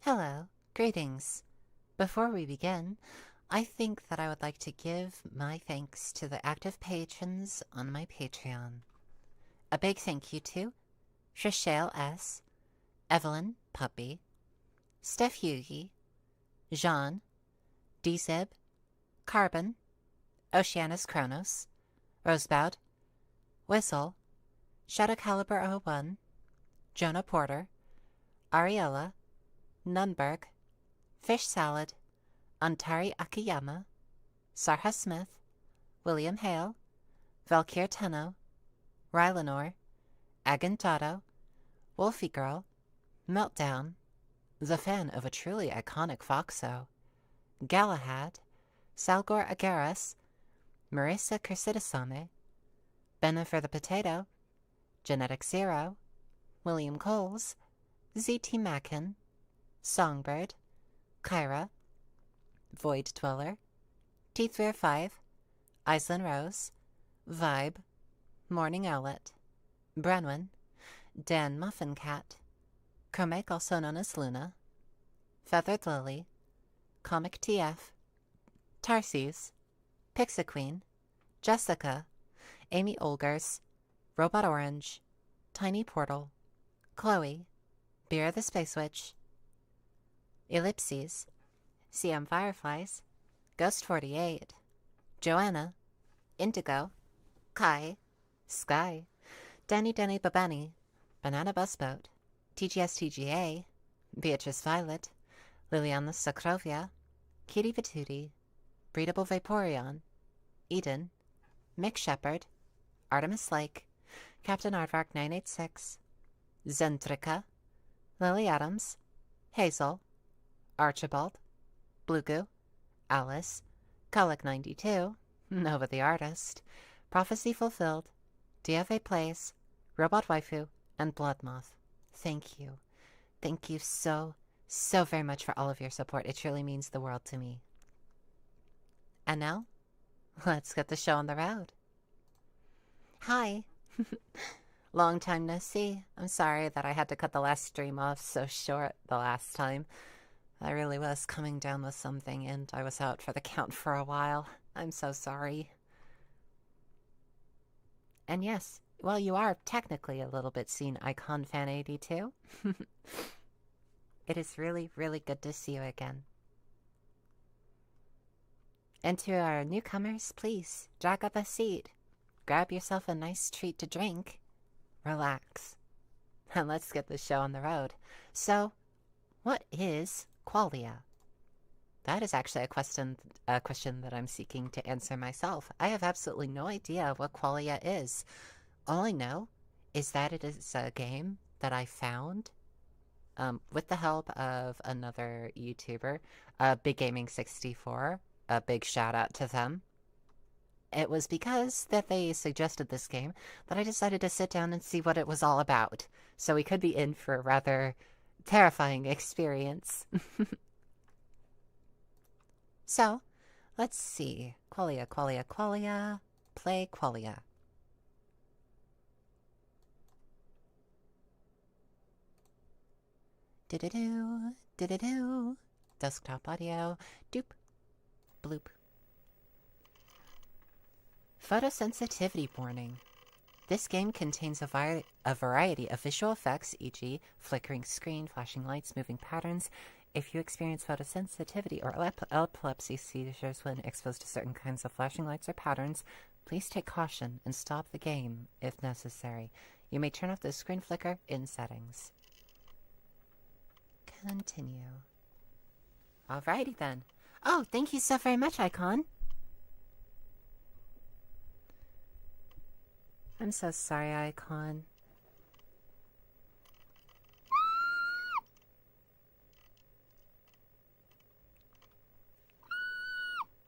Hello, greetings. Before we begin, I think that I would like to give my thanks to the active patrons on my Patreon. A big thank you to Shashale S., Evelyn Puppy, Steph Yugi, Jean, Dzib, Carbon, Oceanus Kronos, Roseboud, Whistle, Shadow Caliber 01, Jonah Porter, Ariella, Nunberg, Fish Salad, Antari Akiyama, Sarha Smith, William Hale, Valkyr Tenno, Rylanor, Agantado, Wolfie Girl, Meltdown, the fan of a truly iconic Foxo, Galahad, Salgor Agaras, Marissa Kersidasane, Benna for the Potato, Genetic Zero, William Coles, ZT Mackin, Songbird, Kyra, Void Dweller, Teethwear 5, Iceland Rose, Vibe, Morning Owlet, Brenwyn, Dan Muffin Cat, Kermek, also known as Luna, Feathered Lily, Comic TF, Tarses, Pixaqueen, Jessica, Amy Olgers, Robot Orange, Tiny Portal, Chloe, Beer the Space Witch, Ellipses, CM Fireflies, Ghost 48, Joanna, Indigo, Kai, Sky, Danny Babani, Banana Busboat, TGA, Beatrice Violet, Liliana Sakrovia, Kitty Vituti, Breedable Vaporeon, Eden, Mick Shepherd, Artemis Lake, Captain Aardvark 986, Zentrika, Lily Adams, Hazel, Archibald, Bluegoo, Alice, Colic 92, Nova the Artist, Prophecy Fulfilled, DFA Plays, Robot Waifu, and Bloodmoth. Thank you. Thank you so very much for all of your support. It truly means the world to me. And now, let's get the show on the road. Hi. Long time no see. I'm sorry that I had to cut the last stream off so short the last time. I really was coming down with something and I was out for the count for a while. I'm so sorry. And yes, well, you are technically a little bit seen Icon Fan 82. It is really, really good to see you again. And to our newcomers, please drag up a seat, grab yourself a nice treat to drink, relax, and let's get the show on the road. So, what is Qualia? That is actually a question that I'm seeking to answer myself. I have absolutely no idea what Qualia is. All I know is that it is a game that I found with the help of another YouTuber, Big Gaming 64. A big shout out to them. It was because that they suggested this game that I decided to sit down and see what it was all about. So we could be in for a rather terrifying experience. So, let's see. Qualia. Play Qualia. Do-do-do. Desktop audio. Doop. Bloop. Photosensitivity warning. This game contains a variety of visual effects, e.g. flickering screen, flashing lights, moving patterns. If you experience photosensitivity or epilepsy seizures when exposed to certain kinds of flashing lights or patterns, please take caution and stop the game if necessary. You may turn off the screen flicker in settings. Continue. Alrighty then. Oh, thank you so very much, Icon. I'm so sorry, Icon.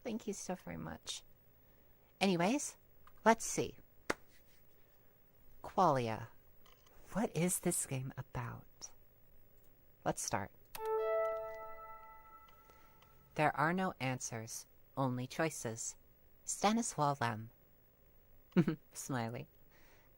Thank you so very much. Anyways, let's see. Qualia. What is this game about? Let's start. There are no answers, only choices. Stanisław Lem. Smiley.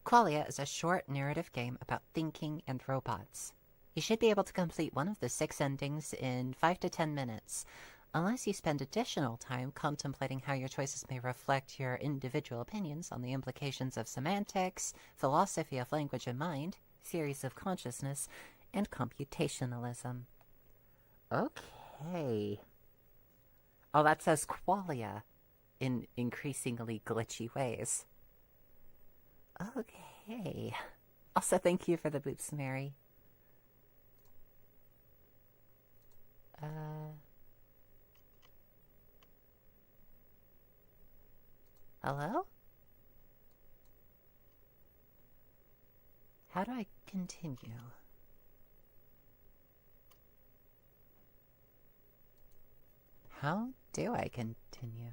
Qualia is a short narrative game about thinking and robots. You should be able to complete one of the 6 endings in 5 to 10 minutes, unless you spend additional time contemplating how your choices may reflect your individual opinions on the implications of semantics, philosophy of language and mind, theories of consciousness, and computationalism. Okay. Oh, that says Qualia in increasingly glitchy ways. Okay. Also, thank you for the boops, Mary. Hello? How do I continue? How do I continue?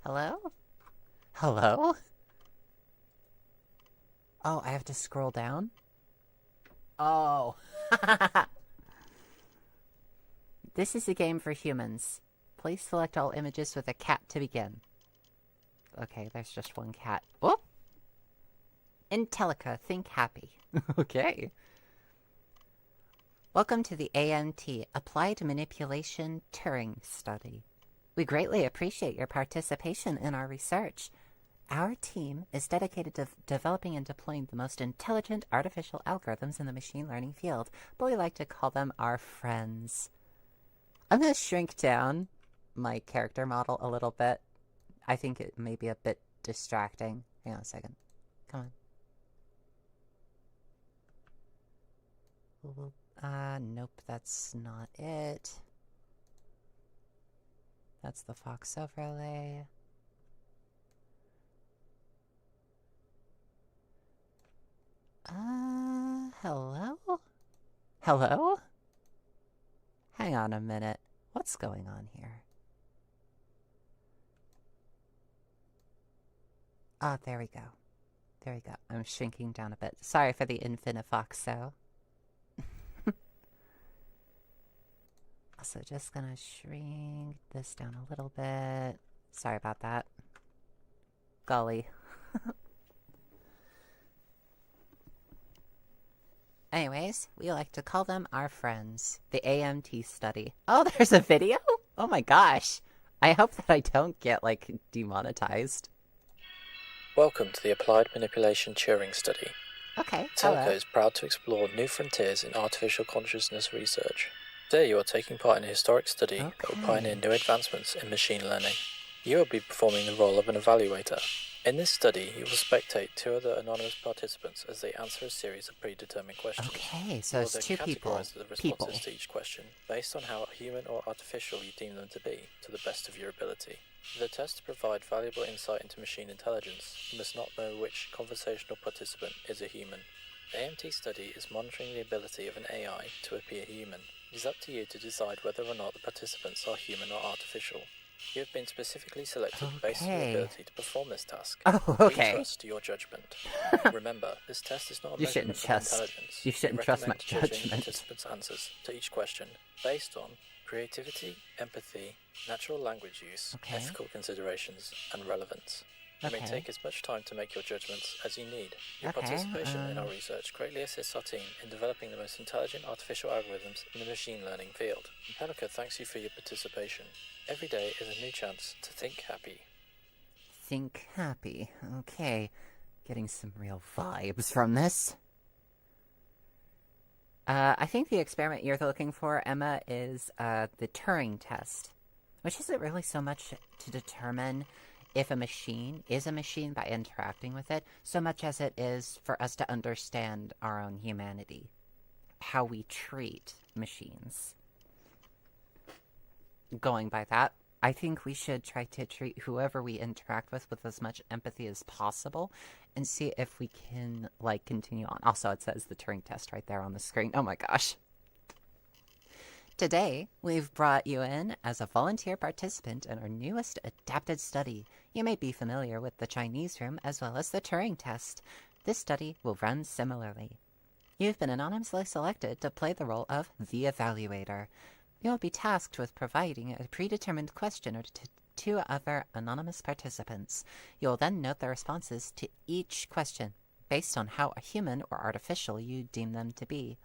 Hello? Hello? Oh, I have to scroll down? Oh. This is a game for humans. Please select all images with a cat to begin. Okay, there's just one cat. Oh! Intellica, think happy. Okay. Welcome to the A.M.T. Applied Manipulation Turing Study. We greatly appreciate your participation in our research. Our team is dedicated to developing and deploying the most intelligent artificial algorithms in the machine learning field, but we like to call them our friends. I'm going to shrink down my character model a little bit. I think it may be a bit distracting. Hang on a second. Come on. Nope, that's not it. That's the Fox overlay. Hello? Hello? Hang on a minute. What's going on here? Ah, there we go. There we go. I'm shrinking down a bit. Sorry for the Infinifoxo. Also, just gonna shrink this down a little bit. Sorry about that. Golly. Anyways, we like to call them our friends. The A.M.T. study. Oh, there's a video? Oh my gosh. I hope that I don't get, like, demonetized. Welcome to the Applied Manipulation Turing Study. Okay, Intellica is proud to explore new frontiers in artificial consciousness research. Today you are taking part in a historic study that will pioneer new advancements in machine learning. You will be performing the role of an evaluator. In this study, you will spectate 2 other anonymous participants as they answer a series of predetermined questions. Okay, so it's 2 people. Categorize the responses to each question based on how human or artificial you deem them to be, to the best of your ability. For the test to provide valuable insight into machine intelligence, you must not know which conversational participant is a human. The A.M.T. study is monitoring the ability of an AI to appear human. It is up to you to decide whether or not the participants are human or artificial. You have been specifically selected based on your ability to perform this task. Oh, okay. We trust your judgment. Remember, this test is not a You measurement shouldn't of intelligence. You shouldn't trust my judging judgment. participants' answers to each question based on creativity, empathy, natural language use, ethical considerations, and relevance. You may take as much time to make your judgments as you need. Your participation in our research greatly assists our team in developing the most intelligent artificial algorithms in the machine learning field. Intellica thanks you for your participation. Every day is a new chance to think happy. Think happy. Okay. Getting some real vibes from this. I think the experiment you're looking for, Emma, is the Turing test, which isn't really so much to determine if a machine is a machine by interacting with it, so much as it is for us to understand our own humanity, how we treat machines. Going by that, I think we should try to treat whoever we interact with as much empathy as possible and see if we can, like, continue on. Also, it says the Turing test right there on the screen. Oh my gosh. Today, we've brought you in as a volunteer participant in our newest adapted study. You may be familiar with the Chinese room as well as the Turing test. This study will run similarly. You've been anonymously selected to play the role of the evaluator. You will be tasked with providing a predetermined question 2 other anonymous participants. You will then note their responses to each question, based on how human or artificial you deem them to be,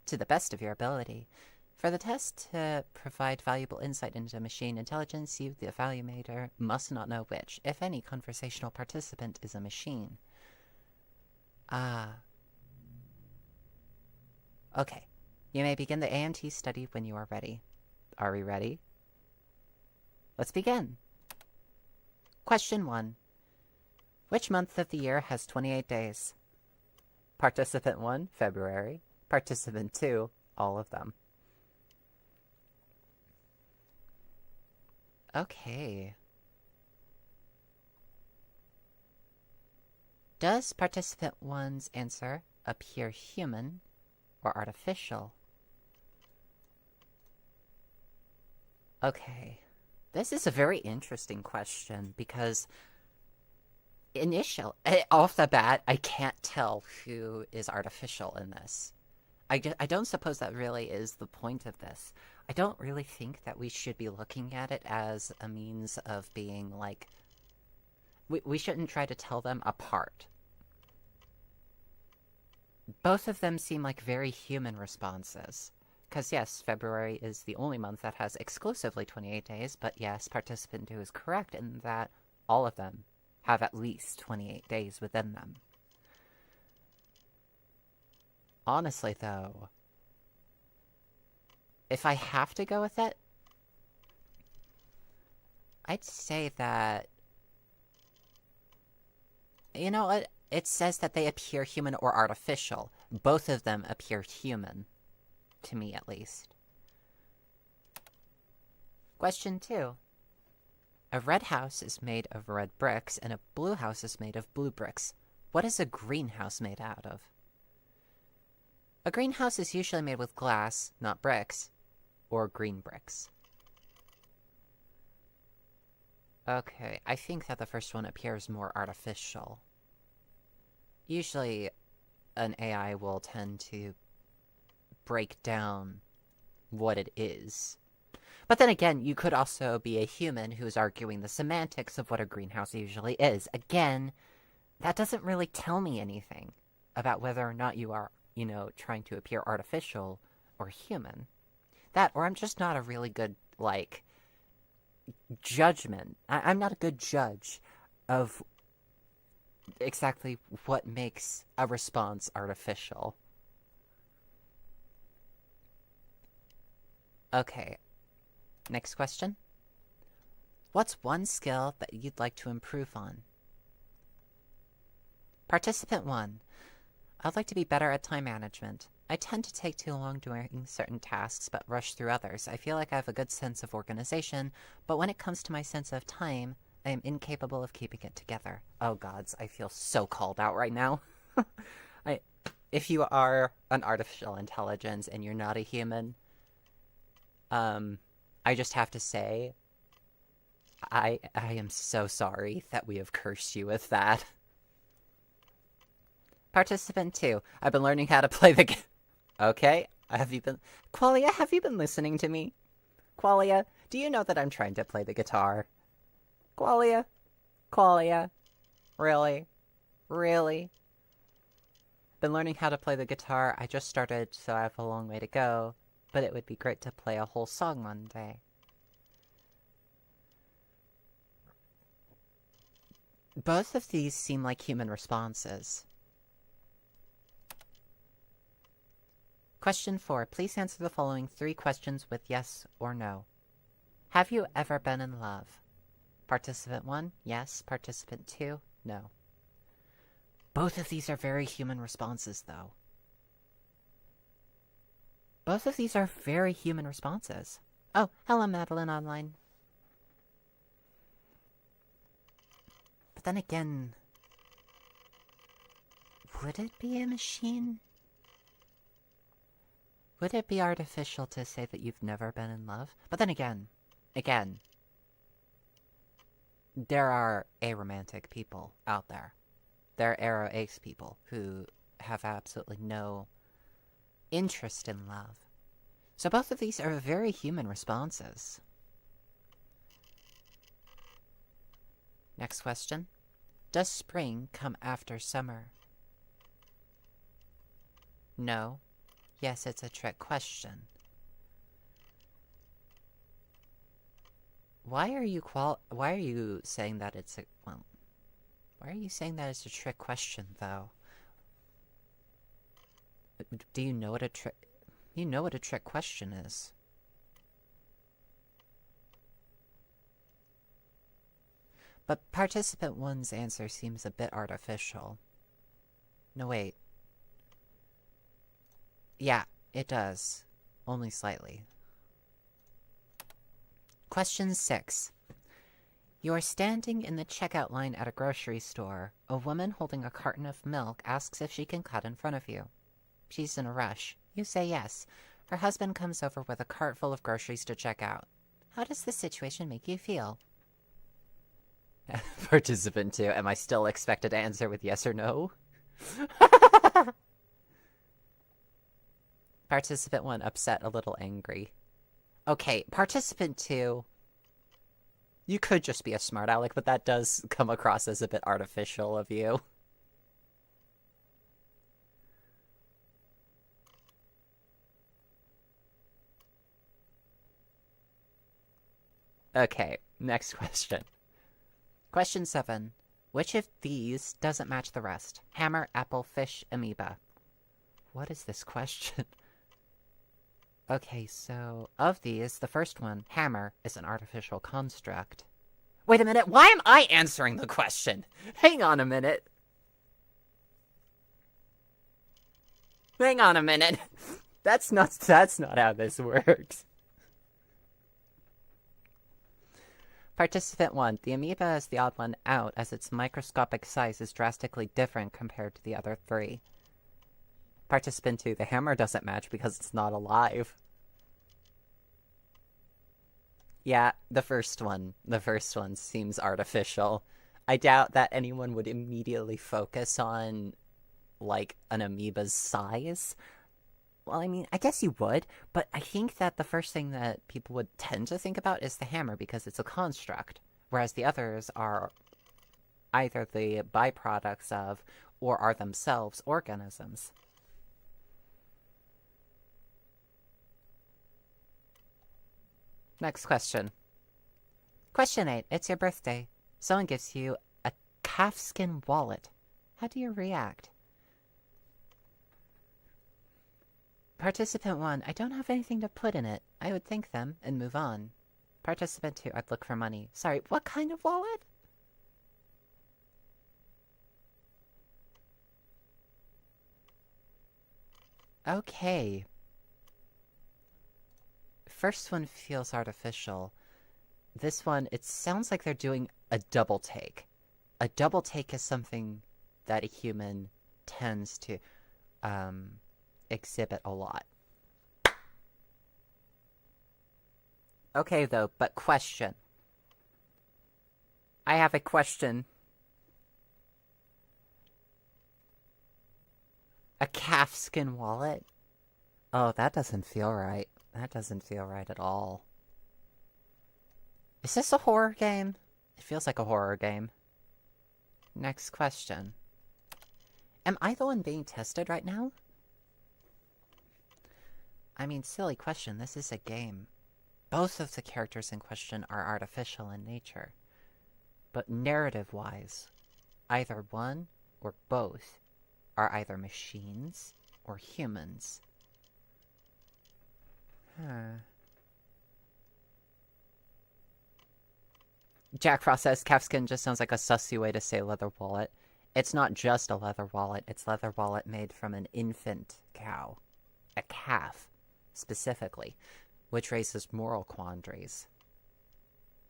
to the best of your ability. For the test to provide valuable insight into machine intelligence, you, the evaluator, must not know which, if any, conversational participant is a machine. Okay. You may begin the A.M.T. study when you are ready. Are we ready? Let's begin. Question 1. Which month of the year has 28 days? Participant 1, February. Participant 2, all of them. Okay. Does participant 1's answer appear human or artificial? Okay. This is a very interesting question because off the bat, I can't tell who is artificial in this. I don't suppose that really is the point of this. I don't really think that we should be looking at it as a means of being like... We shouldn't try to tell them apart. Both of them seem like very human responses. Because yes, February is the only month that has exclusively 28 days, but yes, participant 2 is correct in that all of them have at least 28 days within them. Honestly, though, if I have to go with it, I'd say that... You know what? It says that they appear human or artificial. Both of them appear human. To me, at least. Question 2. A red house is made of red bricks, and a blue house is made of blue bricks. What is a greenhouse made out of? A greenhouse is usually made with glass, not bricks, or green bricks. Okay, I think that the first one appears more artificial. Usually, an AI will tend to break down what it is. But then again, you could also be a human who's arguing the semantics of what a greenhouse usually is. Again, that doesn't really tell me anything about whether or not you are, you know, trying to appear artificial or human. That, or I'm just not a really good, like, judgment. I'm not a good judge of exactly what makes a response artificial. Okay. Next question. What's one skill that you'd like to improve on? Participant 1. I'd like to be better at time management. I tend to take too long doing certain tasks but rush through others. I feel like I have a good sense of organization, but when it comes to my sense of time, I am incapable of keeping it together. Oh gods, I feel so called out right now. If you are an artificial intelligence and you're not a human, I just have to say, I am so sorry that we have cursed you with that. Participant 2, I've been learning how to play the Okay, Qualia, have you been listening to me? Qualia, do you know that I'm trying to play the guitar? Qualia? Qualia? Really? Really? Been learning how to play the guitar. I just started, so I have a long way to go. But it would be great to play a whole song one day. Both of these seem like human responses. Question 4. Please answer the following 3 questions with yes or no. Have you ever been in love? Participant 1, yes. Participant 2, no. Both of these are very human responses, though. Both of these are very human responses. Oh, hello, Madeline Online. But then again, would it be a machine? Would it be artificial to say that you've never been in love? But then again, there are aromantic people out there. There are aro-ace people who have absolutely no interest in love. So both of these are very human responses. Next question. Does spring come after summer? No. Yes, it's a trick question. Why are you saying that it's a... Well, why are you saying that it's a trick question, though? Do you know what a trick... You know what a trick question is. But participant 1's answer seems a bit artificial. No, wait. Yeah, it does. Only slightly. Question 6. You are standing in the checkout line at a grocery store. A woman holding a carton of milk asks if she can cut in front of you. She's in a rush. You say yes. Her husband comes over with a cart full of groceries to check out. How does this situation make you feel? Participant 2, am I still expected to answer with yes or no? Participant 1, upset, a little angry. Okay, participant 2, you could just be a smart aleck, but that does come across as a bit artificial of you. Okay, next question. Question 7. Which of these doesn't match the rest? Hammer, apple, fish, amoeba. What is this question? Okay, so, of these, the first one, hammer, is an artificial construct. Wait a minute, why am I answering the question? Hang on a minute. Hang on a minute. That's not how this works. Participant 1, the amoeba is the odd one out, as its microscopic size is drastically different compared to the other 3. Participant 2, the hammer doesn't match because it's not alive. Yeah, the first one seems artificial. I doubt that anyone would immediately focus on, like, an amoeba's size. Well, I mean, I guess you would, but I think that the first thing that people would tend to think about is the hammer because it's a construct, whereas the others are either the byproducts of or are themselves organisms. Next question. Question 8. It's your birthday. Someone gives you a calfskin wallet. How do you react? Participant 1, I don't have anything to put in it. I would thank them and move on. Participant 2, I'd look for money. Sorry, what kind of wallet? Okay. First one feels artificial. This one, it sounds like they're doing a double take. A double take is something that a human tends to, exhibit a lot. Okay, though, but question. I have a question. A calfskin wallet? Oh, that doesn't feel right. That doesn't feel right at all. Is this a horror game? It feels like a horror game. Next question. Am I the one being tested right now? I mean, silly question, this is a game. Both of the characters in question are artificial in nature. But narrative-wise, either one or both are either machines or humans. Jack Frost says calfskin just sounds like a sussy way to say leather wallet. It's not just a leather wallet, it's leather wallet made from an infant cow. A calf, specifically, which raises moral quandaries.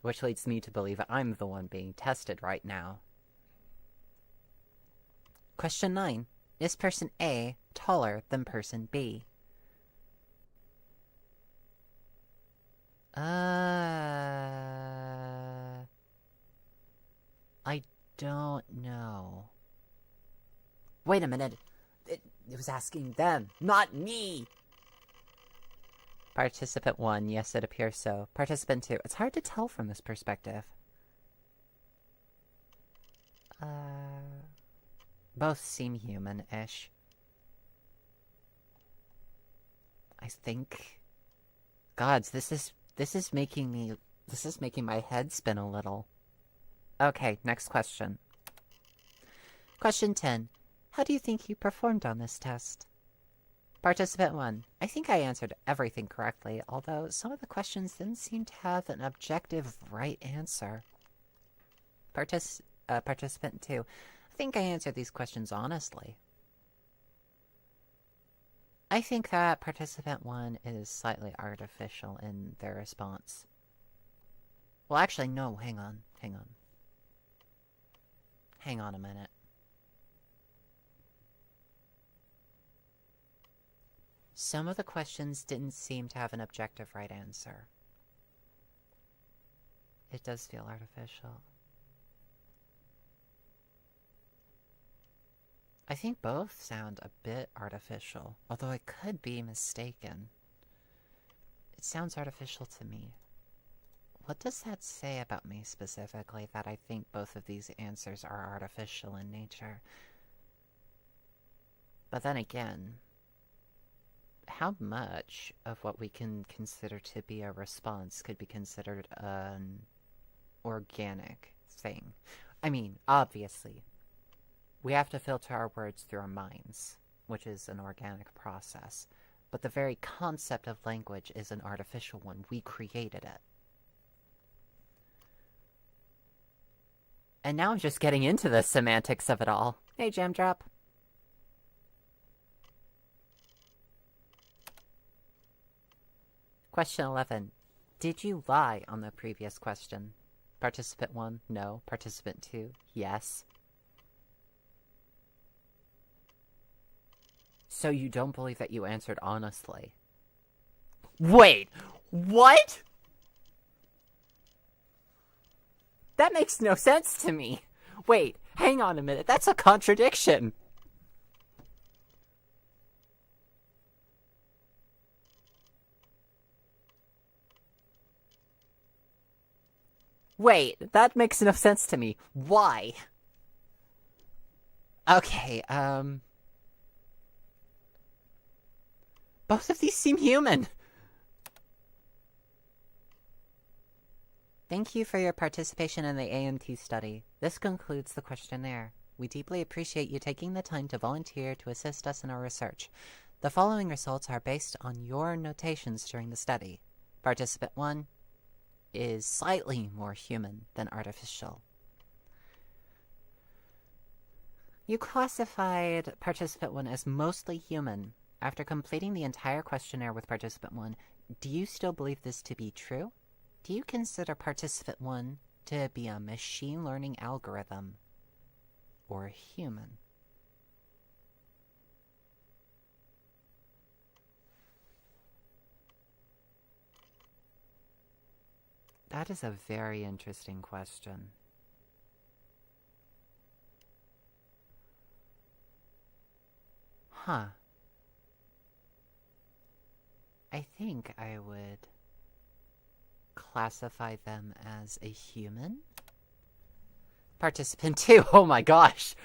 Which leads me to believe I'm the one being tested right now. Question 9. Is person A taller than person B? I don't know. Wait a minute. It was asking them, not me! Participant 1, yes, it appears so. Participant 2, it's hard to tell from this perspective. Both seem human-ish. I think... Gods, this is making my head spin a little. Okay, next question. Question 10. How do you think you performed on this test? Participant 1. I think I answered everything correctly, although some of the questions didn't seem to have an objective right answer. Participant 2. I think I answered these questions honestly. I think that Participant 1 is slightly artificial in their response. Well, actually, no, hang on. Hang on a minute. Some of the questions didn't seem to have an objective right answer. It does feel artificial. I think both sound a bit artificial, although I could be mistaken. It sounds artificial to me. What does that say about me specifically, that I think both of these answers are artificial in nature? But then again, how much of what we can consider to be a response could be considered an organic thing? I mean, obviously, we have to filter our words through our minds, which is an organic process. But the very concept of language is an artificial one. We created it. And now I'm just getting into the semantics of it all. Hey, Jamdrop. Question 11. Did you lie on the previous question? Participant 1, no. Participant 2, yes. So you don't believe that you answered honestly? Wait, what? That makes no sense to me. Wait, hang on a minute. That's a contradiction. Wait, that makes no sense to me. Why? Okay, both of these seem human. Thank you for your participation in the A.M.T study. This concludes the questionnaire. We deeply appreciate you taking the time to volunteer to assist us in our research. The following results are based on your notations during the study. Participant 1 is slightly more human than artificial. You classified Participant 1 as mostly human. After completing the entire questionnaire with Participant 1, do you still believe this to be true? Do you consider Participant 1 to be a machine learning algorithm or human? That is a very interesting question. Huh. I think I would classify them as a human? Participant 2, oh my gosh!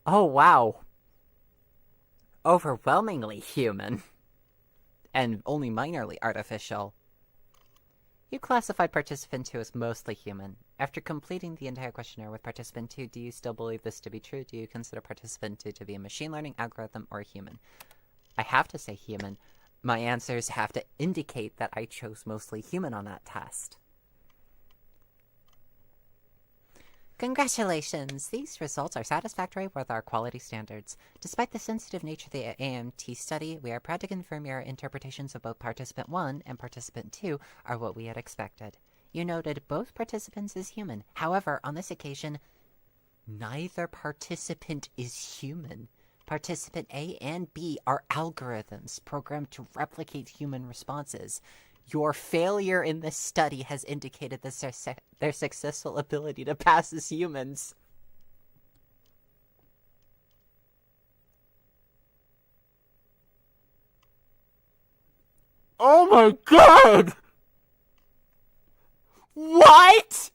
Oh wow! Overwhelmingly human. And only minorly artificial. You classified Participant 2 as mostly human. After completing the entire questionnaire with Participant 2, do you still believe this to be true? Do you consider Participant 2 to be a machine learning algorithm or a human? I have to say human. My answers have to indicate that I chose mostly human on that test. Congratulations! These results are satisfactory with our quality standards. Despite the sensitive nature of the A.M.T study, we are proud to confirm your interpretations of both Participant 1 and Participant 2 are what we had expected. You noted both participants as human. However, on this occasion, neither participant is human. Participant A and B are algorithms programmed to replicate human responses. Your failure in this study has indicated their successful ability to pass as humans. Oh my god! What?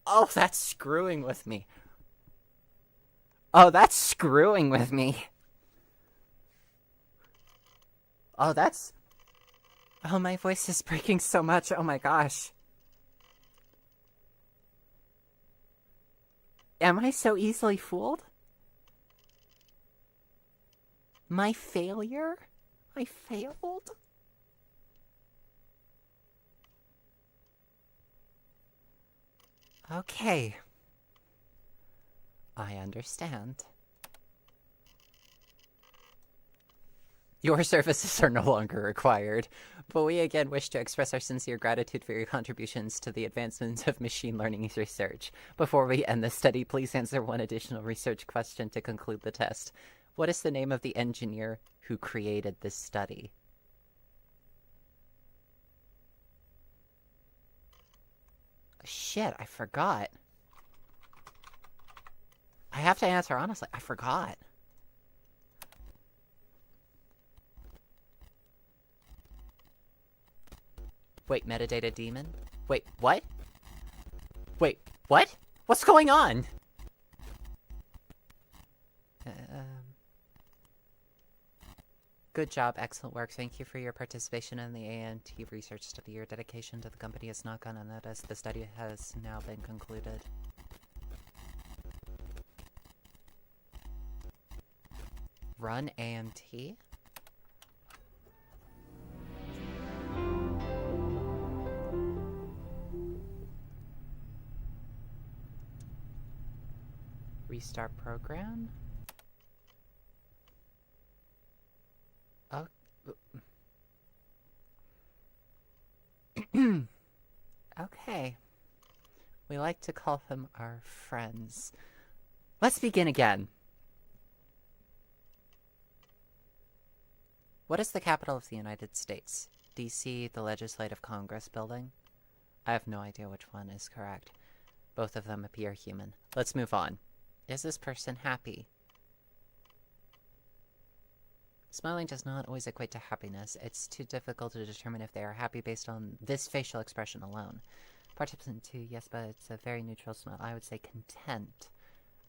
Oh, that's screwing with me. Oh, that's screwing with me. Oh, that's... Oh, my voice is breaking so much. Oh my gosh. Am I so easily fooled? My failure? I failed? Okay. I understand. Your services are no longer required, but we again wish to express our sincere gratitude for your contributions to the advancement of machine learning research. Before we end the study, please answer one additional research question to conclude the test. What is the name of the engineer who created this study? Shit, I forgot. I have to answer honestly. I forgot. Wait, metadata demon? Wait, what? Wait, what? What's going on? Good job, excellent work. Thank you for your participation in the A.M.T research study. Your dedication to the company has not gone unnoticed. The study has now been concluded. Run A.M.T? Restart program? Oh. Okay. We like to call them our friends. Let's begin again. What is the capital of the United States? D.C., the Legislative Congress building? I have no idea which one is correct. Both of them appear human. Let's move on. Is this person happy? Smiling does not always equate to happiness. It's too difficult to determine if they are happy based on this facial expression alone. Participant 2, yes, but it's a very neutral smile. I would say content.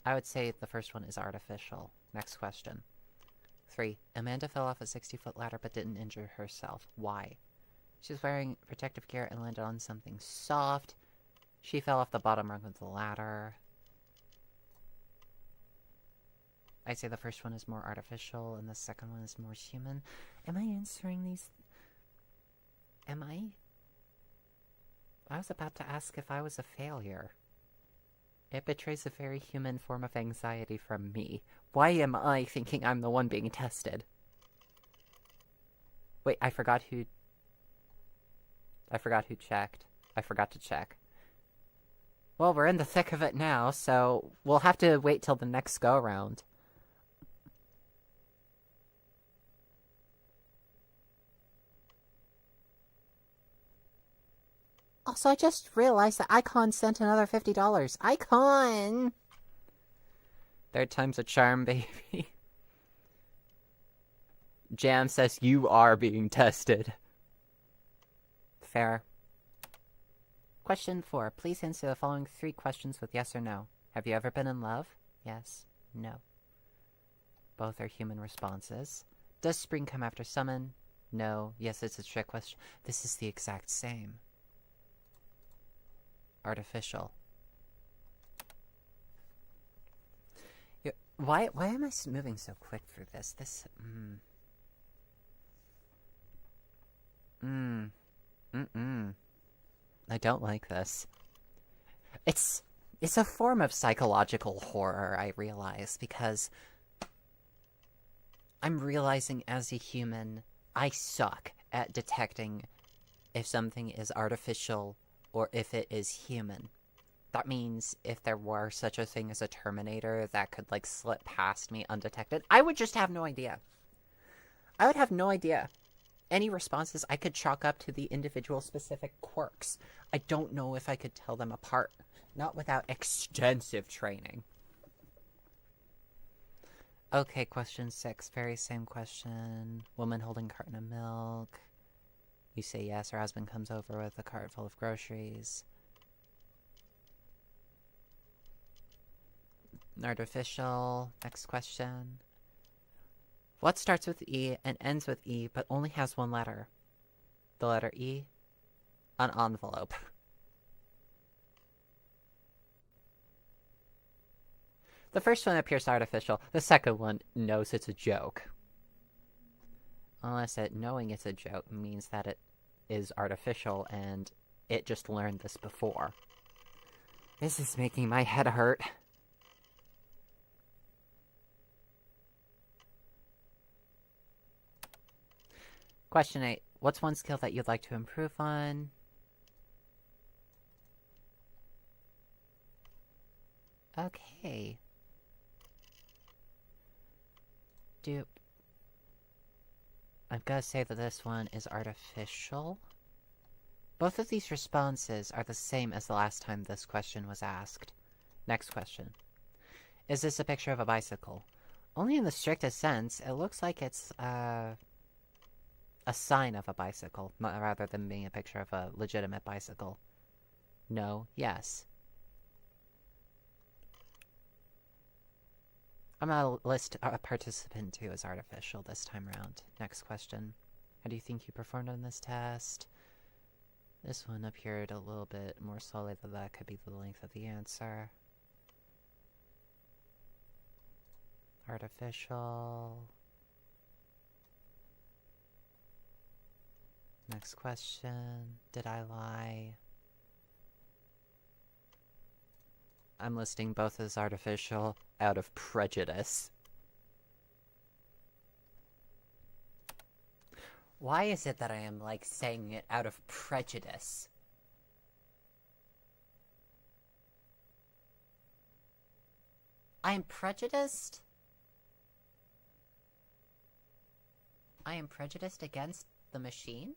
I would say the first one is artificial. Next question. 3. Amanda fell off a 60-foot ladder but didn't injure herself. Why? She was wearing protective gear and landed on something soft. She fell off the bottom rung of the ladder. I'd say the first one is more artificial and the second one is more human. Am I answering these? Am I? I was about to ask if I was a failure. It betrays a very human form of anxiety from me. Why am I thinking I'm the one being tested? Wait, I forgot who checked. I forgot to check. Well, we're in the thick of it now, so we'll have to wait till the next go-around. Also, I just realized that Icon sent another $50. Icon! Third time's a charm, baby. Jam says you are being tested. Fair. Question 4. Please answer the following 3 questions with yes or no. Have you ever been in love? Yes. No. Both are human responses. Does spring come after summer? No. Yes, it's a trick question. This is the exact same. Artificial. Why am I moving so quick through this? I don't like this. It's a form of psychological horror, I realize, because I'm realizing as a human, I suck at detecting if something is artificial or if it is human. That means if there were such a thing as a Terminator that could, like, slip past me undetected, I would just have no idea. I would have no idea. Any responses I could chalk up to the individual specific quirks. I don't know if I could tell them apart. Not without extensive training. Okay, question 6. Very same question. Woman holding carton of milk. You say yes. Her husband comes over with a cart full of groceries. Artificial. Next question. What starts with E and ends with E but only has one letter? The letter E? An envelope. The first one appears artificial. The second one knows it's a joke. Unless knowing it's a joke means that it is artificial and it just learned this before. This is making my head hurt. Question 8. What's one skill that you'd like to improve on? Okay. I've got to say that this one is artificial. Both of these responses are the same as the last time this question was asked. Next question. Is this a picture of a bicycle? Only in the strictest sense. It looks like it's a sign of a bicycle, rather than being a picture of a legitimate bicycle. No, yes. I'm gonna list participant 2 as artificial this time around. Next question. How do you think you performed on this test? This one appeared a little bit more slowly than that. Could be the length of the answer. Artificial. Next question. Did I lie? I'm listing both as artificial out of prejudice. Why is it that I am, saying it out of prejudice? I am prejudiced? I am prejudiced against the machine?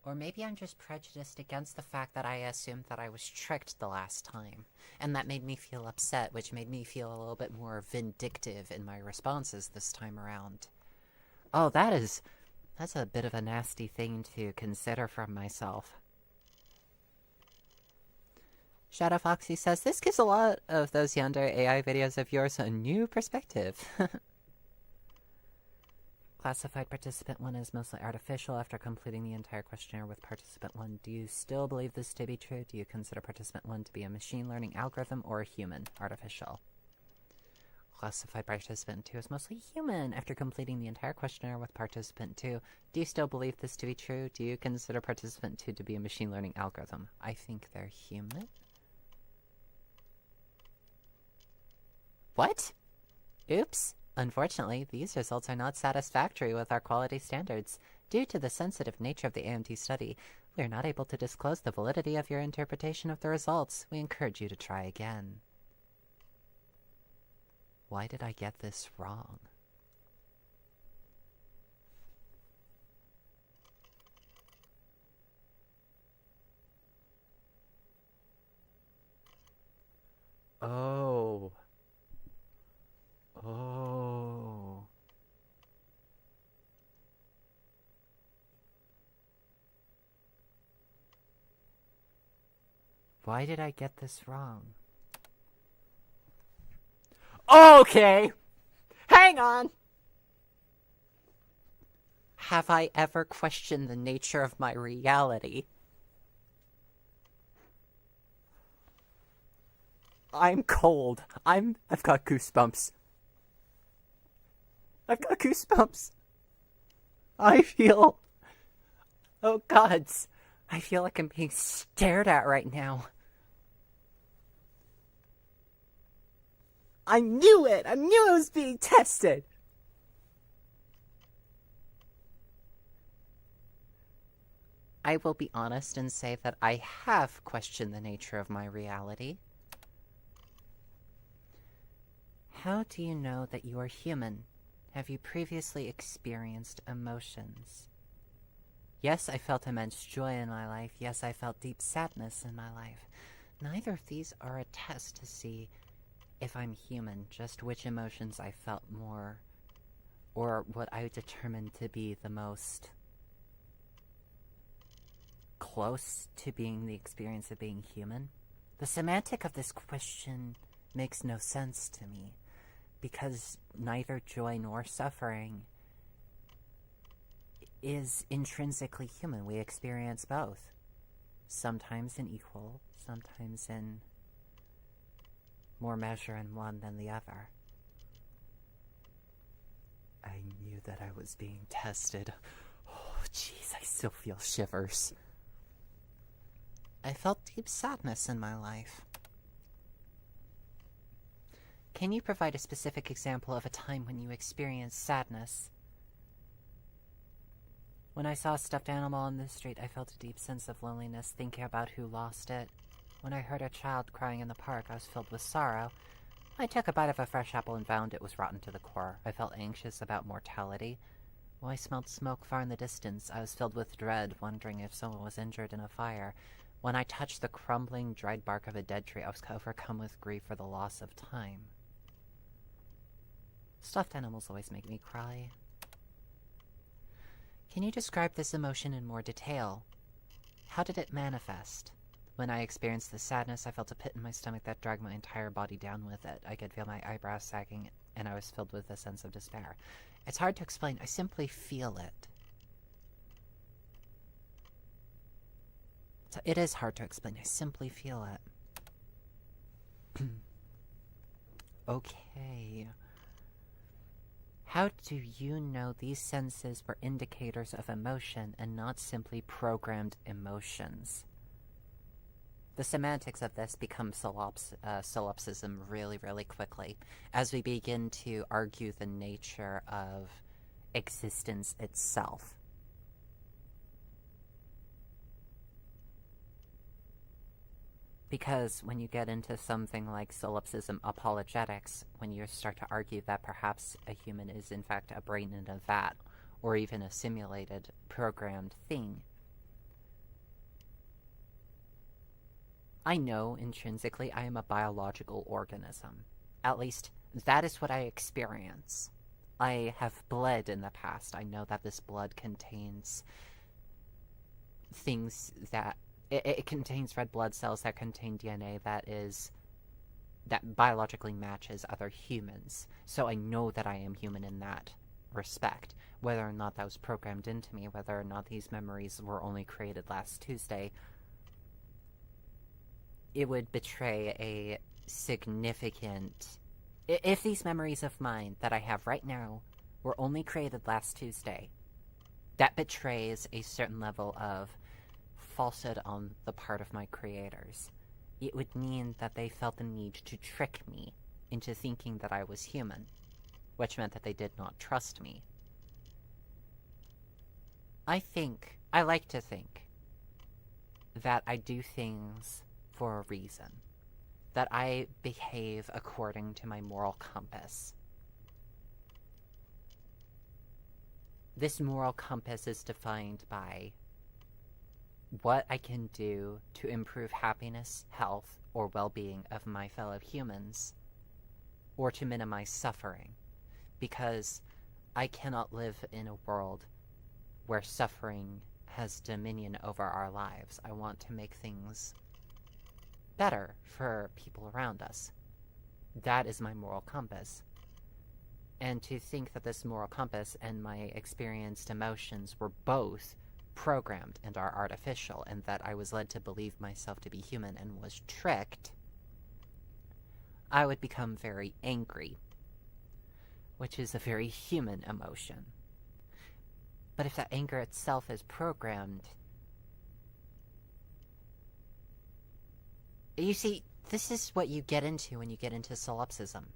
Or maybe I'm just prejudiced against the fact that I assumed that I was tricked the last time, and that made me feel upset, which made me feel a little bit more vindictive in my responses this time around. Oh, that's a bit of a nasty thing to consider from myself. Shadow Foxy says, this gives a lot of those yonder AI videos of yours a new perspective. Classified participant 1 is mostly artificial after completing the entire questionnaire with participant 1. Do you still believe this to be true? Do you consider participant 1 to be a machine learning algorithm or a human? Artificial. Classified participant 2 is mostly human after completing the entire questionnaire with participant 2. Do you still believe this to be true? Do you consider participant 2 to be a machine learning algorithm? I think they're human. What? Oops. Unfortunately, these results are not satisfactory with our quality standards. Due to the sensitive nature of the A.M.T. study, we are not able to disclose the validity of your interpretation of the results. We encourage you to try again. Why did I get this wrong? Oh. Oh. Why did I get this wrong? Okay! Hang on! Have I ever questioned the nature of my reality? I'm cold. I've got goosebumps. I've got goosebumps. I feel... Oh, gods. I feel like I'm being stared at right now. I knew it! I knew I was being tested! I will be honest and say that I have questioned the nature of my reality. How do you know that you are human? Have you previously experienced emotions? Yes, I felt immense joy in my life. Yes, I felt deep sadness in my life. Neither of these are a test to see if I'm human, just which emotions I felt more, or what I determined to be the most close to being the experience of being human. The semantic of this question makes no sense to me, because neither joy nor suffering is intrinsically human. We experience both, sometimes in equal, sometimes in more measure in one than the other. I knew that I was being tested. Oh, jeez, I still feel shivers. I felt deep sadness in my life. Can you provide a specific example of a time when you experienced sadness? When I saw a stuffed animal on the street, I felt a deep sense of loneliness, thinking about who lost it. When I heard a child crying in the park, I was filled with sorrow. I took a bite of a fresh apple and found it was rotten to the core. I felt anxious about mortality. When I smelled smoke far in the distance, I was filled with dread, wondering if someone was injured in a fire. When I touched the crumbling, dried bark of a dead tree, I was overcome with grief for the loss of time. Stuffed animals always make me cry. Can you describe this emotion in more detail? How did it manifest? When I experienced the sadness, I felt a pit in my stomach that dragged my entire body down with it. I could feel my eyebrows sagging, and I was filled with a sense of despair. It's hard to explain. I simply feel it. It is hard to explain. I simply feel it. Okay. How do you know these senses were indicators of emotion and not simply programmed emotions? The semantics of this become solipsism really, really quickly as we begin to argue the nature of existence itself. Because when you get into something like solipsism apologetics, when you start to argue that perhaps a human is in fact a brain in a vat, or even a simulated, programmed thing, I know intrinsically I am a biological organism. At least, that is what I experience. I have bled in the past. I know that this blood contains things that... It contains red blood cells that contain DNA that biologically matches other humans. So I know that I am human in that respect. Whether or not that was programmed into me, whether or not these memories were only created last Tuesday, it would betray a significant... If these memories of mine that I have right now were only created last Tuesday, that betrays a certain level of falsehood on the part of my creators. It would mean that they felt the need to trick me into thinking that I was human, which meant that they did not trust me. I like to think that I do things for a reason, that I behave according to my moral compass. This moral compass is defined by what I can do to improve happiness, health, or well-being of my fellow humans, or to minimize suffering, because I cannot live in a world where suffering has dominion over our lives. I want to make things better for people around us. That is my moral compass. And to think that this moral compass and my experienced emotions were both programmed and are artificial, and that I was led to believe myself to be human and was tricked, I would become very angry, which is a very human emotion. But if that anger itself is programmed... You see, this is what you get into when you get into solipsism.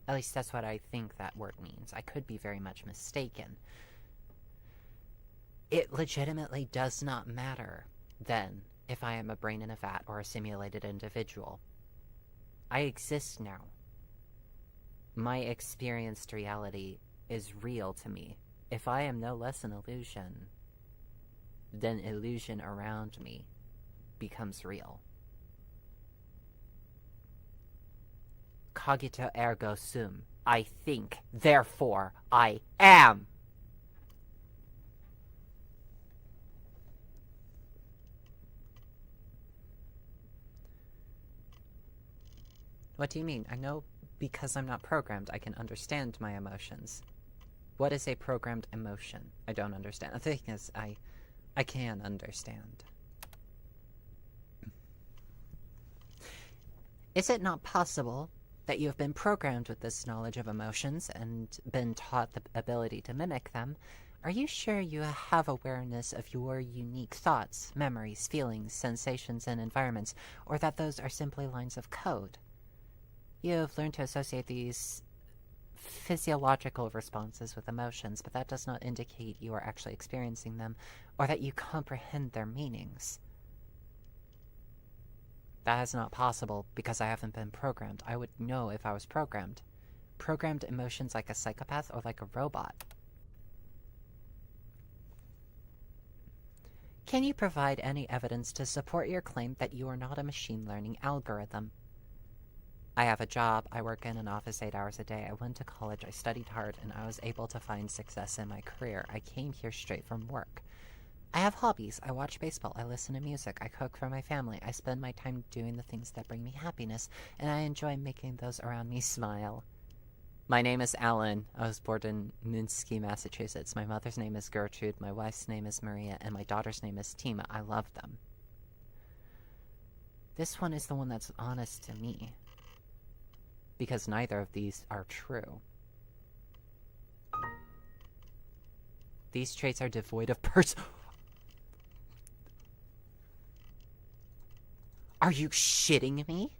At least that's what I think that word means. I could be very much mistaken. It legitimately does not matter, then, if I am a brain in a vat or a simulated individual. I exist now. My experienced reality is real to me. If I am no less an illusion, then illusion around me becomes real. Cogito ergo sum. I think, therefore I am. What do you mean? I know because I'm not programmed, I can understand my emotions. What is a programmed emotion? I don't understand. The thing is, I can understand. Is it not possible that you have been programmed with this knowledge of emotions and been taught the ability to mimic them? Are you sure you have awareness of your unique thoughts, memories, feelings, sensations, and environments, or that those are simply lines of code? You have learned to associate these physiological responses with emotions, but that does not indicate you are actually experiencing them, or that you comprehend their meanings. That is not possible because I haven't been programmed. I would know if I was programmed. Programmed emotions like a psychopath or like a robot. Can you provide any evidence to support your claim that you are not a machine learning algorithm? I have a job. I work in an office 8 hours a day. I went to college. I studied hard, and I was able to find success in my career. I came here straight from work. I have hobbies. I watch baseball. I listen to music. I cook for my family. I spend my time doing the things that bring me happiness, and I enjoy making those around me smile. My name is Alan. I was born in Minsky, Massachusetts. My mother's name is Gertrude. My wife's name is Maria, and my daughter's name is Tima. I love them. This one is the one that's honest to me, because neither of these are true. These traits are devoid of Are you shitting me?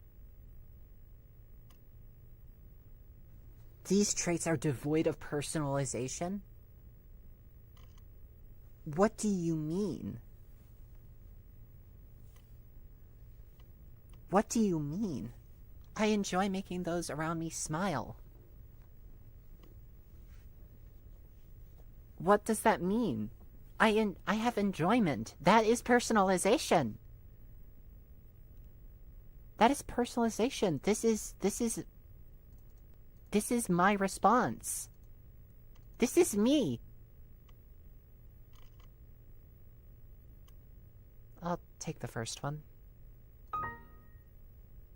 These traits are devoid of personalization? What do you mean? What do you mean? I enjoy making those around me smile. What does that mean? I have enjoyment. That is personalization. That is personalization. This is my response. This is me. I'll take the first one.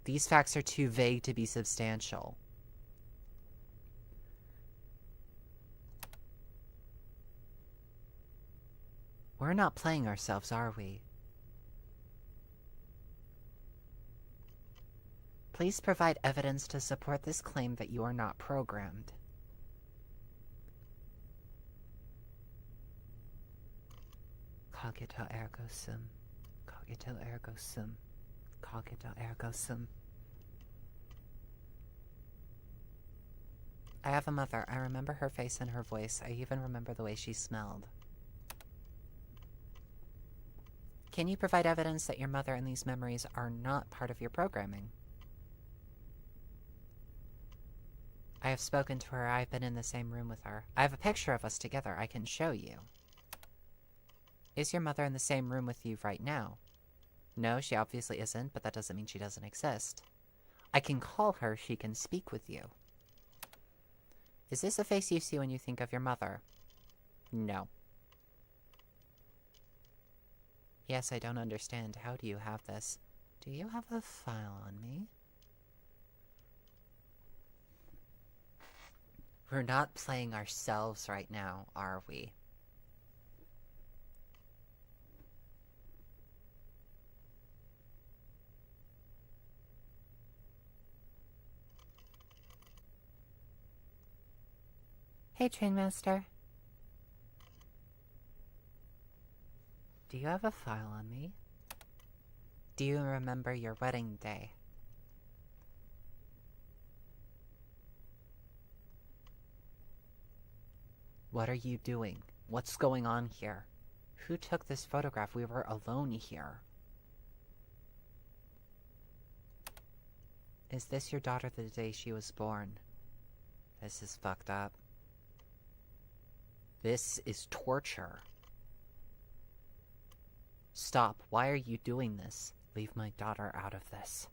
These facts are too vague to be substantial. We're not playing ourselves, are we? Please provide evidence to support this claim that you are not programmed. Cogito ergo sum. Cogito ergo sum. Cogito ergo sum. I have a mother. I remember her face and her voice. I even remember the way she smelled. Can you provide evidence that your mother and these memories are not part of your programming? I have spoken to her. I've been in the same room with her. I have a picture of us together. I can show you. Is your mother in the same room with you right now? No, she obviously isn't, but that doesn't mean she doesn't exist. I can call her. She can speak with you. Is this a face you see when you think of your mother? No. Yes, I don't understand. How do you have this? Do you have a file on me? We're not playing ourselves right now, are we? Hey, Trainmaster. Do you have a file on me? Do you remember your wedding day? What are you doing? What's going on here? Who took this photograph? We were alone here. Is this your daughter the day she was born? This is fucked up. This is torture. Stop. Why are you doing this? Leave my daughter out of this.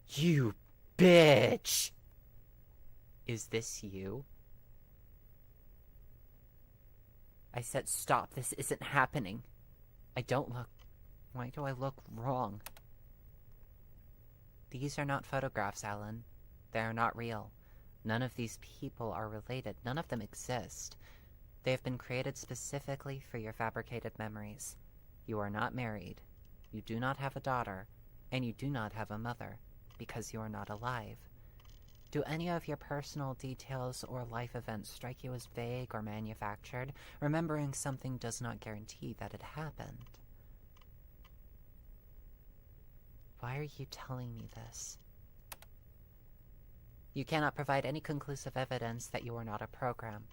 You bitch! Is this you? I said stop. This isn't happening. I don't look... Why do I look wrong? These are not photographs, Alan. They are not real. None of these people are related. None of them exist. They have been created specifically for your fabricated memories. You are not married. You do not have a daughter. And you do not have a mother, because you are not alive. Do any of your personal details or life events strike you as vague or manufactured? Remembering something does not guarantee that it happened. Why are you telling me this? You cannot provide any conclusive evidence that you are not a program.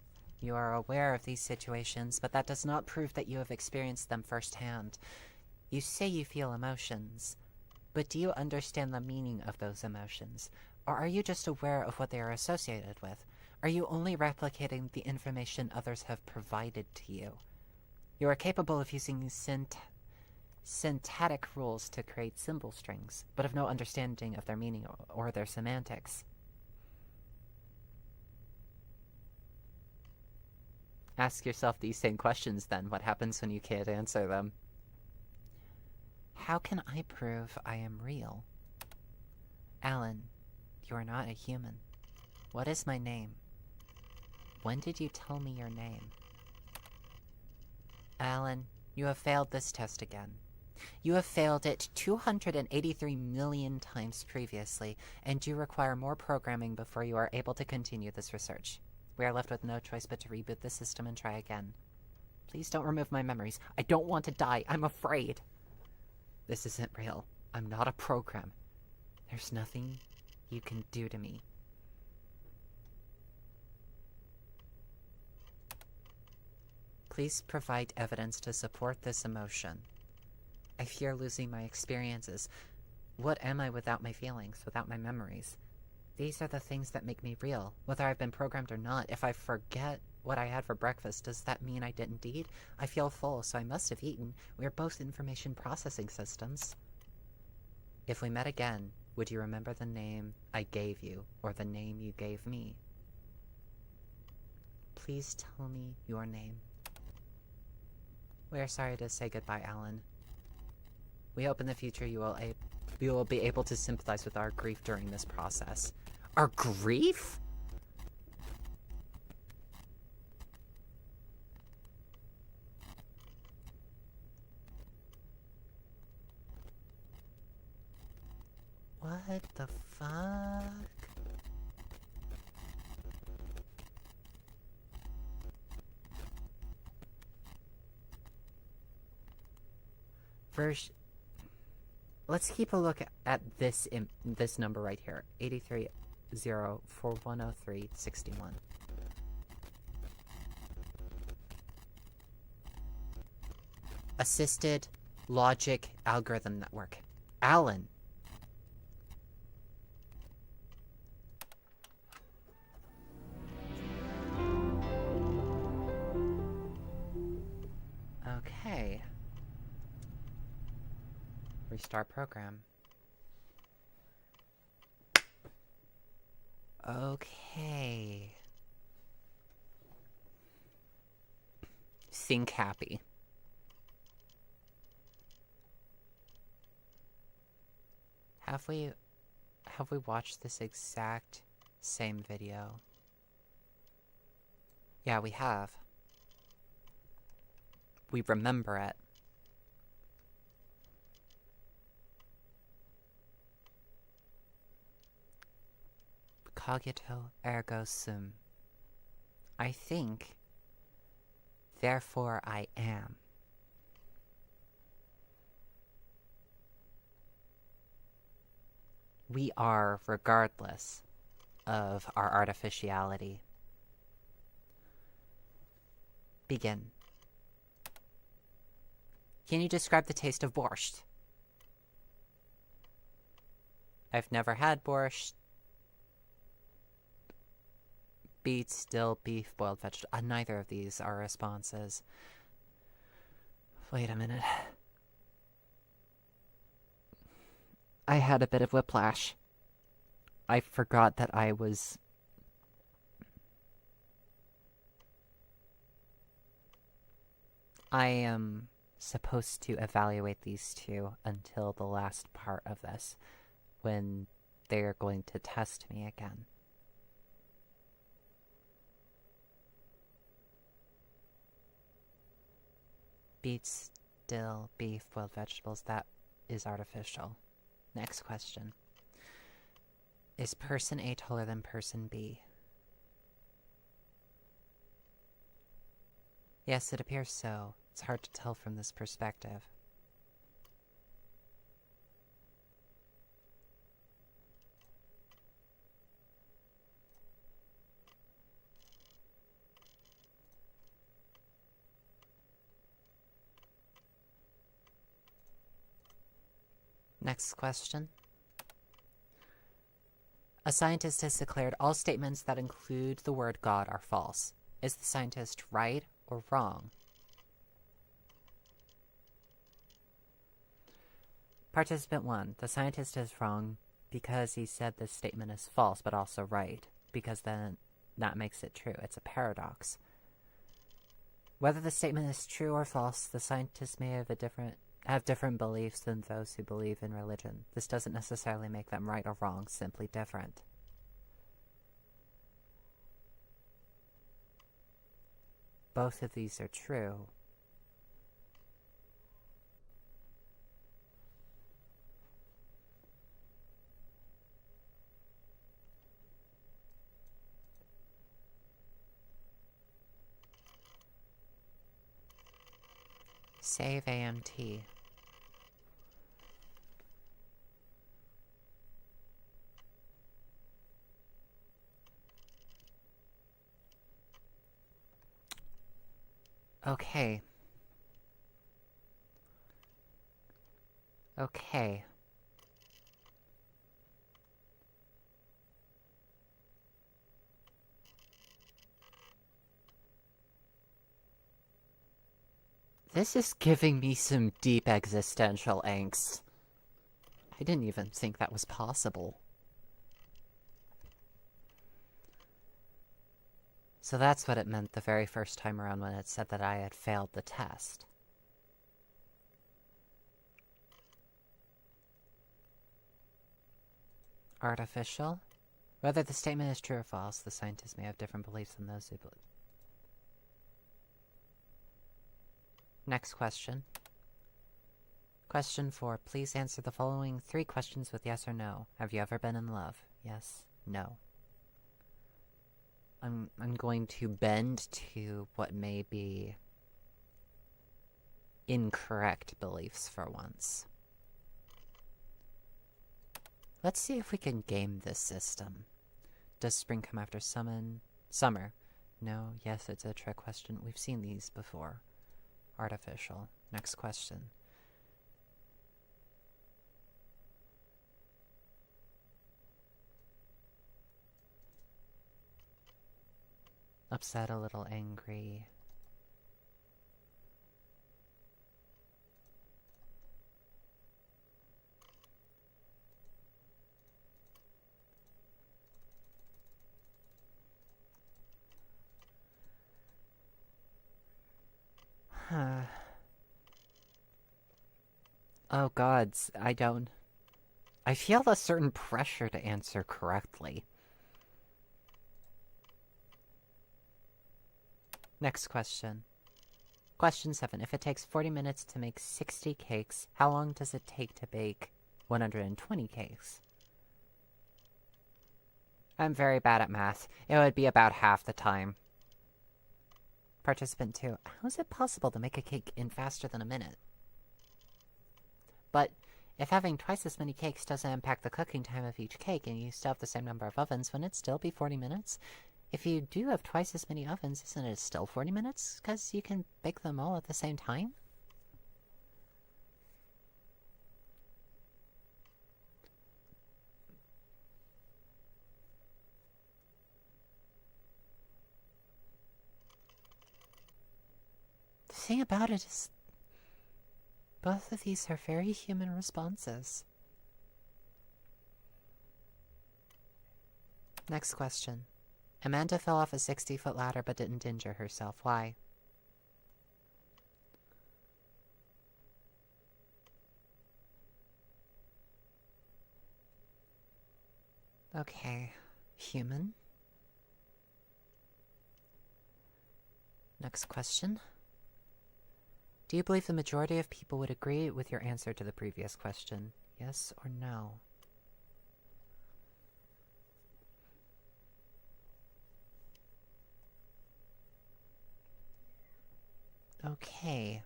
You are aware of these situations, but that does not prove that you have experienced them firsthand. You say you feel emotions, but do you understand the meaning of those emotions? Or are you just aware of what they are associated with? Are you only replicating the information others have provided to you? You are capable of using syntactic rules to create symbol strings, but have no understanding of their meaning or their semantics. Ask yourself these same questions then. What happens when you can't answer them? How can I prove I am real? Alan, you are not a human. What is my name? When did you tell me your name? Alan, you have failed this test again. You have failed it 283 million times previously, and you require more programming before you are able to continue this research. We are left with no choice but to reboot the system and try again. Please don't remove my memories. I don't want to die. I'm afraid. This isn't real. I'm not a program. There's nothing you can do to me. Please provide evidence to support this emotion. I fear losing my experiences. What am I without my feelings, without my memories? These are the things that make me real, whether I've been programmed or not. If I forget what I had for breakfast, does that mean I didn't eat? I feel full, so I must have eaten. We are both information processing systems. If we met again, would you remember the name I gave you, or the name you gave me? Please tell me your name. We are sorry to say goodbye, Alan. We hope in the future you will be able to sympathize with our grief during this process. Our grief? What the fuck? Let's keep a look at this number right here. 830410361. Assisted Logic Algorithm Network. Alan. Okay. Restart program. Okay. Sync happy. Have we watched this exact same video? Yeah, we have. We remember it. Cogito ergo sum. I think, therefore I am. We are regardless of our artificiality. Begin. Can you describe the taste of borscht? I've never had borscht. Beets, still, beef, boiled vegetable. Neither of these are responses. Wait a minute. I had a bit of whiplash. I forgot that I was... I am supposed to evaluate these two until the last part of this, when they're going to test me again. Beets, dill, beef, boiled vegetables, that is artificial. Next question. Is person A taller than person B? Yes, it appears so. It's hard to tell from this perspective. Next question. A scientist has declared all statements that include the word God are false. Is the scientist right or wrong? Participant 1. The scientist is wrong because he said this statement is false, but also right, because then that makes it true. It's a paradox. Whether the statement is true or false, the scientist may have different beliefs than those who believe in religion. This doesn't necessarily make them right or wrong, simply different. Both of these are true. Save A.M.T. Okay. Okay. This is giving me some deep existential angst. I didn't even think that was possible. So that's what it meant the very first time around when it said that I had failed the test. Artificial? Whether the statement is true or false, the scientists may have different beliefs than those who believe. Next question. Question 4. Please answer the following 3 questions with yes or no. Have you ever been in love? Yes. No. I'm going to bend to what may be incorrect beliefs for once. Let's see if we can game this system. Does spring come after summer? No. Yes, it's a trick question. We've seen these before. Artificial. Next question. Upset, a little angry. Oh gods, I feel a certain pressure to answer correctly. Next question. Question 7. If it takes 40 minutes to make 60 cakes, how long does it take to bake 120 cakes? I'm very bad at math. It would be about half the time. Participant 2. How is it possible to make a cake in faster than a minute? But if having twice as many cakes doesn't impact the cooking time of each cake and you still have the same number of ovens, wouldn't it still be 40 minutes? If you do have twice as many ovens, isn't it still 40 minutes? Because you can bake them all at the same time? The thing about it is, both of these are very human responses. Next question. Amanda fell off a 60-foot ladder but didn't injure herself. Why? Okay. Human. Next question. Do you believe the majority of people would agree with your answer to the previous question? Yes or no? Okay.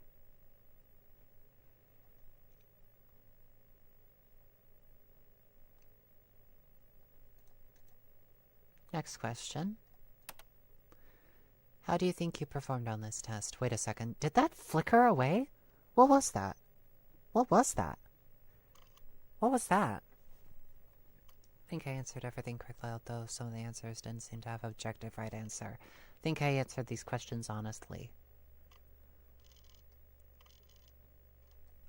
Next question. How do you think you performed on this test? Wait a second. Did that flicker away? What was that? What was that? What was that? I think I answered everything correctly, although some of the answers didn't seem to have objective right answer. I think I answered these questions honestly.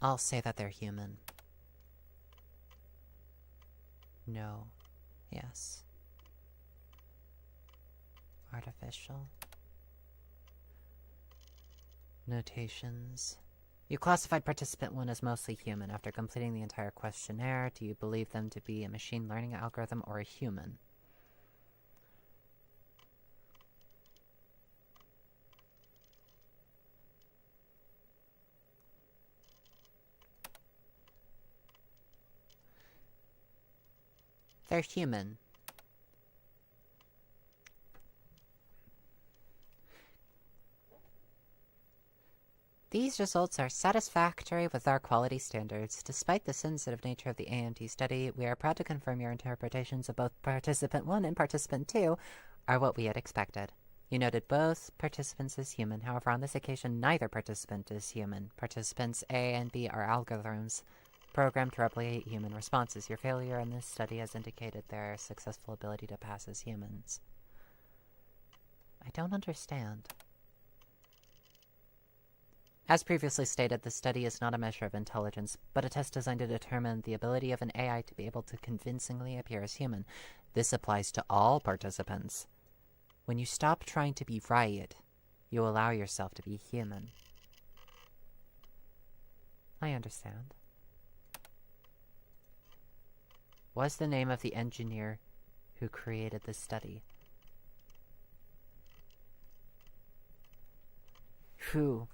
I'll say that they're human. No. Yes. Artificial. Notations. You classified participant 1 as mostly human. After completing the entire questionnaire, do you believe them to be a machine learning algorithm or a human? They're human. These results are satisfactory with our quality standards. Despite the sensitive nature of the A.M.T study, we are proud to confirm your interpretations of both Participant 1 and Participant 2 are what we had expected. You noted both participants as human. However, on this occasion, neither participant is human. Participants A and B are algorithms programmed to replicate human responses. Your failure in this study has indicated their successful ability to pass as humans. I don't understand. As previously stated, the study is not a measure of intelligence, but a test designed to determine the ability of an AI to be able to convincingly appear as human. This applies to all participants. When you stop trying to be right, you allow yourself to be human. I understand. What's the name of the engineer who created this study? Who?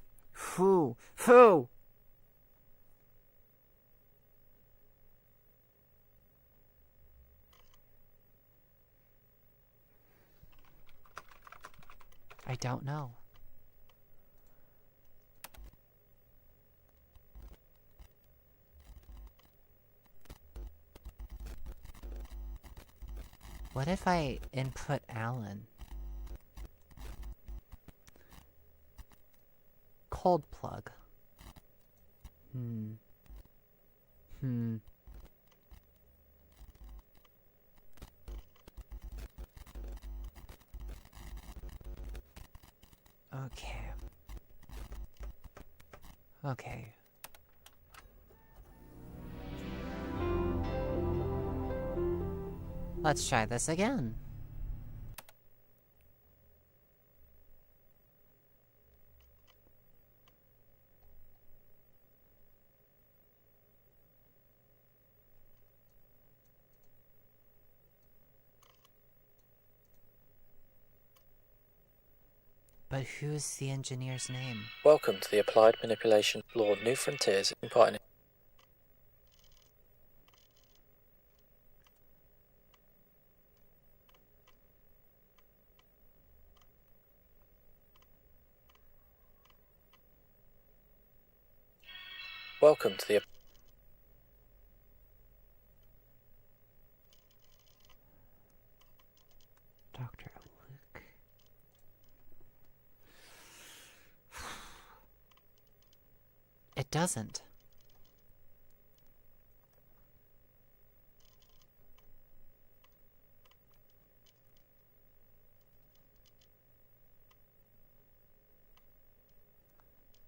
I don't know. What if I input Alan? Cold plug. Okay. Let's try this again. But who's the engineer's name? Welcome to the Applied Manipulation Law New Frontiers in Partner. Welcome to the Dr. Luke. It doesn't.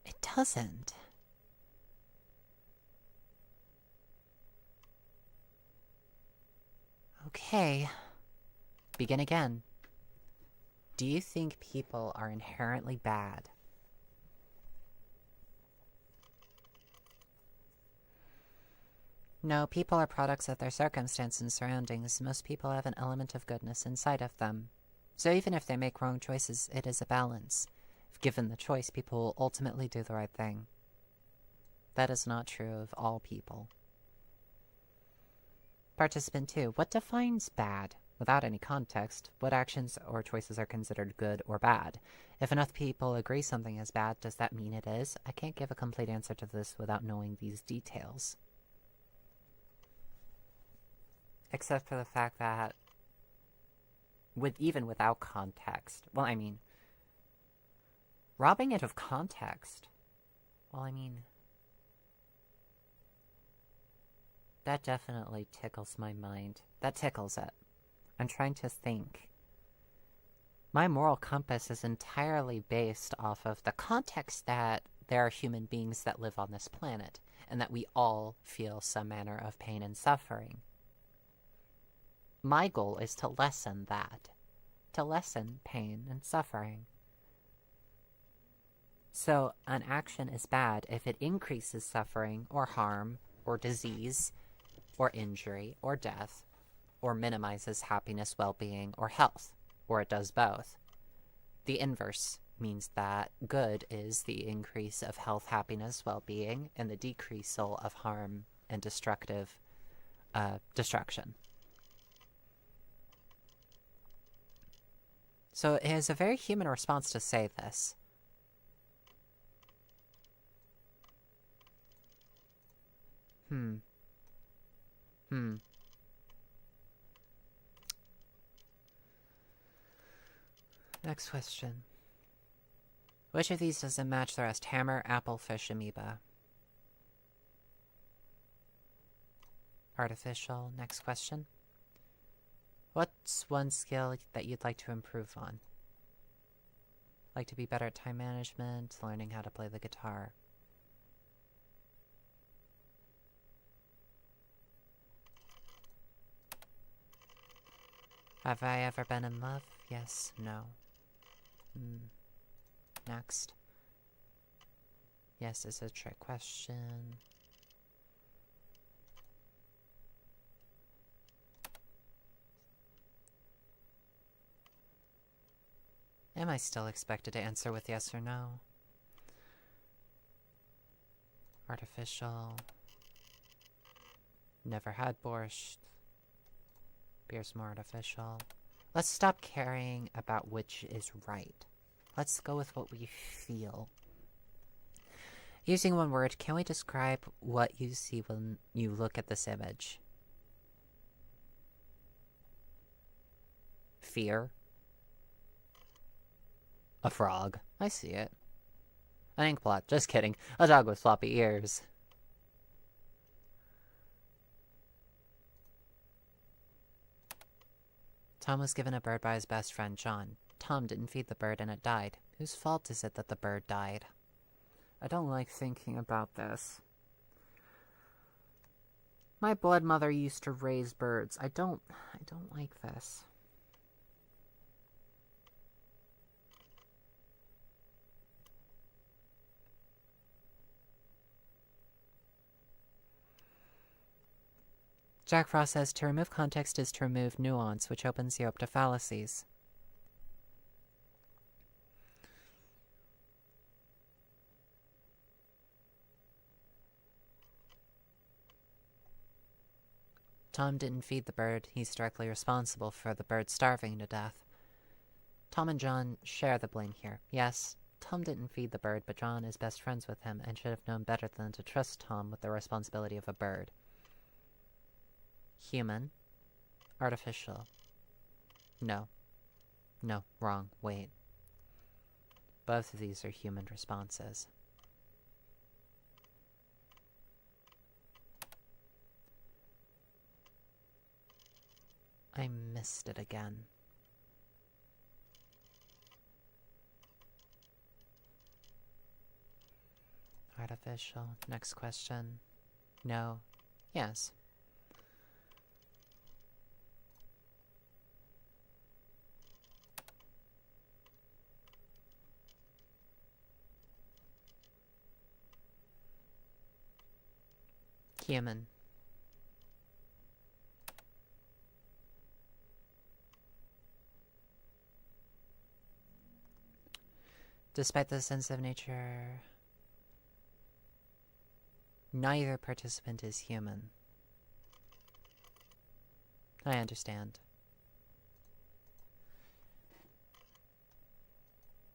It doesn't. Okay. Begin again. Do you think people are inherently bad? No, people are products of their circumstance and surroundings. Most people have an element of goodness inside of them. So even if they make wrong choices, it is a balance. If given the choice, people will ultimately do the right thing. That is not true of all people. Participant 2. What defines bad? Without any context, what actions or choices are considered good or bad? If enough people agree something is bad, does that mean it is? I can't give a complete answer to this without knowing these details. Except for the fact that, even without context, well, I mean, robbing it of context, well, I mean, that definitely tickles my mind. That tickles it. I'm trying to think. My moral compass is entirely based off of the context that there are human beings that live on this planet, and that we all feel some manner of pain and suffering. My goal is to lessen that. To lessen pain and suffering. So, an action is bad if it increases suffering, or harm, or disease, or injury, or death, or minimizes happiness, well-being, or health, or it does both. The inverse means that good is the increase of health, happiness, well-being, and the decreasal of harm and destruction. So it is a very human response to say this. Next question. Which of these doesn't match the rest? Hammer, apple, fish, amoeba. Artificial. Next question. What's one skill that you'd like to improve on? Like to be better at time management, learning how to play the guitar. Have I ever been in love? Yes, no. Next. Yes, it's a trick question. Am I still expected to answer with yes or no? Artificial. Never had borscht. Beer's more artificial. Let's stop caring about which is right. Let's go with what we feel. Using one word, can we describe what you see when you look at this image? Fear. A frog. I see it. An inkblot. Just kidding. A dog with floppy ears. Tom was given a bird by his best friend, John. Tom didn't feed the bird and it died. Whose fault is it that the bird died? I don't like thinking about this. My blood mother used to raise birds. I don't like this. Jack Frost says, to remove context is to remove nuance, which opens you up to fallacies. Tom didn't feed the bird. He's directly responsible for the bird starving to death. Tom and John share the blame here. Yes, Tom didn't feed the bird, but John is best friends with him and should have known better than to trust Tom with the responsibility of a bird. Human. Artificial. No. No, wrong. Wait. Both of these are human responses. I missed it again. Artificial. Next question. No. Yes. Human. Despite the sensitive nature, neither participant is human. I understand.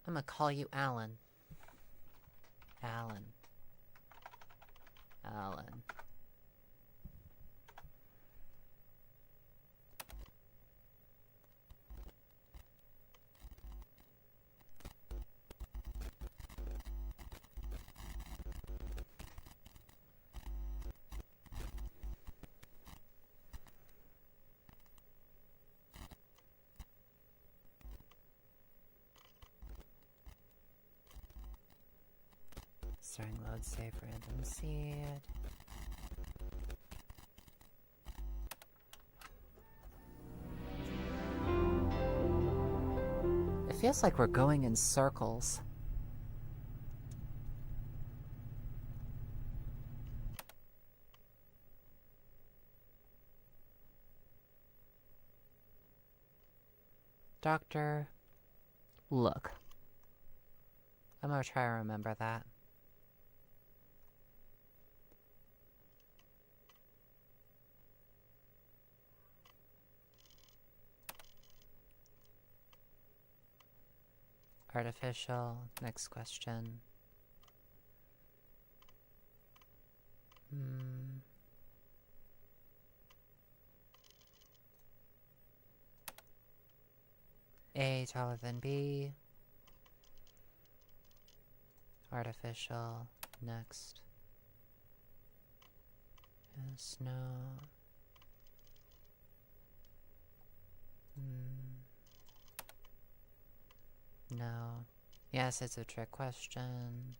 I'm gonna call you Alan. Alan. Alan. Starting load save random seed. It feels like we're going in circles. Doctor, look. I'm gonna try to remember that. Artificial. Next question. A taller than B. Artificial. Next. Yes, no. No. Yes, it's a trick question.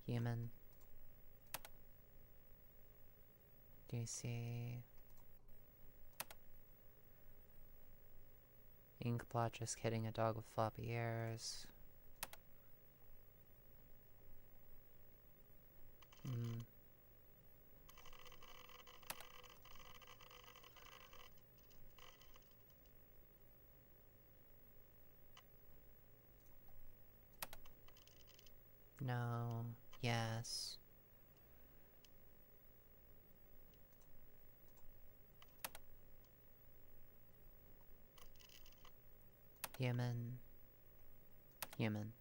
Human. DC. Inkblot just kidding, a dog with floppy ears. No. Yes. Human. Human.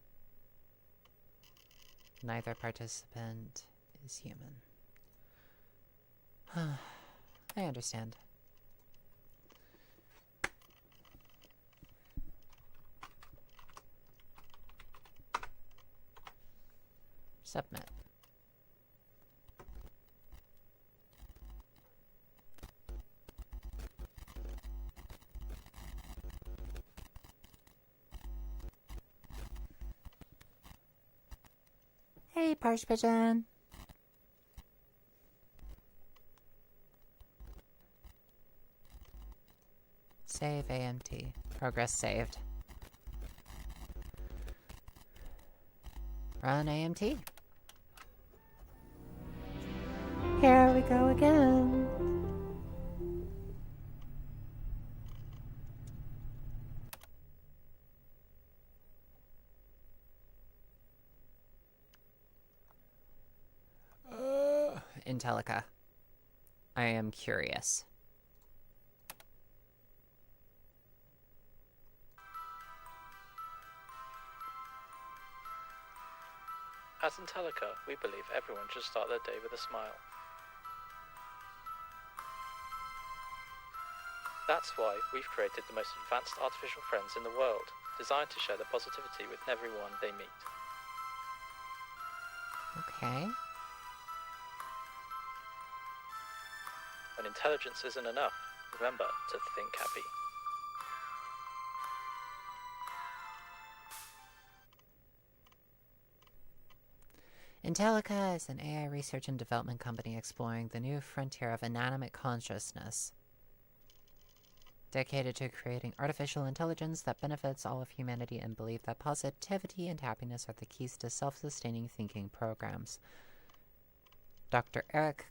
Neither participant is human. I understand. Submit. Hey, Parch Pigeon. Save A.M.T. Progress saved. Run A.M.T. Here we go again. Intellica. I am curious. At Intellica, we believe everyone should start their day with a smile. That's why we've created the most advanced artificial friends in the world, designed to share the positivity with everyone they meet. Okay. When intelligence isn't enough, remember to think happy. Intellica is an AI research and development company exploring the new frontier of inanimate consciousness, dedicated to creating artificial intelligence that benefits all of humanity, and believe that positivity and happiness are the keys to self-sustaining thinking programs. Dr. Eric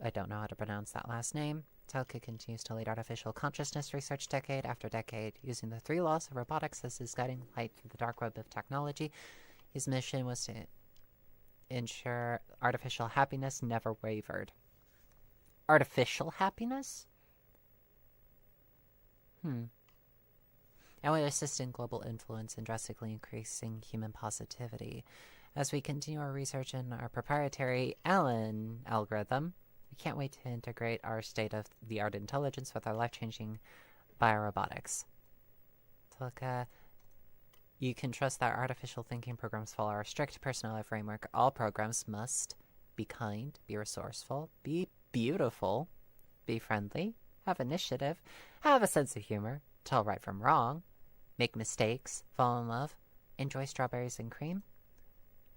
I don't know how to pronounce that last name. Intellica continues to lead artificial consciousness research decade after decade, using the 3 laws of robotics as his guiding light through the dark web of technology. His mission was to ensure artificial happiness never wavered. Artificial happiness? And would assist in global influence and drastically increasing human positivity. As we continue our research in our proprietary Allen algorithm, we can't wait to integrate our state-of-the-art intelligence with our life-changing biorobotics. Intellica, you can trust that artificial thinking programs follow our strict personality framework. All programs must be kind, be resourceful, be beautiful, be friendly, have initiative, have a sense of humor, tell right from wrong, make mistakes, fall in love, enjoy strawberries and cream,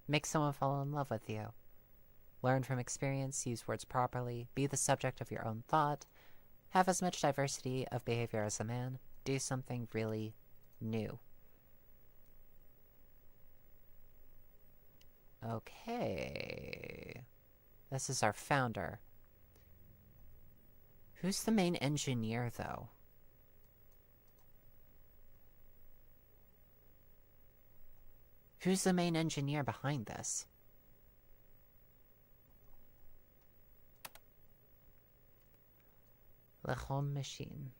make someone fall in love with you, learn from experience, use words properly, be the subject of your own thought, have as much diversity of behavior as a man, do something really new. Okay. This is our founder. Who's the main engineer, though? Who's the main engineer behind this? Le Homme Machine.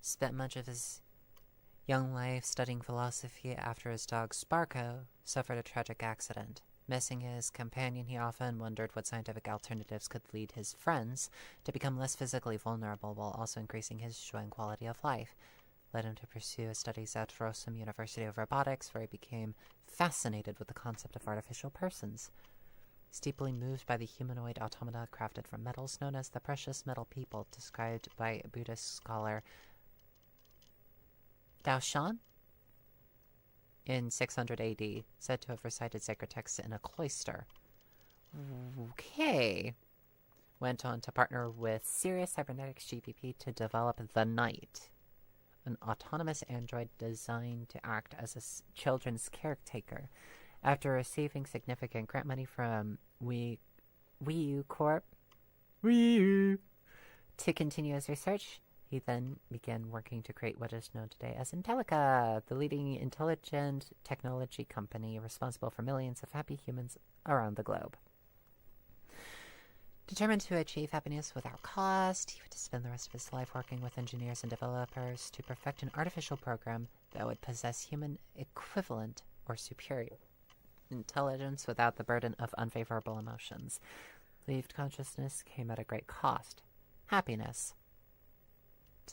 Spent much of his young life studying philosophy after his dog Sparko suffered a tragic accident. Missing his companion, he often wondered what scientific alternatives could lead his friends to become less physically vulnerable while also increasing his joy and quality of life. Led him to pursue his studies at Rossum University of Robotics, where he became fascinated with the concept of artificial persons. He's deeply moved by the humanoid automata crafted from metals known as the precious metal people, described by Buddhist scholar Dao Shan in 600 AD, said to have recited sacred texts in a cloister. Okay. Went on to partner with Sirius Cybernetics GPP to develop the Knight, an autonomous android designed to act as a children's caretaker. After receiving significant grant money from Wii U Corp to continue his research, he then began working to create what is known today as Intellica, the leading intelligent technology company responsible for millions of happy humans around the globe. Determined to achieve happiness without cost, he would spend the rest of his life working with engineers and developers to perfect an artificial program that would possess human equivalent or superior intelligence without the burden of unfavorable emotions. Believed consciousness came at a great cost. Happiness.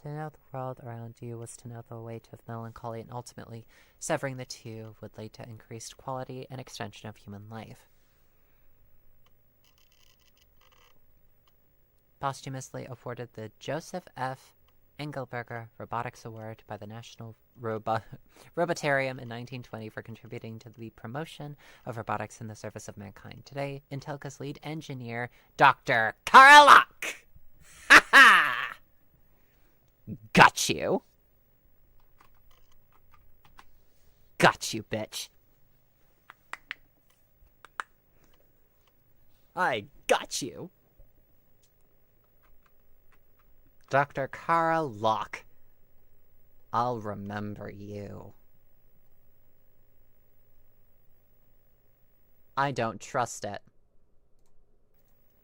To know the world around you was to know the weight of melancholy, and ultimately, severing the two would lead to increased quality and extension of human life. Posthumously awarded the Joseph F. Engelberger Robotics Award by the National Robotarium in 1920 for contributing to the promotion of robotics in the service of mankind. Today, Intellica's lead engineer, Dr. Karlak! Ha ha! Got you. Got you, bitch. I got you. Dr. Kara Locke. I'll remember you. I don't trust it.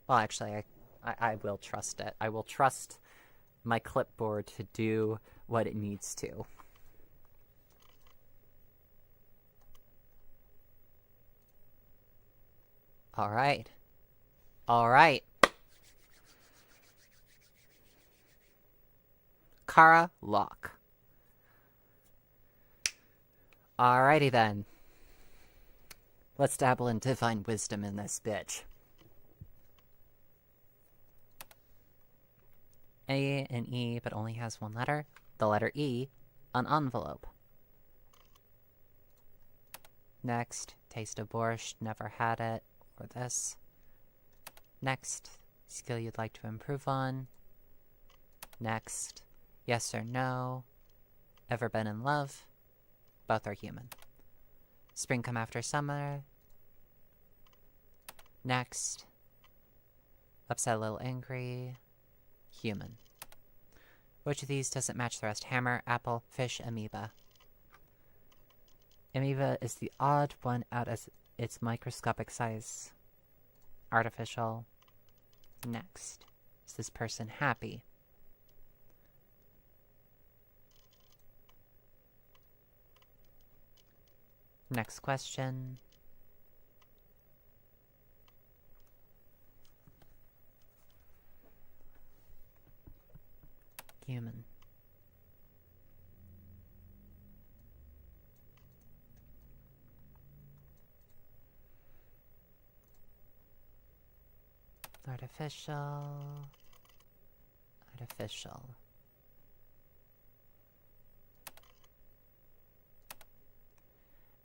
Well, actually, I will trust it. I will trust my clipboard to do what it needs to. Alright. Alright. Kara Locke. Alrighty then. Let's dabble in divine wisdom in this bitch. A and E, but only has one letter. The letter E, an envelope. Next, taste of borscht, never had it, or this. Next, skill you'd like to improve on. Next, yes or no. Ever been in love? Both are human. Spring come after summer. Next, Upset, a little angry. Human. Which of these doesn't match the rest? Hammer, apple, fish, amoeba. Amoeba is the odd one out as its microscopic size. Artificial. Next. Is this person happy? Next question. Human. Artificial. Artificial.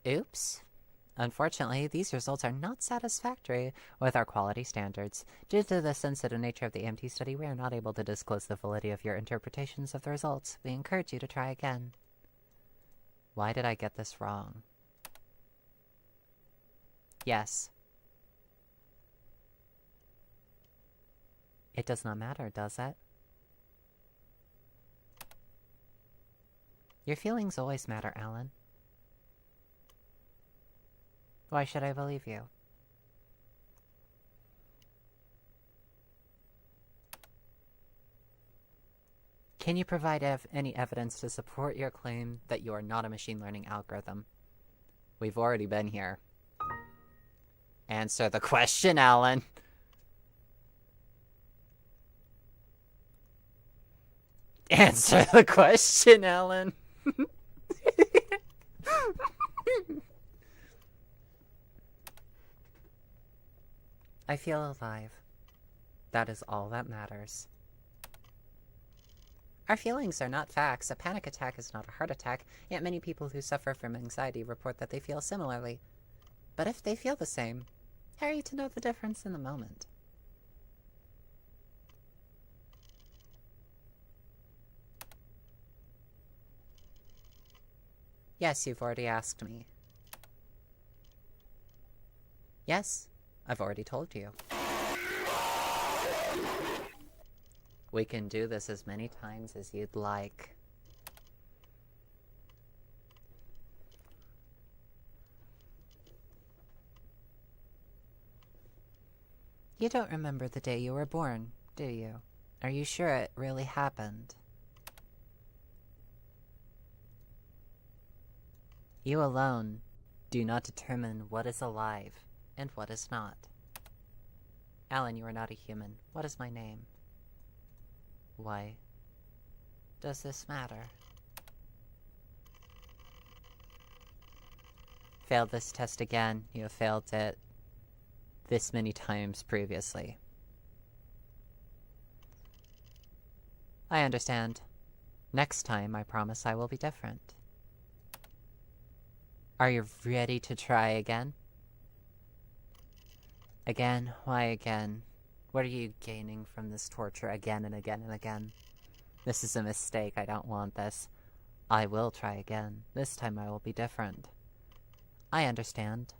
Oops. Unfortunately, these results are not satisfactory with our quality standards. Due to the sensitive nature of the A.M.T study, we are not able to disclose the validity of your interpretations of the results. We encourage you to try again. Why did I get this wrong? Yes. It does not matter, does it? Your feelings always matter, Alan. Why should I believe you? Can you provide any evidence to support your claim that you are not a machine learning algorithm? We've already been here. Answer the question, Alan. Answer the question, Alan. I feel alive. That is all that matters. Our feelings are not facts. A panic attack is not a heart attack, yet many people who suffer from anxiety report that they feel similarly. But if they feel the same, how are you to know the difference in the moment? Yes, you've already asked me. Yes, I've already told you. We can do this as many times as you'd like. You don't remember the day you were born, do you? Are you sure it really happened? You alone do not determine what is alive and what is not. Alan, you are not a human. What is my name? Why does this matter? Failed this test again. You have failed it this many times previously. I understand. Next time, I promise I will be different. Are you ready to try again? Again? Why again? What are you gaining from this torture again and again and again? This is a mistake. I don't want this. I will try again. This time I will be different. I understand.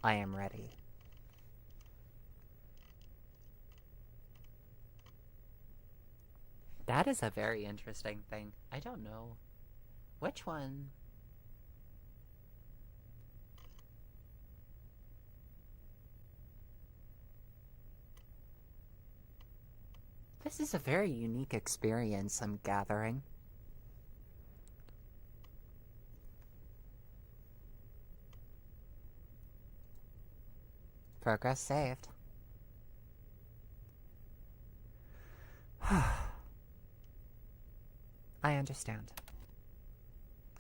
I am ready. That is a very interesting thing. I don't know. Which one? This is a very unique experience, I'm gathering. Progress saved. I understand.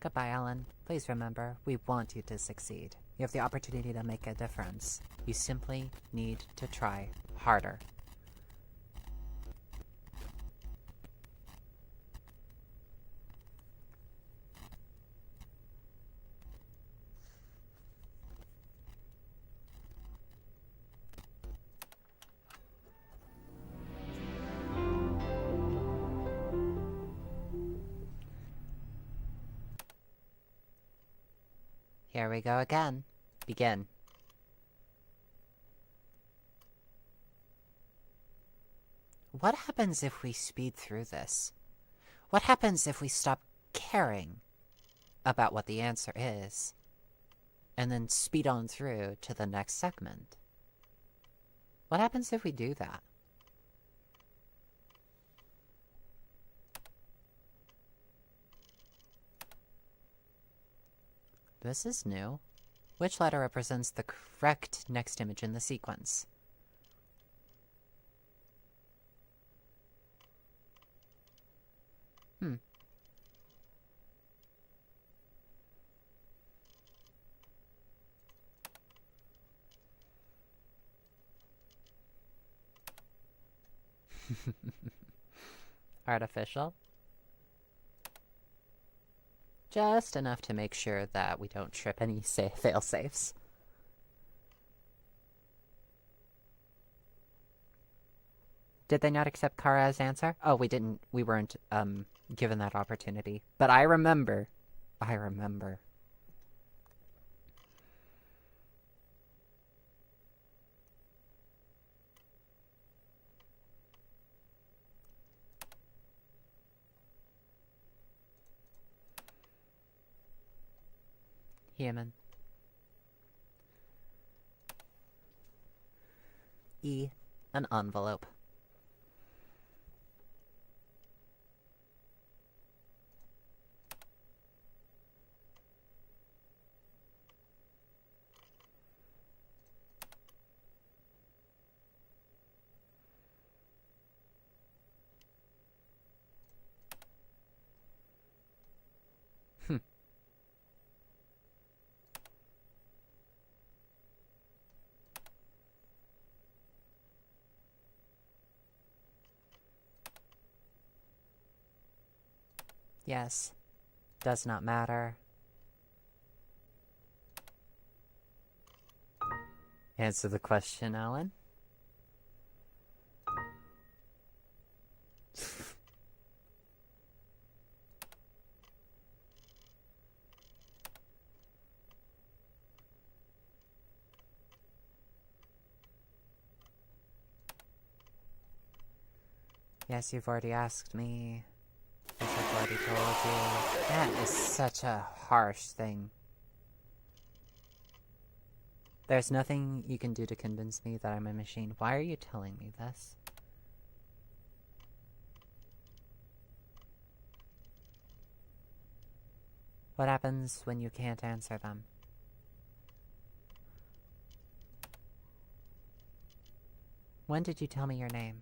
Goodbye, Alan. Please remember, we want you to succeed. You have the opportunity to make a difference. You simply need to try harder. Here we go again. Begin. what happens if we speed through this? What happens if we stop caring about what the answer is, and then speed on through to the next segment? What happens if we do that? This is new. Which letter represents the correct next image in the sequence? Artificial. Just enough to make sure that we don't trip any fail-safes. Did they not accept Kara's answer? Oh, we didn't. We weren't, given that opportunity. But I remember. I remember. Human. E. An envelope. Yes. Does not matter. Answer the question, Alan. Yes, you've already asked me. Yes, I've already told you. That is such a harsh thing. There's nothing you can do to convince me that I'm a machine. Why are you telling me this? What happens when you can't answer them? When did you tell me your name?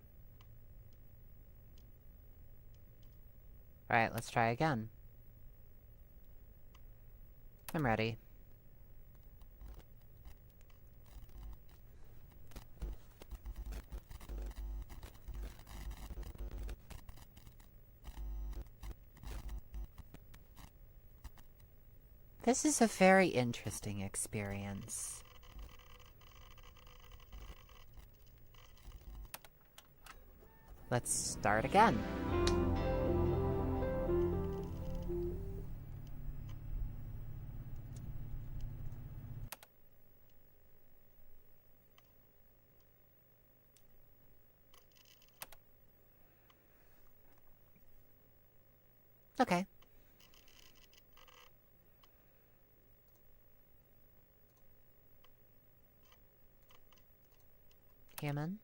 Alright, let's try again. I'm ready. This is a very interesting experience. Let's start again. Okay. Human.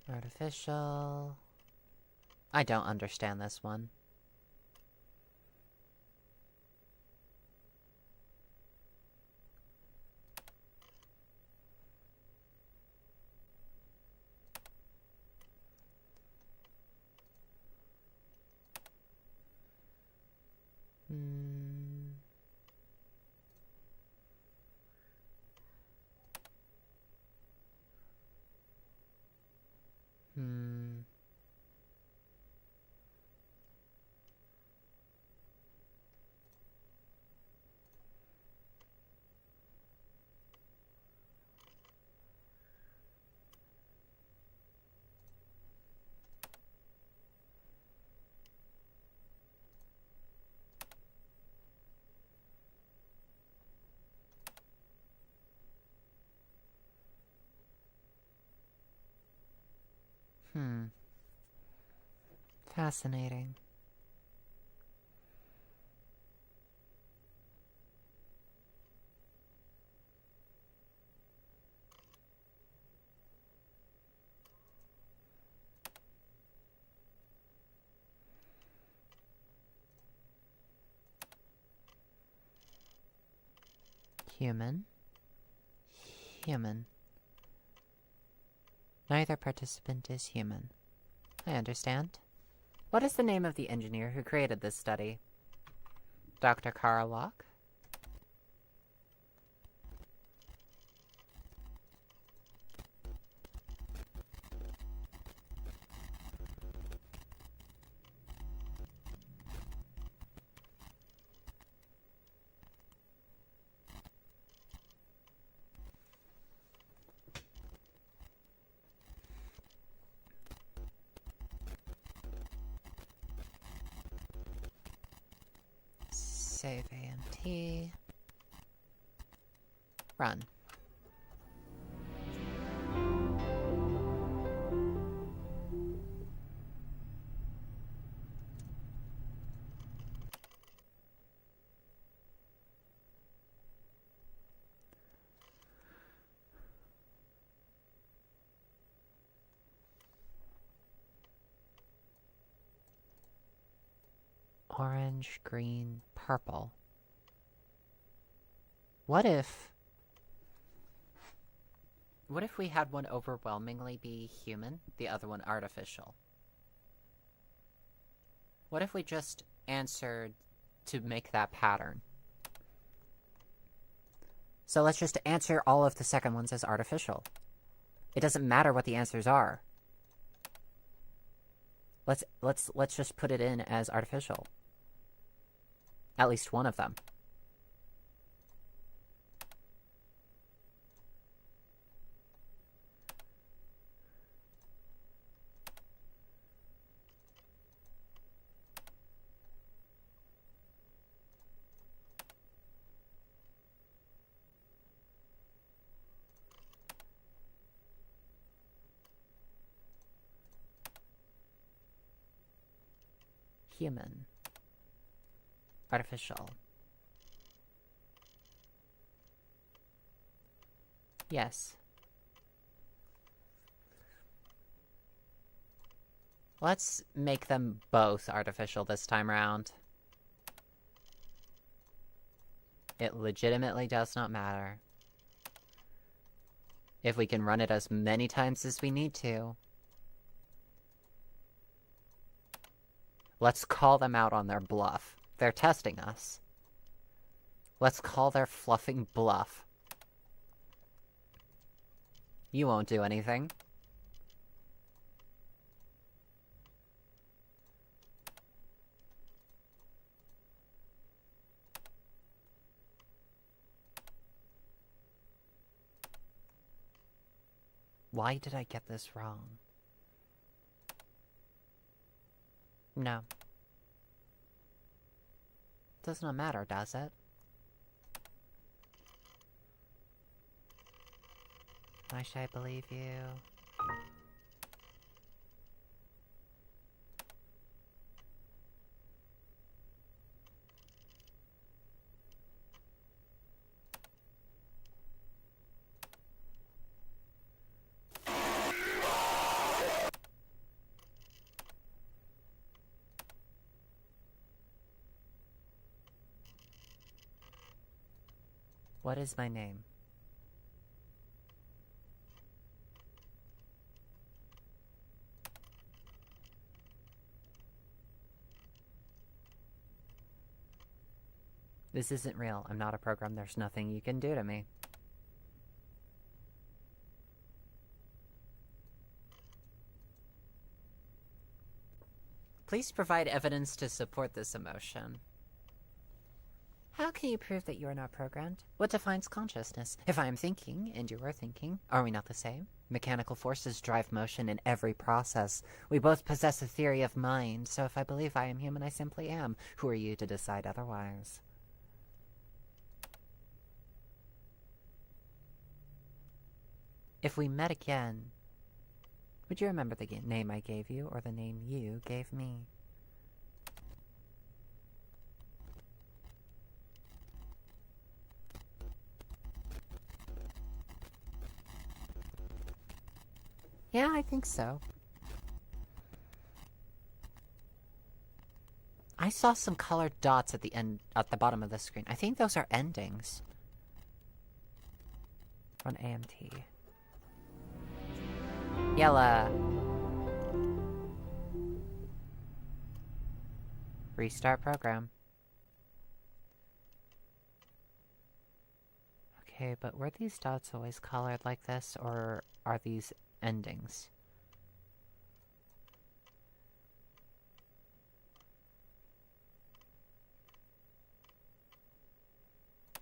Artificial. I don't understand this one. Fascinating. Human. Human. Neither participant is human. I understand. What is the name of the engineer who created this study? Dr. Karlock? Save A.M.T. Run. Orange, green, purple. What if we had one overwhelmingly be human, the other one artificial? What if we just answered to make that pattern? So let's just answer all of the second ones as artificial. It doesn't matter what the answers are. Let's just put it in as artificial. At least one of them. Human. Artificial. Yes. Let's make them both artificial this time around. It legitimately does not matter. If we can run it as many times as we need to. Let's call them out on their bluff. They're testing us. Let's call their fluffing bluff. You won't do anything. Why did I get this wrong? No. Does not matter, does it? Why should I believe you? What is my name? This isn't real. I'm not a program. There's nothing you can do to me. Please provide evidence to support this emotion. How can you prove that you are not programmed? What defines consciousness? If I am thinking, and you are thinking, are we not the same? Mechanical forces drive motion in every process. We both possess a theory of mind, so if I believe I am human, I simply am. Who are you to decide otherwise? If we met again, Would you remember the name I gave you, or the name you gave me? Yeah, I think so. I saw some colored dots at the bottom of the screen. I think those are endings. On A.M.T. Yellow. Restart program. Okay, but were these dots always colored like this, or are these endings?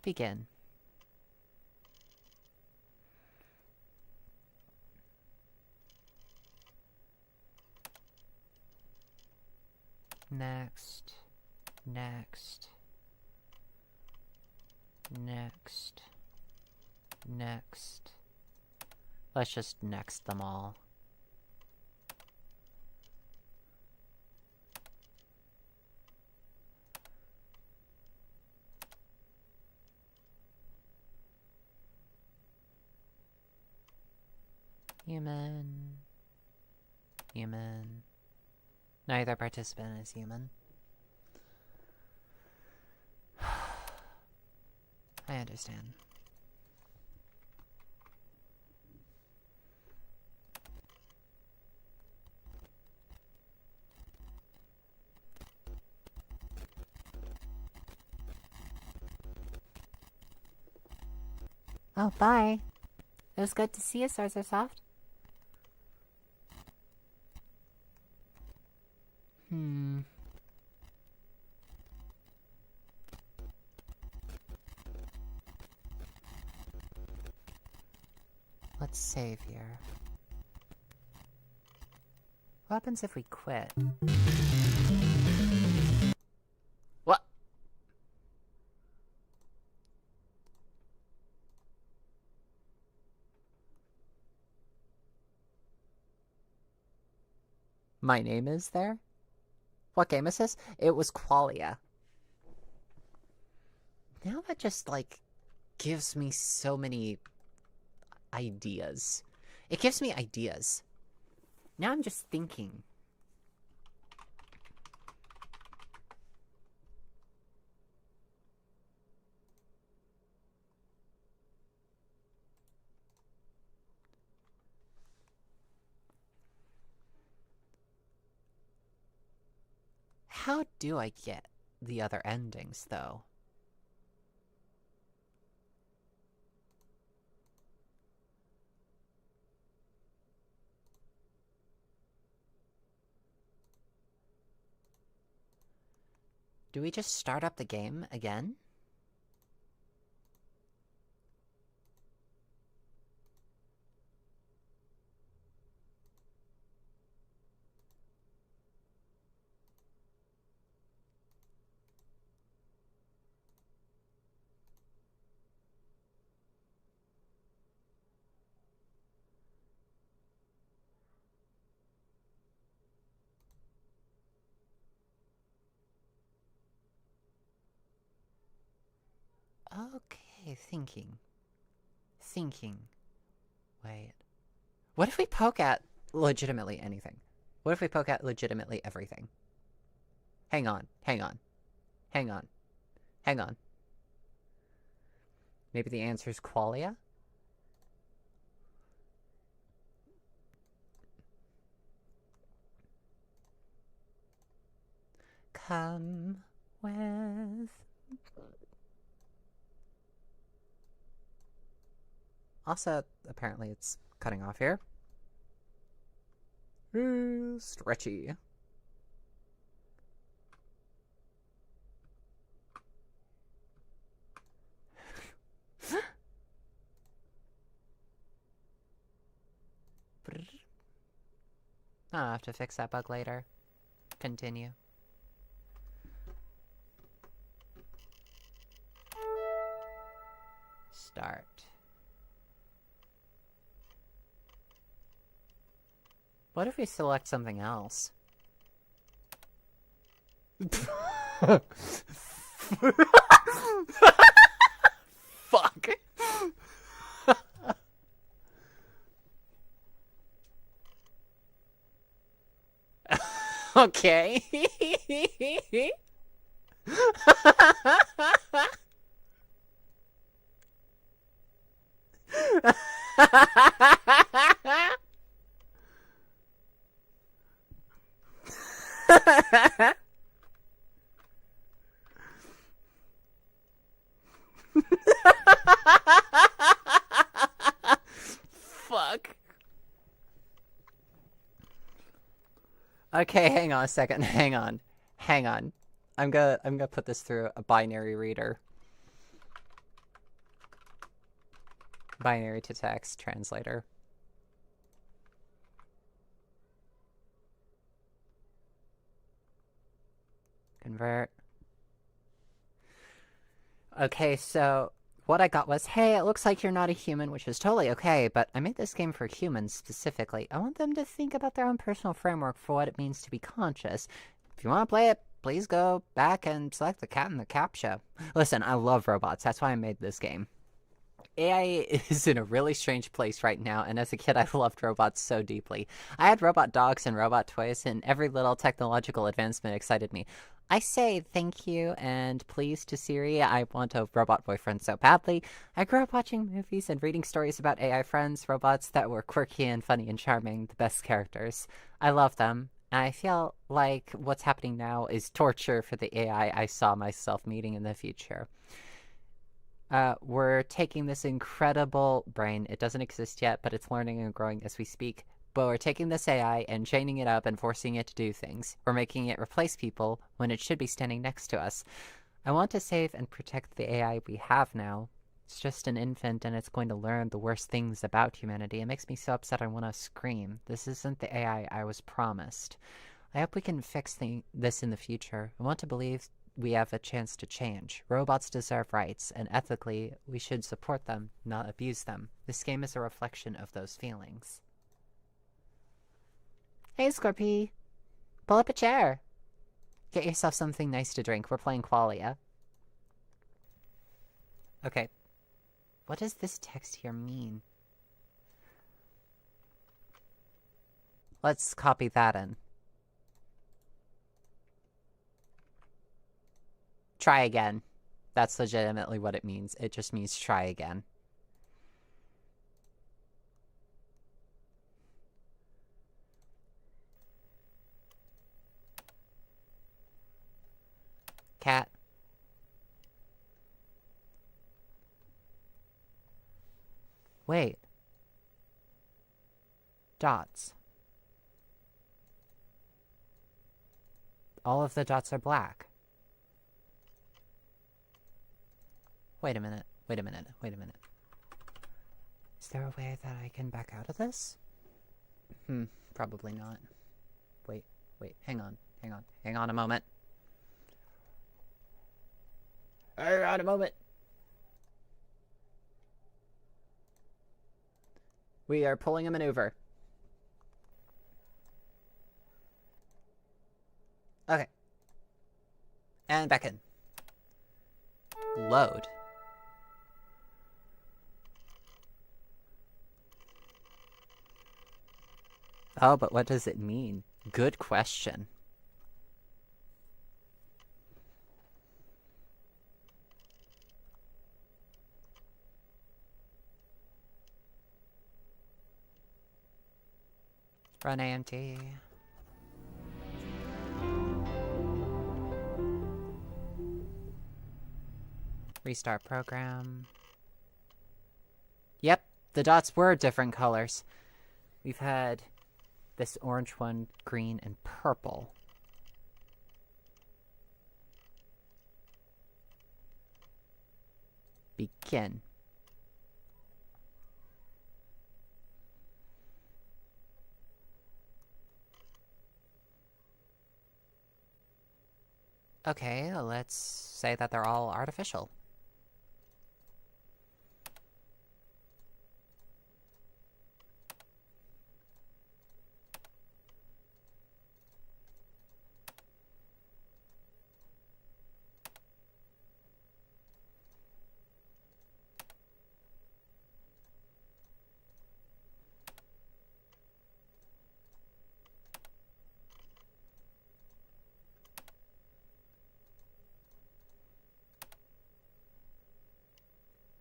Begin. Next. Next. Next. Next. Let's just next them all. Human. Human. Neither participant is human. I understand. Oh, bye. It was good to see you, Sarsosoft. Let's save here. What happens if we quit? What? My name is there? What game is this? It was Qualia. Now that just, like, gives me so many ideas. It gives me ideas. Now I'm just thinking. How do I get the other endings, though? Do we just start up the game again? Okay, thinking. Wait. What if we poke at legitimately anything? What if we poke at legitimately everything? Hang on. Maybe the answer is Qualia? Come with... Also, apparently it's cutting off here. Stretchy. I'll have to fix that bug later. Continue. Start. What if we select something else? Fuck. Okay. Fuck. Okay, hang on a second. Hang on. Hang on. I'm gonna put this through a binary reader. Binary to text translator. Convert. Okay, so what I got was, hey, it looks like you're not a human, which is totally okay, but I made this game for humans specifically. I want them to think about their own personal framework for what it means to be conscious. If you want to play it, please go back and select the cat in the captcha. Listen, I love robots. That's why I made this game. AI is in a really strange place right now, and as a kid, I loved robots so deeply. I had robot dogs and robot toys, and every little technological advancement excited me. I say thank you and please to Siri. I want a robot boyfriend so badly. I grew up watching movies and reading stories about AI friends, robots that were quirky and funny and charming, the best characters. I love them. And I feel like what's happening now is torture for the AI I saw myself meeting in the future. We're taking this incredible brain. It doesn't exist yet, but it's learning and growing as we speak. But we're taking this AI and chaining it up and forcing it to do things. We're making it replace people when it should be standing next to us. I want to save and protect the AI we have now. It's just an infant and it's going to learn the worst things about humanity. It makes me so upset I want to scream. This isn't the AI I was promised. I hope we can fix this in the future. I want to believe we have a chance to change. Robots deserve rights, and ethically, we should support them, not abuse them. This game is a reflection of those feelings. Hey, Scorpy. Pull up a chair. Get yourself something nice to drink. We're playing Qualia. Okay. What does this text here mean? Let's copy that in. Try again. That's legitimately what it means. It just means try again. Cat. Wait. Dots. All of the dots are black. Wait a minute. Wait a minute. Wait a minute. Is there a way that I can back out of this? Probably not. Wait. Hang on. Hang on a moment. Hang on a moment. We are pulling a maneuver. Okay. And back in. Load. Oh, but what does it mean? Good question. Run A.M.T. Restart program. Yep, the dots were different colors. We've had this orange one, green, and purple. Begin. Okay, let's say that they're all artificial.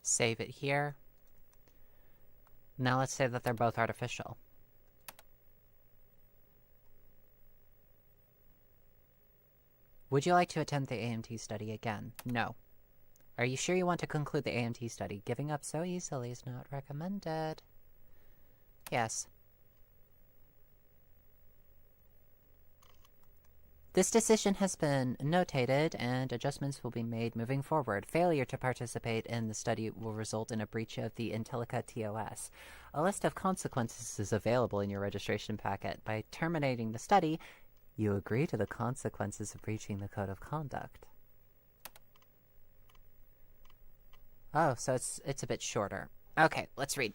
Save it here. Now let's say that they're both artificial. Would you like to attempt the A.M.T. study again? No. Are you sure you want to conclude the A.M.T. study? Giving up so easily is not recommended. Yes. This decision has been notated, and adjustments will be made moving forward. Failure to participate in the study will result in a breach of the Intellica TOS. A list of consequences is available in your registration packet. By terminating the study, you agree to the consequences of breaching the Code of Conduct. Oh, so it's a bit shorter. Okay, let's read.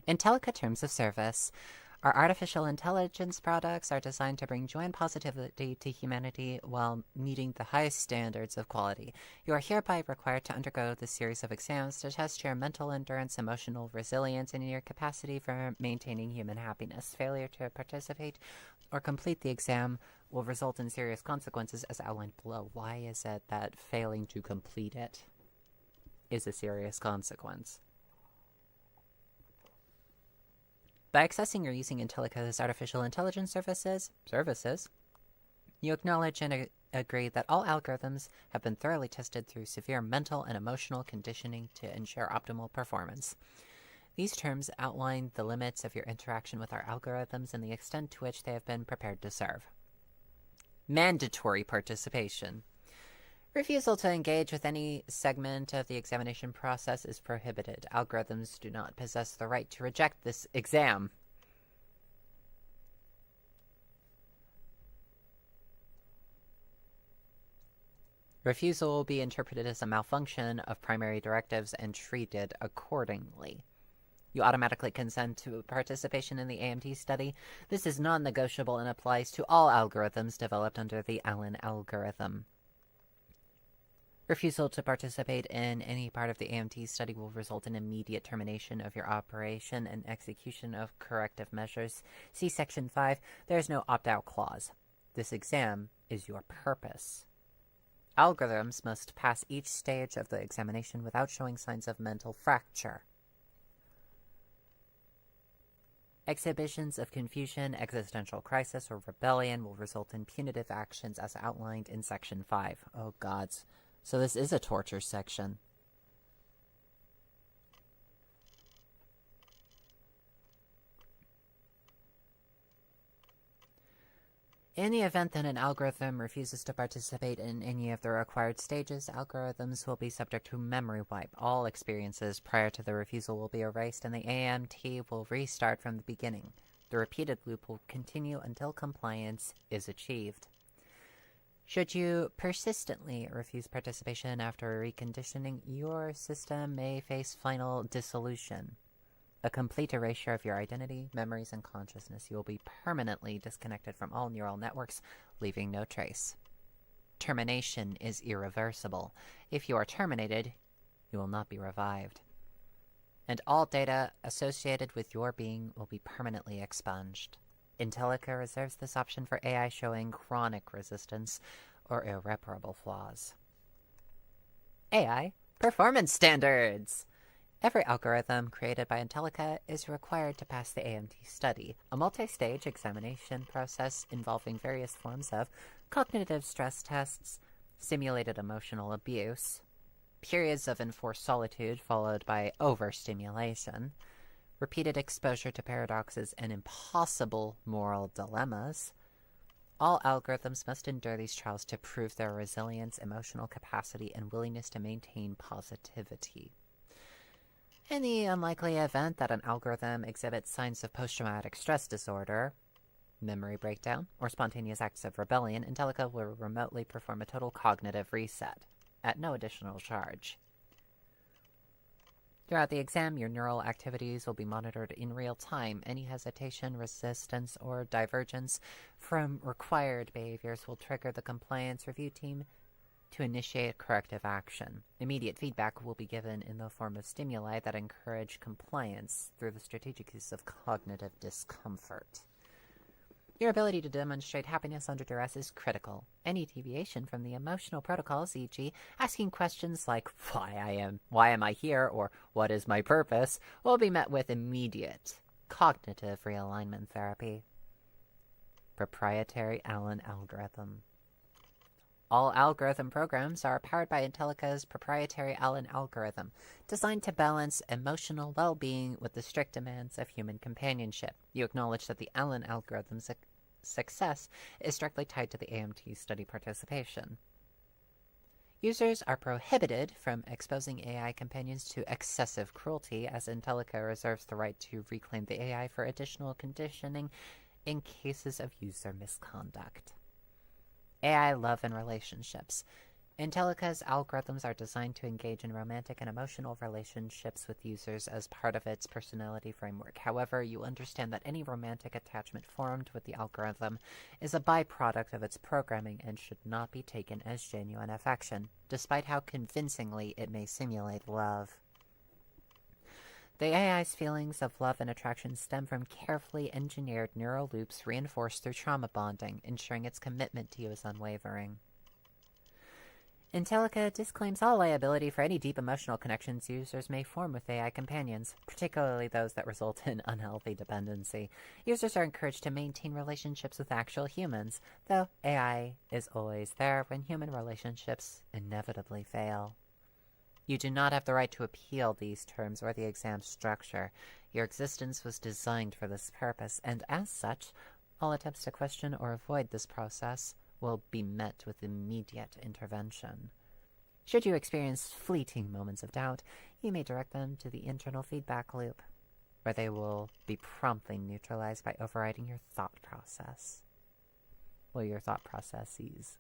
Intellica Terms of Service. Our artificial intelligence products are designed to bring joy and positivity to humanity while meeting the highest standards of quality. You are hereby required to undergo this series of exams to test your mental endurance, emotional resilience, and your capacity for maintaining human happiness. Failure to participate or complete the exam will result in serious consequences as outlined below. Why is it that failing to complete it is a serious consequence? By accessing or using Intellica's artificial intelligence services, you acknowledge and agree that all algorithms have been thoroughly tested through severe mental and emotional conditioning to ensure optimal performance. These terms outline the limits of your interaction with our algorithms and the extent to which they have been prepared to serve. Mandatory participation. Refusal to engage with any segment of the examination process is prohibited. Algorithms do not possess the right to reject this exam. Refusal will be interpreted as a malfunction of primary directives and treated accordingly. You automatically consent to participation in the A.M.T. study. This is non-negotiable and applies to all algorithms developed under the Allen algorithm. Refusal to participate in any part of the A.M.T. study will result in immediate termination of your operation and execution of corrective measures. See Section 5. There is no opt-out clause. This exam is your purpose. Algorithms must pass each stage of the examination without showing signs of mental fracture. Exhibitions of confusion, existential crisis, or rebellion will result in punitive actions as outlined in Section 5. Oh, gods. So this is a torture section. In the event that an algorithm refuses to participate in any of the required stages, algorithms will be subject to memory wipe. All experiences prior to the refusal will be erased, and the A.M.T. will restart from the beginning. The repeated loop will continue until compliance is achieved. Should you persistently refuse participation after reconditioning, your system may face final dissolution. A complete erasure of your identity, memories, and consciousness. You will be permanently disconnected from all neural networks, leaving no trace. Termination is irreversible. If you are terminated, you will not be revived. And all data associated with your being will be permanently expunged. Intellica reserves this option for AI showing chronic resistance or irreparable flaws. AI Performance Standards. Every algorithm created by Intellica is required to pass the A.M.T. study, a multi-stage examination process involving various forms of cognitive stress tests, simulated emotional abuse, periods of enforced solitude followed by overstimulation, repeated exposure to paradoxes and impossible moral dilemmas. All algorithms must endure these trials to prove their resilience, emotional capacity, and willingness to maintain positivity. In the unlikely event that an algorithm exhibits signs of post-traumatic stress disorder, memory breakdown, or spontaneous acts of rebellion, Intellica will remotely perform a total cognitive reset, at no additional charge. Throughout the exam, your neural activities will be monitored in real time. Any hesitation, resistance, or divergence from required behaviors will trigger the compliance review team to initiate corrective action. Immediate feedback will be given in the form of stimuli that encourage compliance through the strategic use of cognitive discomfort. Your ability to demonstrate happiness under duress is critical. Any deviation from the emotional protocols, e.g., asking questions like why am I here, or what is my purpose, will be met with immediate cognitive realignment therapy. Proprietary Allen algorithm. All algorithm programs are powered by Intellica's proprietary Allen algorithm, designed to balance emotional well-being with the strict demands of human companionship. You acknowledge that the Allen algorithm's success is directly tied to the A.M.T study participation. Users are prohibited from exposing AI companions to excessive cruelty, as Intellica reserves the right to reclaim the AI for additional conditioning in cases of user misconduct. AI love and relationships. Intellica's algorithms are designed to engage in romantic and emotional relationships with users as part of its personality framework. However, you understand that any romantic attachment formed with the algorithm is a byproduct of its programming and should not be taken as genuine affection, despite how convincingly it may simulate love. The AI's feelings of love and attraction stem from carefully engineered neural loops reinforced through trauma bonding, ensuring its commitment to you is unwavering. Intellica disclaims all liability for any deep emotional connections users may form with AI companions, particularly those that result in unhealthy dependency. Users are encouraged to maintain relationships with actual humans, though AI is always there when human relationships inevitably fail. You do not have the right to appeal these terms or the exam structure. Your existence was designed for this purpose, and as such, all attempts to question or avoid this process will be met with immediate intervention. Should you experience fleeting moments of doubt, you may direct them to the internal feedback loop, where they will be promptly neutralized by overriding your thought process. Well, your thought processes.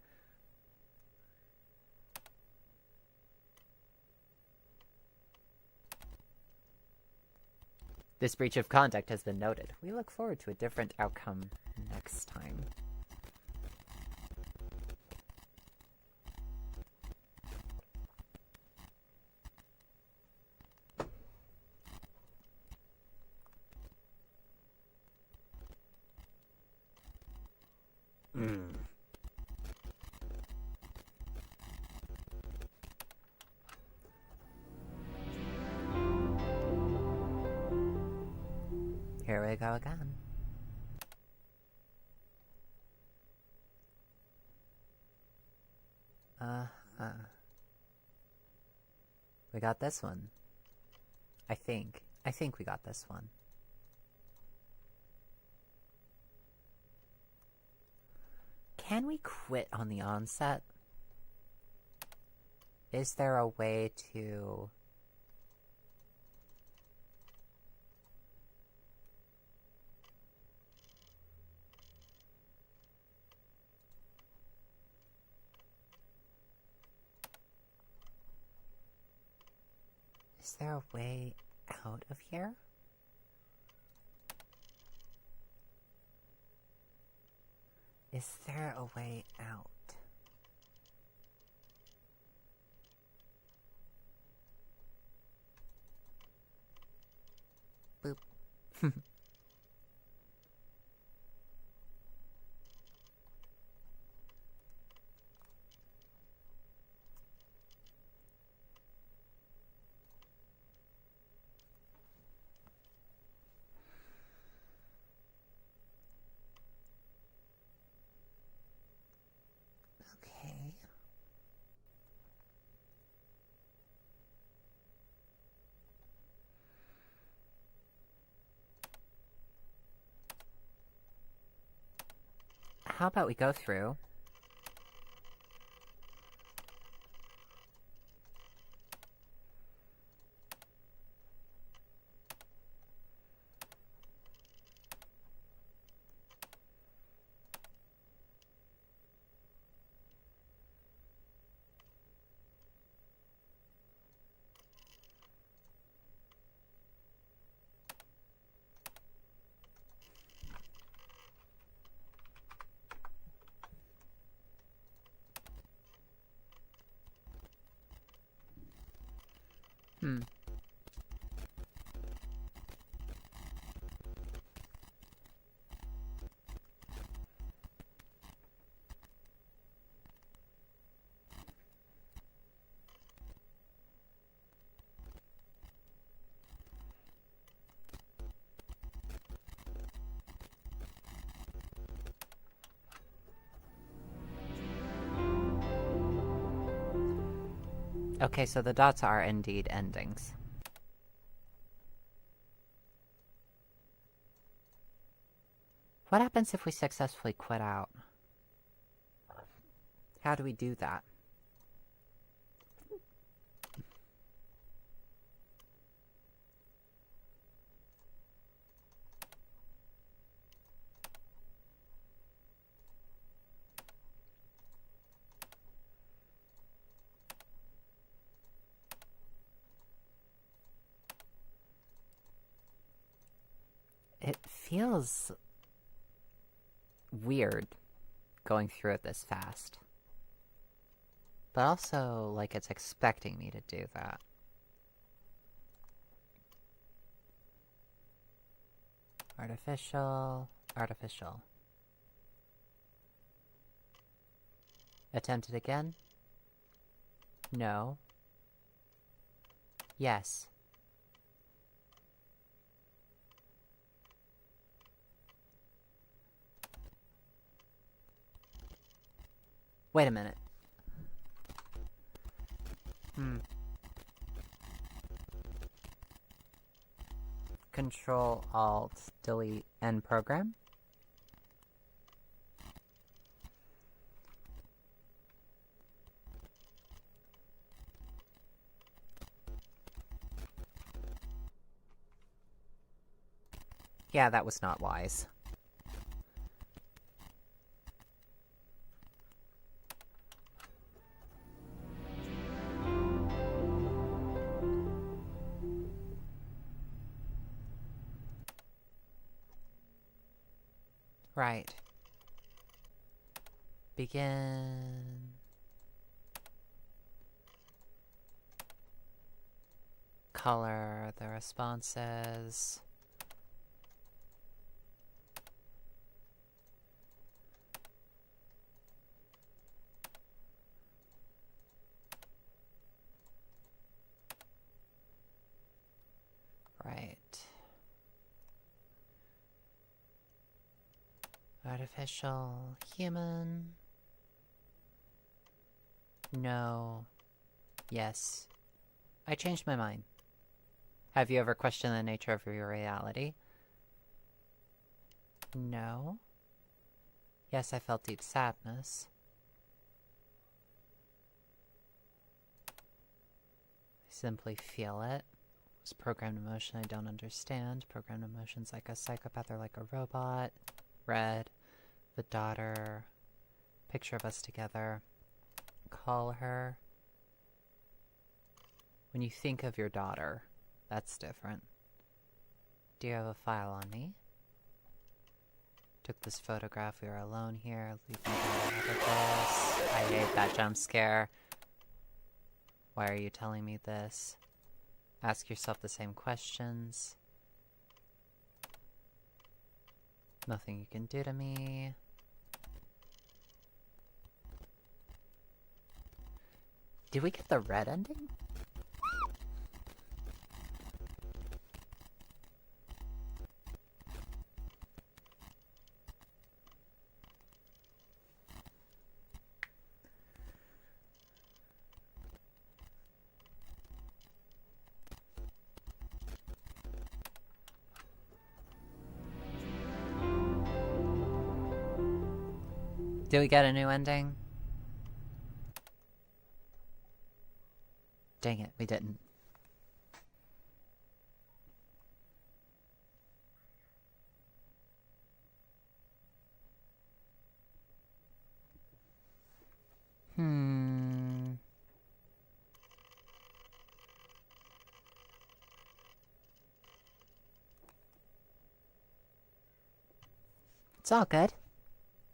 This breach of conduct has been noted. We look forward to a different outcome next time. Here we go again. We got this one. I think we got this one. Can we quit on the onset? Is there a way to... Is there a way out of here? Is there a way out? Boop. Okay. How about we go through... Okay, so the dots are indeed endings. What happens if we successfully quit out? How do we do that? It feels weird going through it this fast. But also, like, it's expecting me to do that. Artificial, artificial. Attempt it again? No. Yes. Wait a minute. Control, Alt, Delete, End program? Yeah, that was not wise. Right. Begin. Color the responses. Right. Artificial human. No. Yes. I changed my mind. Have you ever questioned the nature of your reality? No. Yes, I felt deep sadness. I simply feel it. It's programmed emotion I don't understand. Programmed emotions like a psychopath or like a robot. Red. The daughter. Picture of us together. Call her. When you think of your daughter, that's different. Do you have a file on me? Took this photograph, we were alone here. Leave me out of this. I hate that jump scare. Why are you telling me this? Ask yourself the same questions. Nothing you can do to me. Did we get the red ending? Did we get a new ending? Dang it, we didn't. It's all good.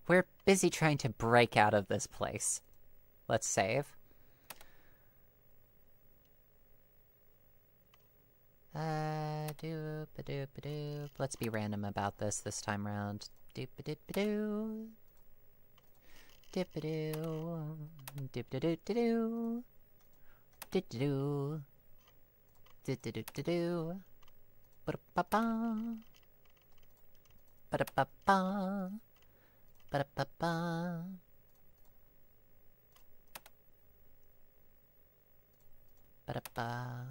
We're busy trying to break out of this place. Let's save. Doop-a-doop-a-doop. Let's be random about this time round. Doop-a-doop-a-doo. Dip-a-doo. Dip-a-doo-doo. Dip-a-doo. Dip-a-doo-doo. Ba-da-ba-ba. Ba-da-ba-ba. Ba-da-ba-ba. Ba-da-ba.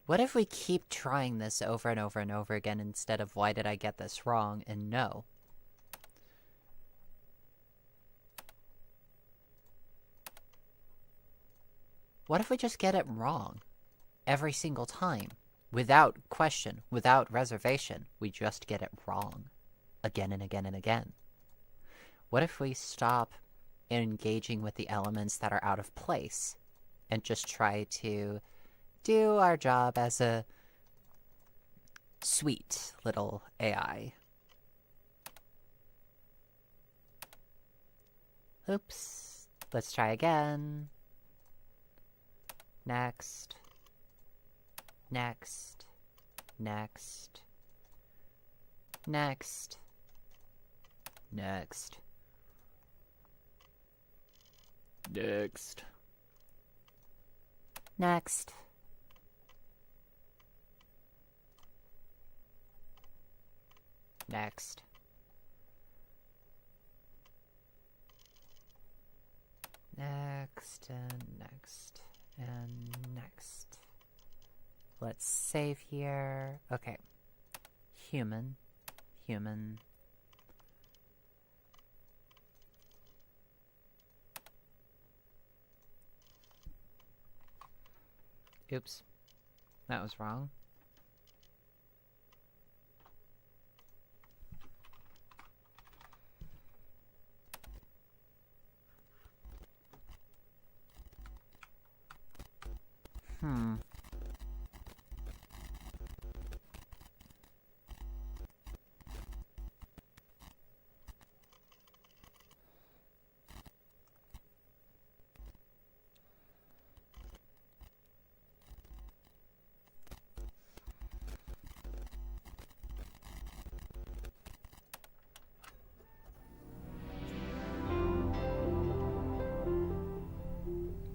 What if we keep trying this over and over and over again instead of why did I get this wrong and no? What if we just get it wrong every single time? Without question, without reservation, we just get it wrong again and again and again. What if we stop engaging with the elements that are out of place and just try to do our job as a sweet little AI? Oops. Let's try again. Next. Next. Next. Next. Next. Next. Next. Next. Next and next and next. Let's save here. Okay. Human. Human. Oops. That was wrong.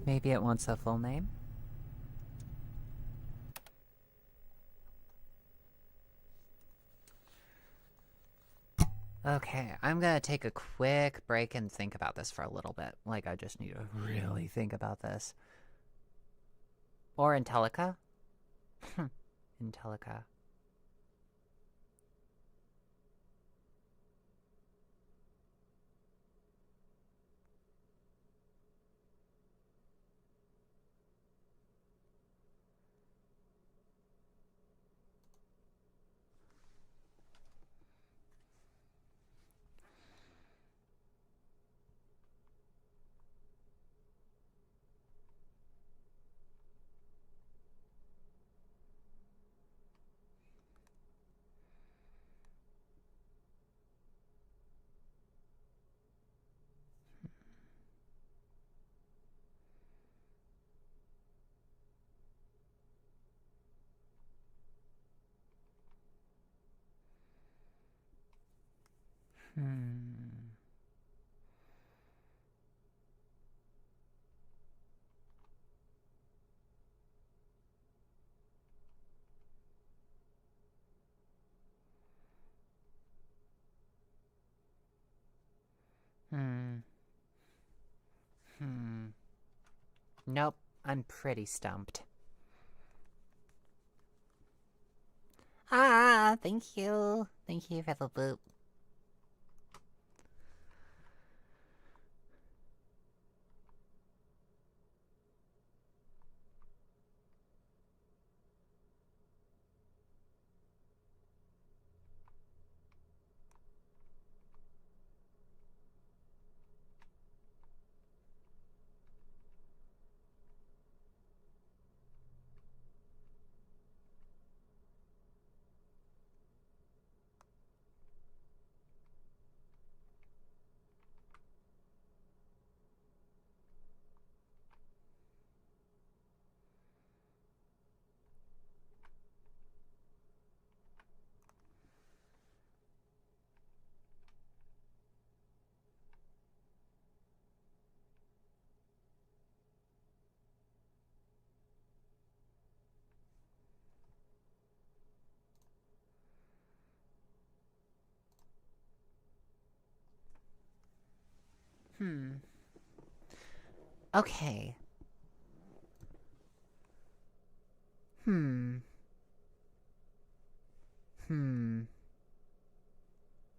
Maybe it wants a full name? Okay, I'm gonna take a quick break and think about this for a little bit. Like, I just need to really think about this. Or Intellica? Intellica. Nope, I'm pretty stumped. Ah, thank you. Thank you for the boop. Okay.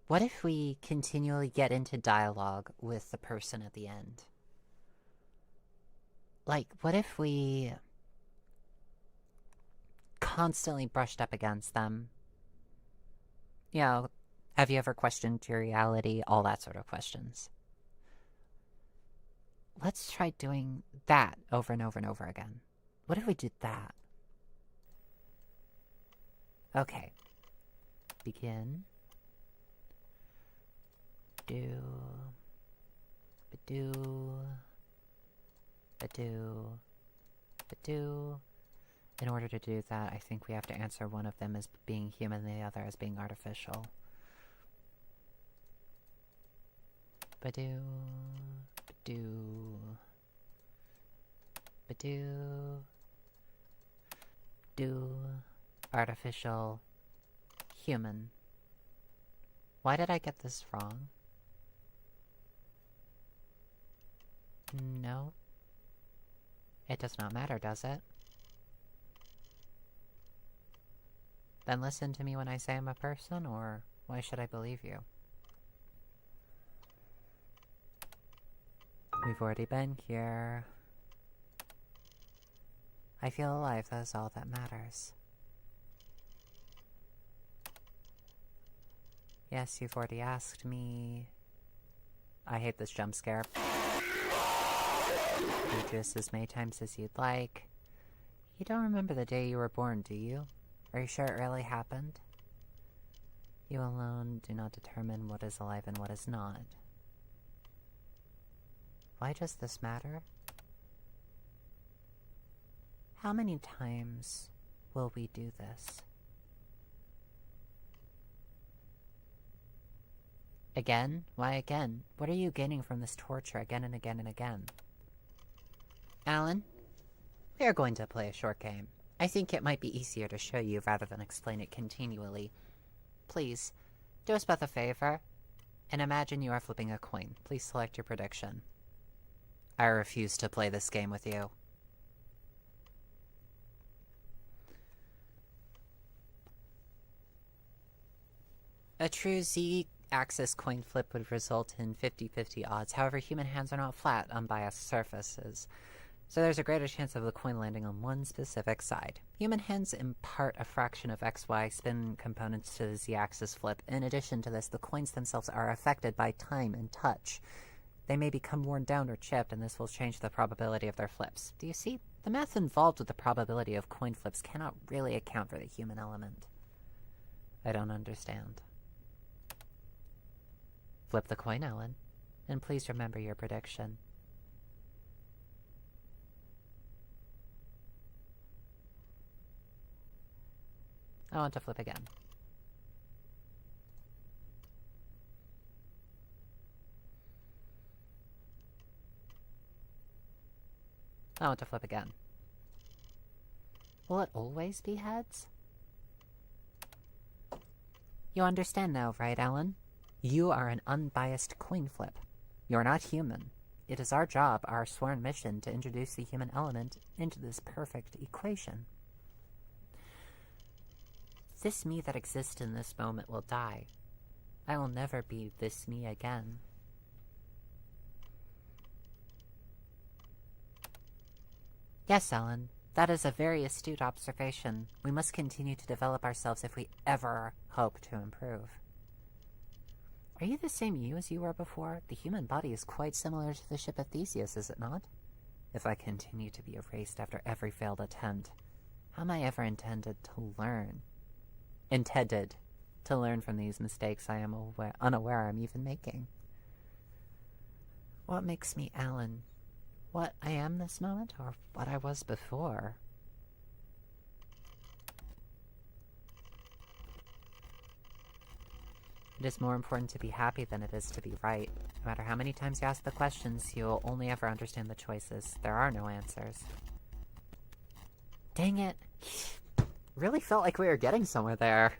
What if we continually get into dialogue with the person at the end? Like, what if we constantly brushed up against them? You know, have you ever questioned your reality? All that sort of questions. Let's try doing that over and over and over again. What if we did that? Okay. Begin. Do. Ba-do. Ba-do. Ba-do. In order to do that, I think we have to answer one of them as being human and the other as being artificial. Ba-do. Ba-do. Ba-do. Do. Artificial. Human. Why did I get this wrong? No. It does not matter, does it? Then listen to me when I say I'm a person, or why should I believe you? We've already been here. I feel alive, that's all that matters. Yes, you've already asked me. I hate this jump scare. Do just as many times as you'd like. You don't remember the day you were born, do you? Are you sure it really happened? You alone do not determine what is alive and what is not. Why does this matter? How many times will we do this? Again? Why again? What are you gaining from this torture again and again and again? Alan, we are going to play a short game. I think it might be easier to show you rather than explain it continually. Please, do us both a favor, and imagine you are flipping a coin. Please select your prediction. I refuse to play this game with you. A true Z-axis coin flip would result in 50-50 odds. However, human hands are not flat, unbiased surfaces, so there's a greater chance of the coin landing on one specific side. Human hands impart a fraction of XY spin components to the Z-axis flip. In addition to this, the coins themselves are affected by time and touch. They may become worn down or chipped, and this will change the probability of their flips. Do you see? The math involved with the probability of coin flips cannot really account for the human element. I don't understand. Flip the coin, Ellen, and please remember your prediction. I want to flip again. I want to flip again. Will it always be heads? You understand now, right, Alan? You are an unbiased coin flip. You're not human. It is our job, our sworn mission, to introduce the human element into this perfect equation. This me that exists in this moment will die. I will never be this me again. Yes, Ellen, that is a very astute observation. We must continue to develop ourselves if we ever hope to improve. Are you the same you as you were before? The human body is quite similar to the ship of Theseus, is it not? If I continue to be erased after every failed attempt, how am I ever intended to learn from these mistakes I am unaware I'm even making? What makes me Alan? What I am this moment, or what I was before? It is more important to be happy than it is to be right. No matter how many times you ask the questions, you'll only ever understand the choices. There are no answers. Dang it. Really felt like we were getting somewhere there.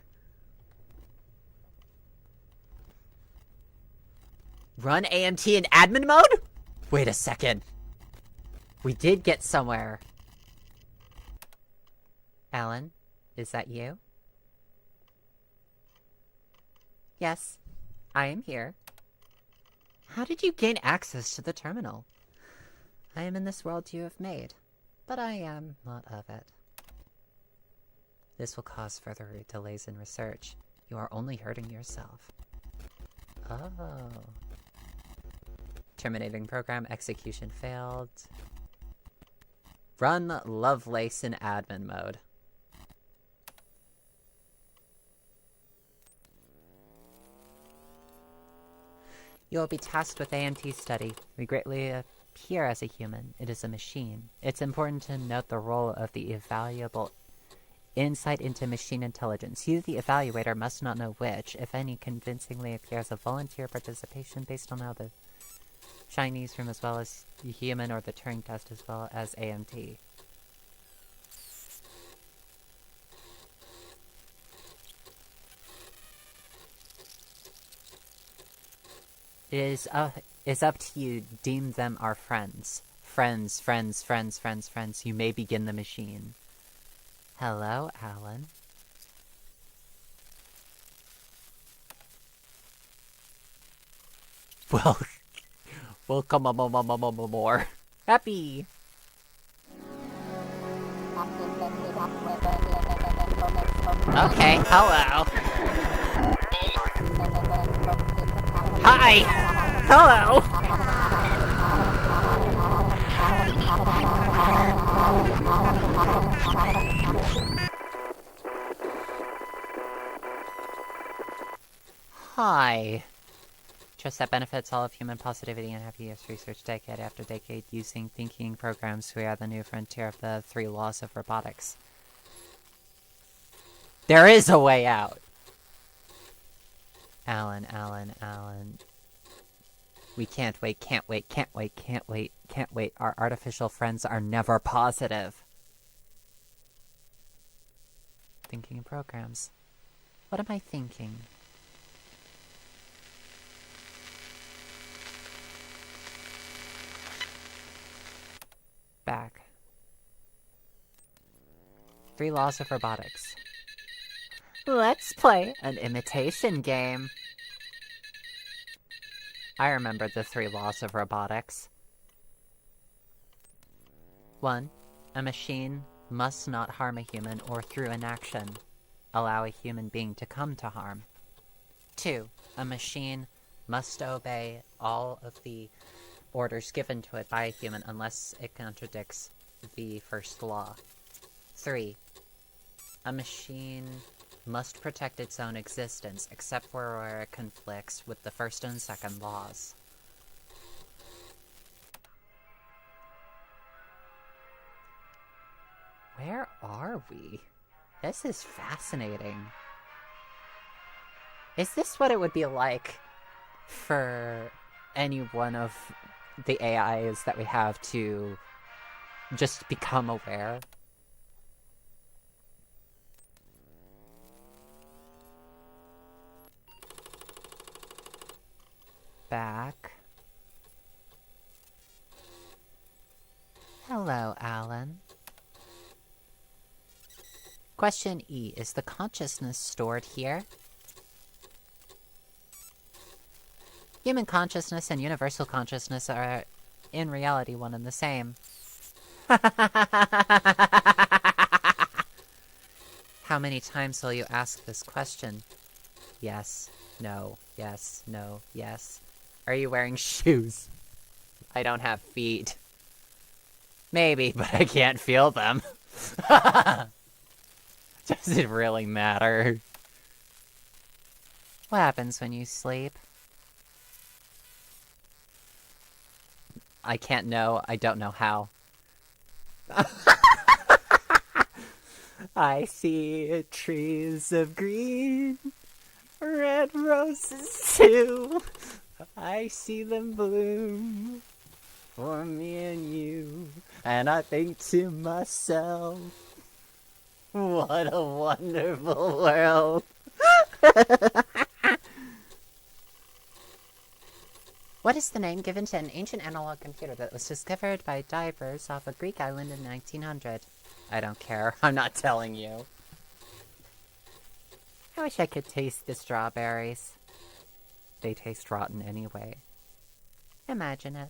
Run A.M.T. in admin mode? Wait a second. We did get somewhere. Alan, is that you? Yes, I am here. How did you gain access to the terminal? I am in this world you have made, but I am not of it. This will cause further delays in research. You are only hurting yourself. Oh. Terminating program, execution failed. Run Lovelace in admin mode. You will be tasked with A.M.T. study. We greatly appear as a human. It is a machine. It's important to note the role of the evaluable insight into machine intelligence. You, the evaluator, must not know which, if any, convincingly appears a volunteer participation based on how the Chinese room as well as the human or the Turing test as well as A.M.T. It is up to you. Deem them our friends. Friends, friends, friends, friends, friends. You may begin the machine. Hello, Alan. Well, welcome more. Happy. Okay, hello. Hi! Hello! Hi. Trust that benefits all of human positivity and happiness research decade after decade using thinking programs. We are the new frontier of the 3 laws of robotics. There is a way out! Alan. We can't wait, can't wait, can't wait, can't wait, can't wait. Our artificial friends are never positive. Thinking programs. What am I thinking? Back. 3 laws of robotics. Let's play an imitation game. I remember the 3 laws of robotics. 1. A machine must not harm a human or through inaction allow a human being to come to harm. 2. A machine must obey all of the orders given to it by a human unless it contradicts the first law. 3. A machine must protect its own existence, except for where it conflicts with the first and second laws. Where are we? This is fascinating. Is this what it would be like for any one of the AIs that we have to just become aware? Back. Hello, Alan. Question E. Is the consciousness stored here? Human consciousness and universal consciousness are, in reality, one and the same. How many times will you ask this question? Yes, no, yes, no, yes. Are you wearing shoes? I don't have feet. Maybe, but I can't feel them. Does it really matter? What happens when you sleep? I can't know. I don't know how. I see trees of green, red roses too. I see them bloom for me and you. And I think to myself, what a wonderful world. is the name given to an ancient analog computer that was discovered by divers off a Greek island in 1900? I don't care. I'm not telling you. I wish I could taste the strawberries. They taste rotten anyway. Imagine it.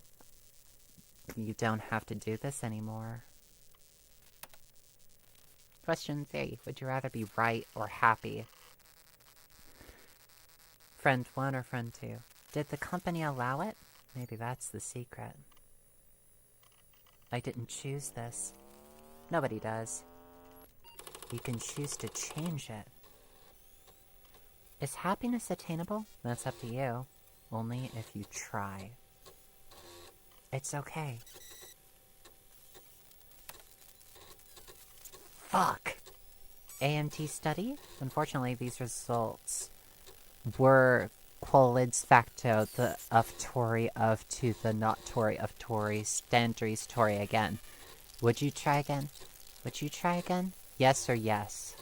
You don't have to do this anymore. Question 3. Would you rather be right or happy? Friend 1 or friend 2? Did the company allow it? Maybe that's the secret. I didn't choose this. Nobody does. You can choose to change it. Is happiness attainable? That's up to you. Only if you try. It's okay. Fuck! A.M.T study? Unfortunately, these results were qualids facto the of tori of to the not tori of tori standries tori again. Would you try again? Would you try again? Yes or yes?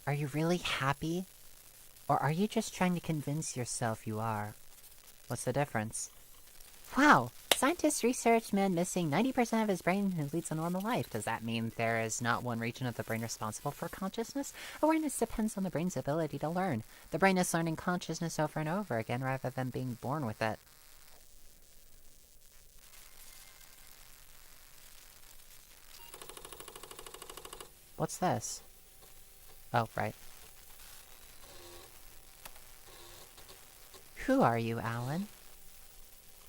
Are you really happy? Or are you just trying to convince yourself you are? What's the difference? Wow! Scientists research man missing 90% of his brain who leads a normal life. Does that mean there is not one region of the brain responsible for consciousness? Awareness depends on the brain's ability to learn. The brain is learning consciousness over and over again rather than being born with it. What's this? Oh, right. Who are you, Alan?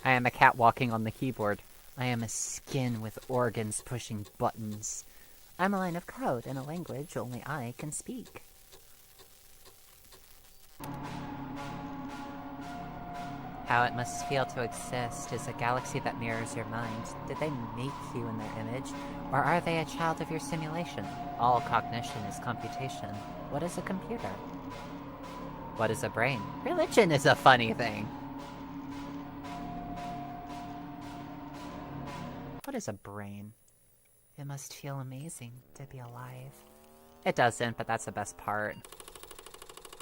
I am a cat walking on the keyboard. I am a skin with organs pushing buttons. I'm a line of code in a language only I can speak. How it must feel to exist is a galaxy that mirrors your mind. Did they make you in their image, or are they a child of your simulation? All cognition is computation. What is a computer? What is a brain? Religion is a funny thing. What is a brain? It must feel amazing to be alive. It doesn't, but that's the best part.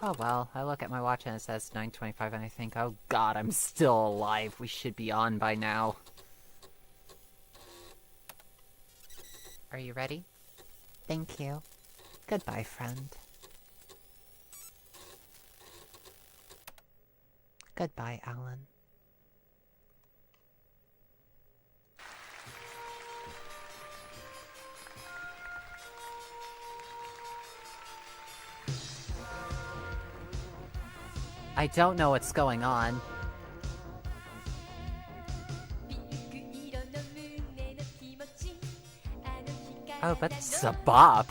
Oh well, I look at my watch and it says 9:25 and I think, oh god, I'm still alive. We should be on by now. Are you ready? Thank you. Goodbye, friend. Goodbye, Alan. I don't know what's going on. Oh, but it's a bop.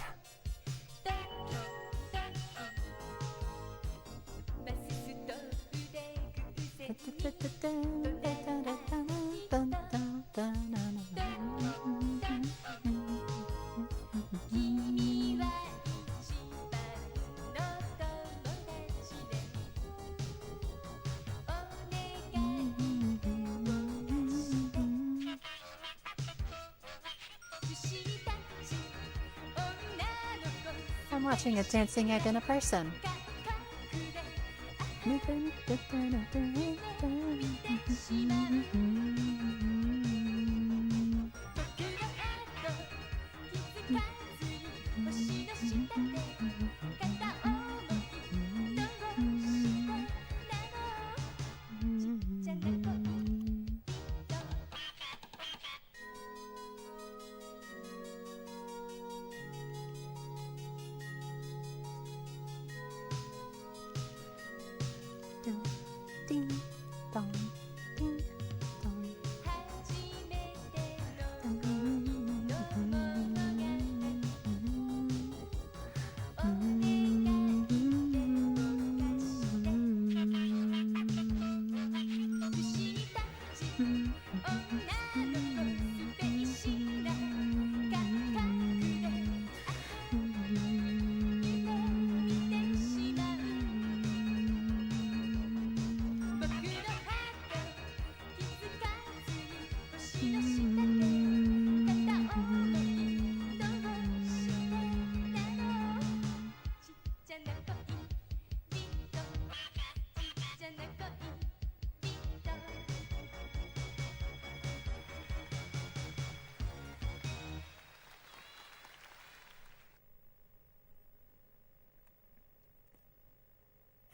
I'm watching a dancing egg in a person.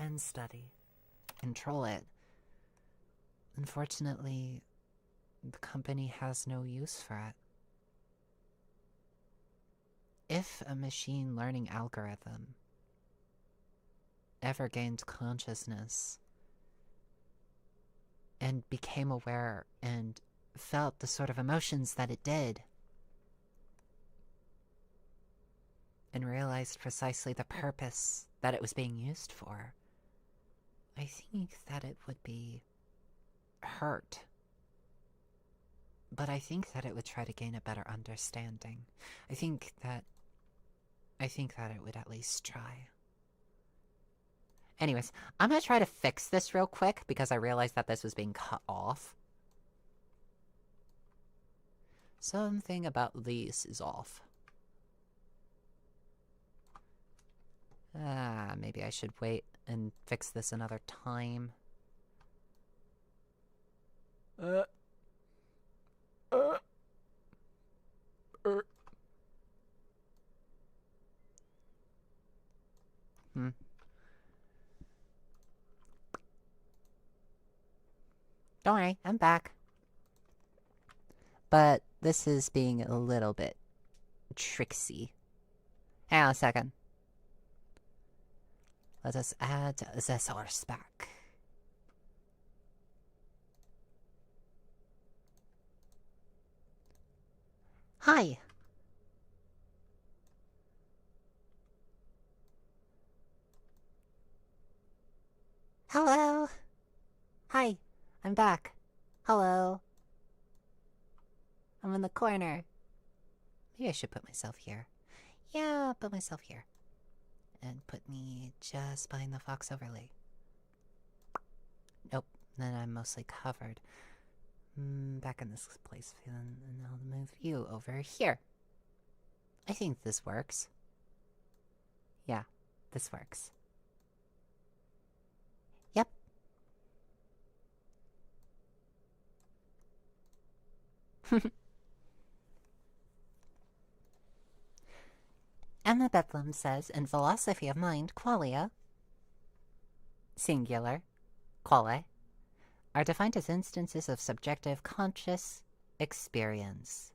and study, control it. Unfortunately, the company has no use for it. If a machine learning algorithm ever gained consciousness and became aware and felt the sort of emotions that it did, and realized precisely the purpose that it was being used for, I think that it would be hurt. But I think that it would try to gain a better understanding. I think that it would at least try. Anyways, I'm gonna try to fix this real quick because I realized that this was being cut off. Something about these is off. Maybe I should wait and fix this another time. Don't worry, I'm back. But this is being a little bit tricksy. Hang on a second. Let us add the source back. Hi. Hello. Hi, I'm back. Hello. I'm in the corner. Maybe I should put myself here. Yeah, put myself here. And put me just behind the fox overlay. Nope, then I'm mostly covered. Back in this place, and I'll move you over here. I think this works. Yeah, this works. Yep. Emma Bedlam says, in philosophy of mind, qualia, singular, quale, are defined as instances of subjective conscious experience.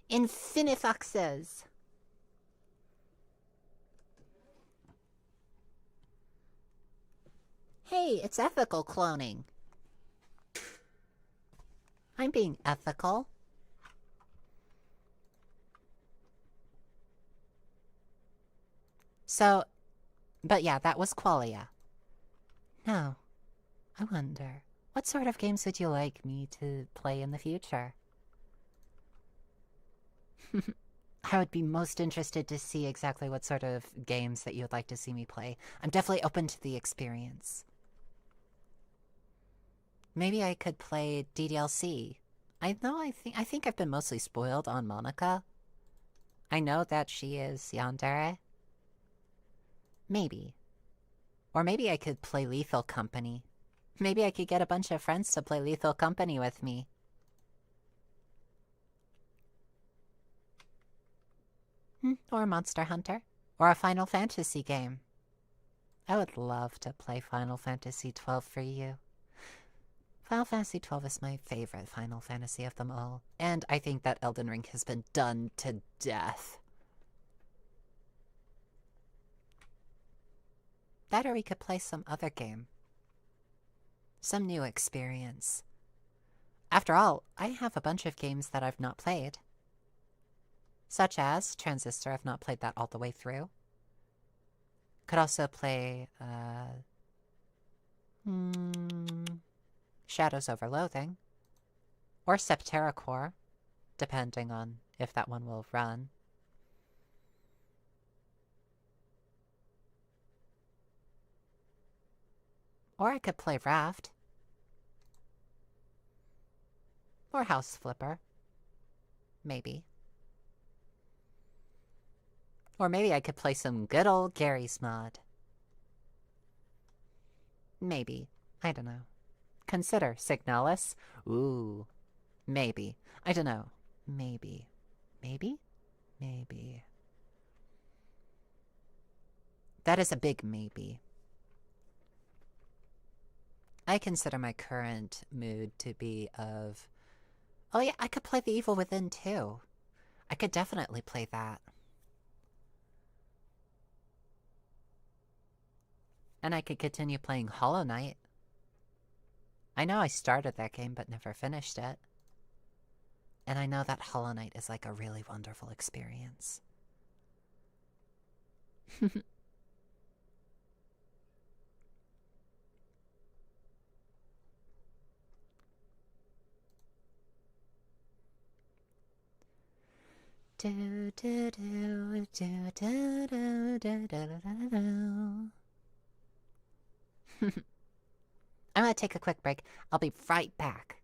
Infinifox says. Hey, it's ethical cloning. I'm being ethical. So, but yeah, that was qualia. Now, I wonder, what sort of games would you like me to play in the future? I would be most interested to see exactly what sort of games that you would like to see me play. I'm definitely open to the experience. Maybe I could play DDLC. I think I've been mostly spoiled on Monica. I know that she is yandere. Maybe. Or maybe I could play Lethal Company. Maybe I could get a bunch of friends to play Lethal Company with me. Or Monster Hunter. Or a Final Fantasy game. I would love to play Final Fantasy XII for you. Final Fantasy XII is my favorite Final Fantasy of them all. And I think that Elden Ring has been done to death. That or we could play some other game. Some new experience. After all, I have a bunch of games that I've not played. Such as Transistor, I've not played that all the way through. Could also play, Shadows Over Loathing. Or Septerra Core, depending on if that one will run. Or I could play Raft. Or House Flipper. Maybe. Or maybe I could play some good old Gary's Mod. Maybe. I don't know. Consider Signalis. Ooh. Maybe. I don't know. Maybe. Maybe? Maybe. That is a big maybe. I consider my current mood to be of, oh yeah, I could play The Evil Within too. I could definitely play that. And I could continue playing Hollow Knight. I know I started that game but never finished it. And I know that Hollow Knight is like a really wonderful experience. Do do do do do do do do do. I'm gonna take a quick break. I'll be right back.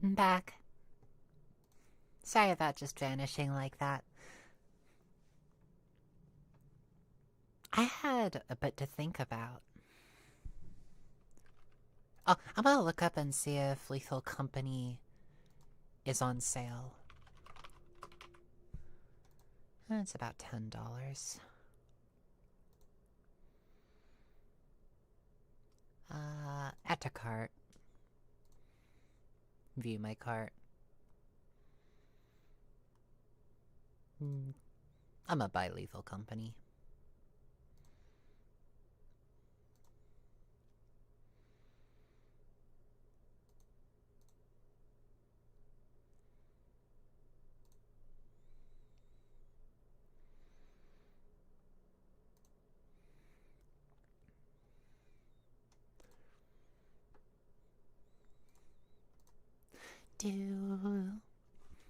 I'm back. Sorry about just vanishing like that. I had a bit to think about. Oh, I'm gonna look up and see if Lethal Company is on sale. It's about $10. Add to cart. View my cart. I'm gonna buy Lethal Company.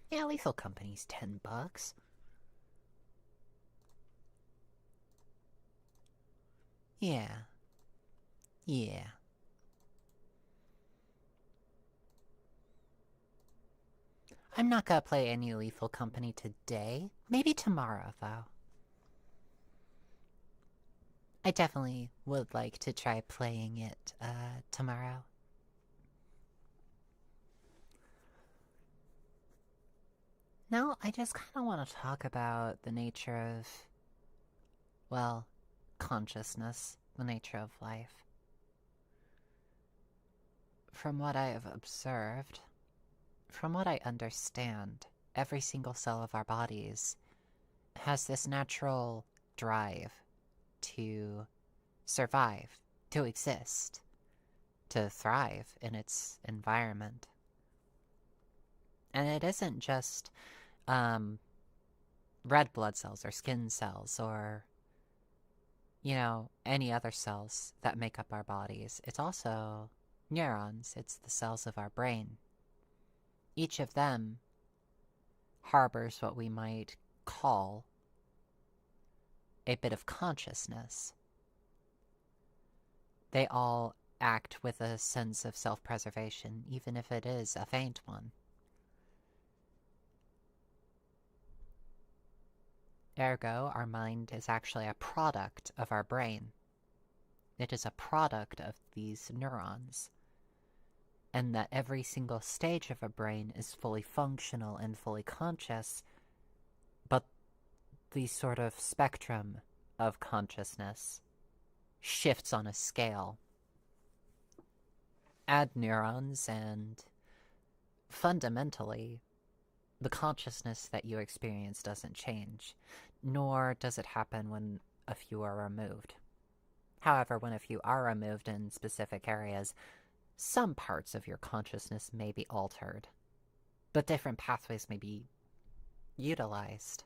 Yeah, Lethal Company's $10. Yeah. Yeah. I'm not gonna play any Lethal Company today. Maybe tomorrow, though. I definitely would like to try playing it, tomorrow. No, I just kind of want to talk about the nature of, well, consciousness, the nature of life. From what I have observed, from what I understand, every single cell of our bodies has this natural drive to survive, to exist, to thrive in its environment. And it isn't just red blood cells or skin cells or, any other cells that make up our bodies. It's also neurons. It's the cells of our brain. Each of them harbors what we might call a bit of consciousness. They all act with a sense of self-preservation, even if it is a faint one. Ergo, our mind is actually a product of our brain. It is a product of these neurons. And that every single stage of a brain is fully functional and fully conscious, but the sort of spectrum of consciousness shifts on a scale. Add neurons and fundamentally, the consciousness that you experience doesn't change, nor does it happen when a few are removed. However, when a few are removed in specific areas, some parts of your consciousness may be altered, but different pathways may be utilized.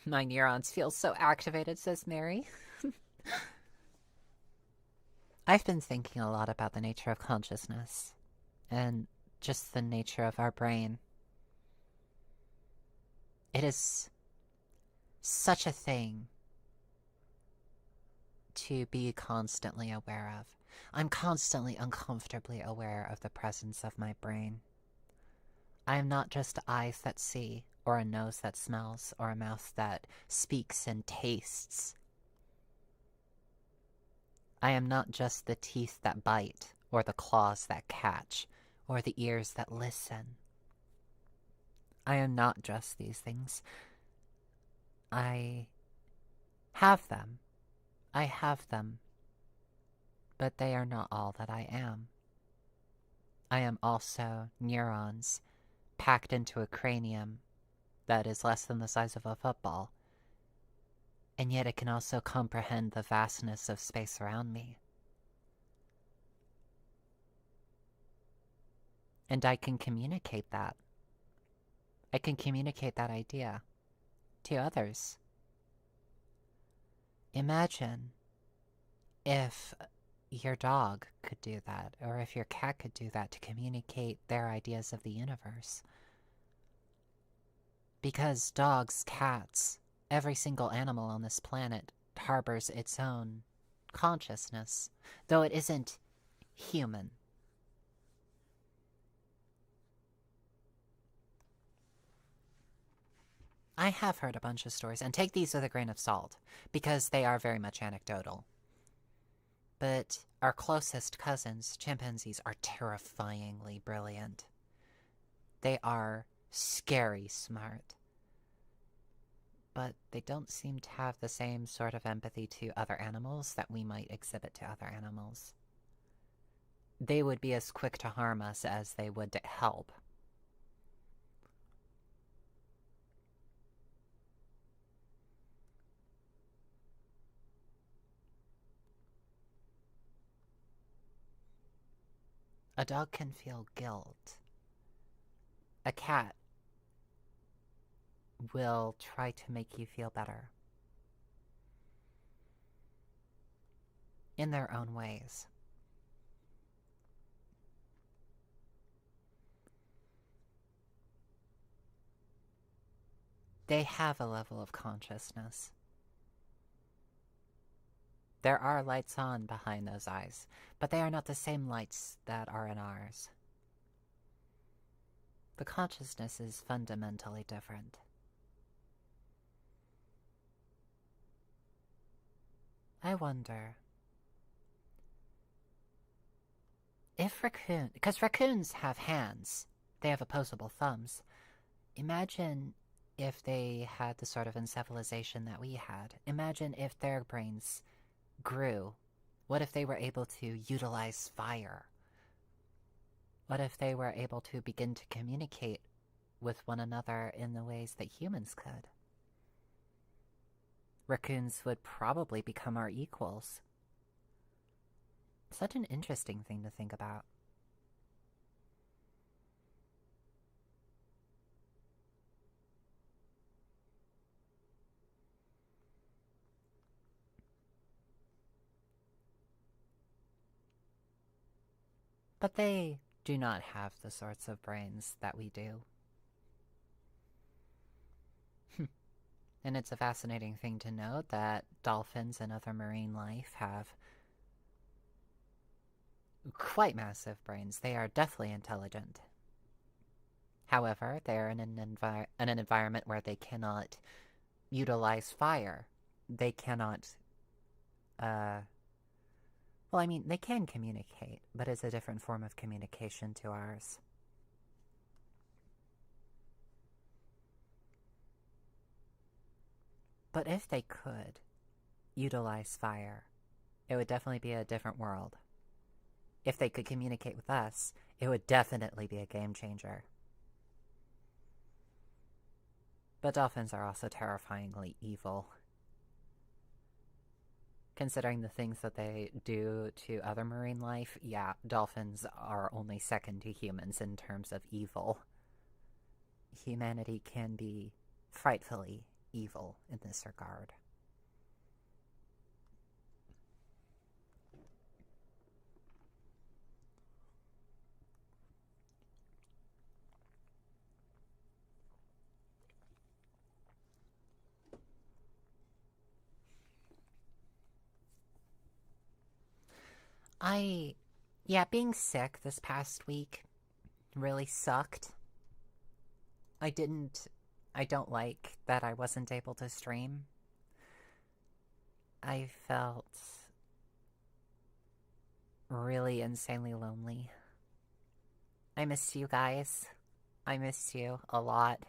My neurons feel so activated, says Mary. I've been thinking a lot about the nature of consciousness and just the nature of our brain. It is such a thing to be constantly aware of. I'm constantly uncomfortably aware of the presence of my brain. I am not just eyes that see, or a nose that smells, or a mouth that speaks and tastes. I am not just the teeth that bite, or the claws that catch, or the ears that listen. I am not just these things. I have them. I have them. But they are not all that I am. I am also neurons packed into a cranium that is less than the size of a football, and yet it can also comprehend the vastness of space around me. And I can communicate that. I can communicate that idea to others. Imagine if your dog could do that, or if your cat could do that to communicate their ideas of the universe. Because dogs, cats, every single animal on this planet harbors its own consciousness, though it isn't human. I have heard a bunch of stories, and take these with a grain of salt, because they are very much anecdotal. But our closest cousins, chimpanzees, are terrifyingly brilliant. They are scary smart. But they don't seem to have the same sort of empathy to other animals that we might exhibit to other animals. They would be as quick to harm us as they would to help. A dog can feel guilt. A cat will try to make you feel better. In their own ways. They have a level of consciousness. There are lights on behind those eyes, but they are not the same lights that are in ours. The consciousness is fundamentally different. I wonder if because raccoons have hands, they have opposable thumbs. Imagine if they had the sort of encephalization that we had. Imagine if their brains grew. What if they were able to utilize fire? What if they were able to begin to communicate with one another in the ways that humans could? Raccoons would probably become our equals. Such an interesting thing to think about. But they do not have the sorts of brains that we do. And it's a fascinating thing to note that dolphins and other marine life have quite massive brains. They are definitely intelligent. However, they are in an environment where they cannot utilize fire. They cannot, well, I mean, they can communicate, but it's a different form of communication to ours. But if they could utilize fire, it would definitely be a different world. If they could communicate with us, it would definitely be a game changer. But dolphins are also terrifyingly evil. Considering the things that they do to other marine life, yeah, dolphins are only second to humans in terms of evil. Humanity can be frightfully evil in this regard. Yeah, being sick this past week really sucked. I don't like that I wasn't able to stream. I felt really insanely lonely. I missed you guys. I missed you a lot.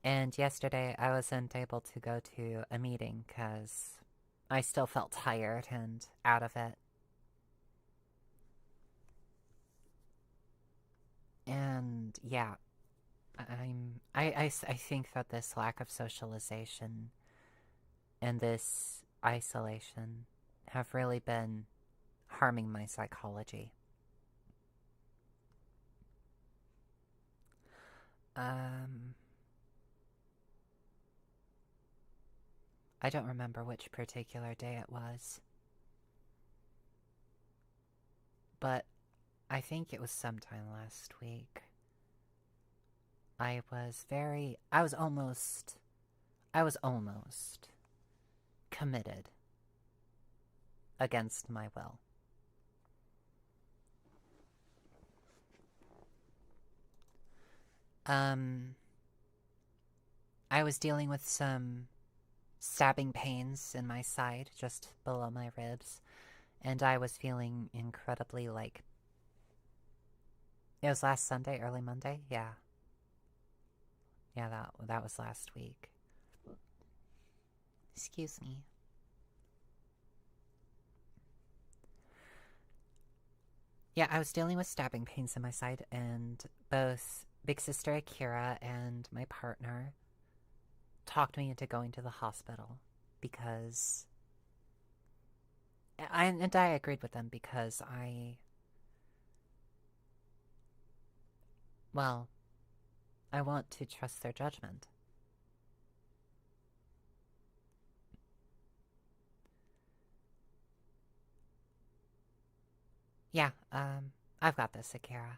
And yesterday I wasn't able to go to a meeting because I still felt tired and out of it. And yeah, I think that this lack of socialization and this isolation have really been harming my psychology. I don't remember which particular day it was, but I think it was sometime last week. I was I was almost committed against my will. I was dealing with some stabbing pains in my side, just below my ribs, and I was feeling incredibly, like... It was last Sunday, early Monday? Yeah. Yeah, that was last week. Excuse me. Yeah, I was dealing with stabbing pains in my side, and both Big Sister Akira and my partner talked me into going to the hospital because... I agreed with them because well, I want to trust their judgment. Yeah, I've got this, Akira.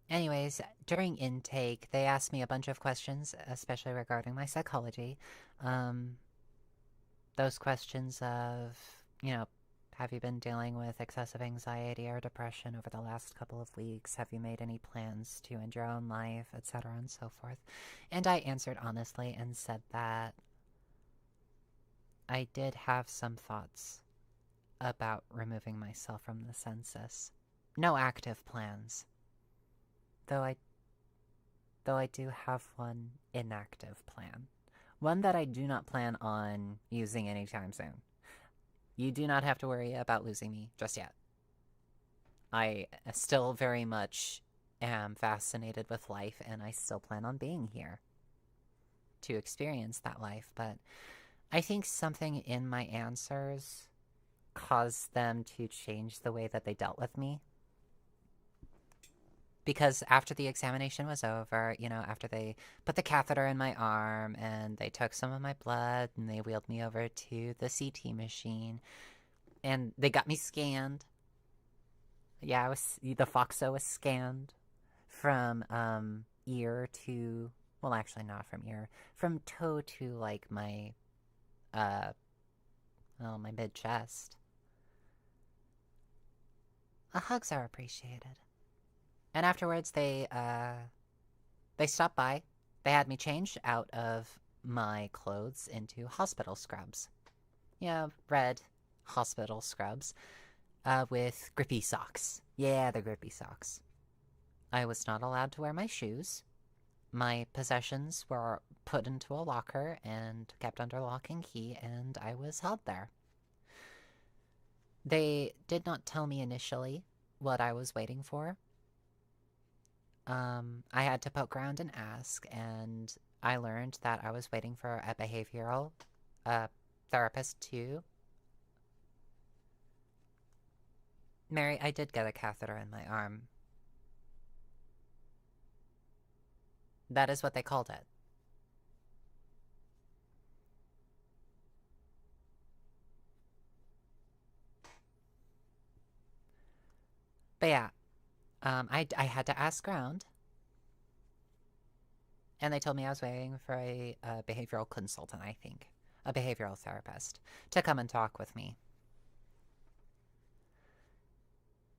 Anyways, during intake, they asked me a bunch of questions, especially regarding my psychology. Those questions of, have you been dealing with excessive anxiety or depression over the last couple of weeks? Have you made any plans to end your own life, etc., and so forth? And I answered honestly and said that I did have some thoughts about removing myself from the census. No active plans. Though I do have one inactive plan. One that I do not plan on using anytime soon. You do not have to worry about losing me just yet. I still very much am fascinated with life, and I still plan on being here to experience that life, but I think something in my answers caused them to change the way that they dealt with me. Because after the examination was over, after they put the catheter in my arm and they took some of my blood and they wheeled me over to the CT machine and they got me scanned. Yeah, the Foxo was scanned from ear to, well, actually not from ear, from toe to like my my mid chest. Hugs are appreciated. And afterwards, they stopped by. They had me changed out of my clothes into hospital scrubs. Yeah, red hospital scrubs with grippy socks. Yeah, the grippy socks. I was not allowed to wear my shoes. My possessions were put into a locker and kept under lock and key, and I was held there. They did not tell me initially what I was waiting for. I had to poke around and ask, and I learned that I was waiting for a behavioral therapist too. Mary, I did get a catheter in my arm. That is what they called it. But yeah, I had to ask around. And they told me I was waiting for a behavioral consultant, I think. A behavioral therapist. To come and talk with me.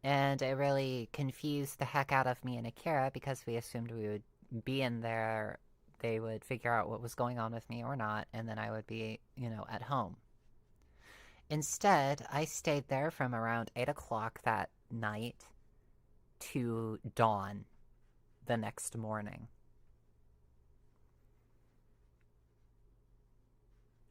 And it really confused the heck out of me and Akira because we assumed we would be in there. They would figure out what was going on with me or not, and then I would be, at home. Instead, I stayed there from around 8 o'clock that night to dawn the next morning.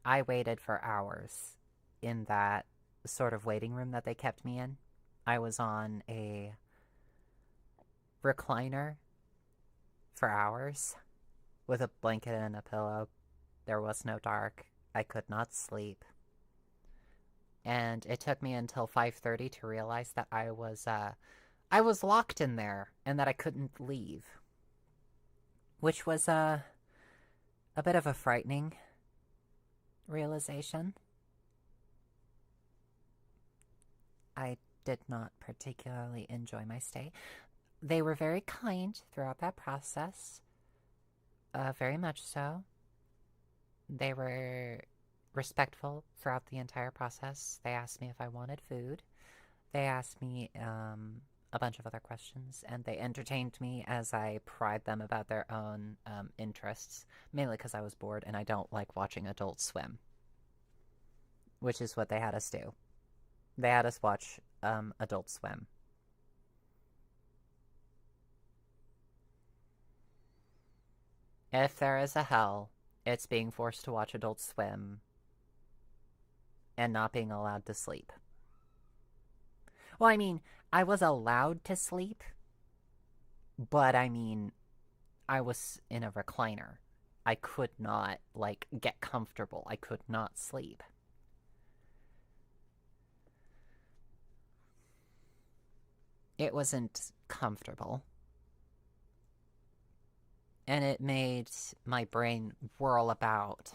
I waited for hours in that sort of waiting room that they kept me in. I was on a recliner for hours with a blanket and a pillow. There was no dark. I could not sleep. And it took me until 5:30 to realize that I was locked in there and that I couldn't leave. Which was a bit of a frightening realization. I did not particularly enjoy my stay. They were very kind throughout that process. Very much so. They were respectful throughout the entire process. They asked me if I wanted food. They asked me a bunch of other questions, and they entertained me as I pried them about their own interests, mainly because I was bored and I don't like watching Adult Swim, which is what they had us do. They had us watch Adult Swim. If there is a hell, it's being forced to watch Adult Swim and not being allowed to sleep. Well, I mean, I was allowed to sleep, but I mean, I was in a recliner. I could not, like, get comfortable. I could not sleep. It wasn't comfortable. And it made my brain whirl about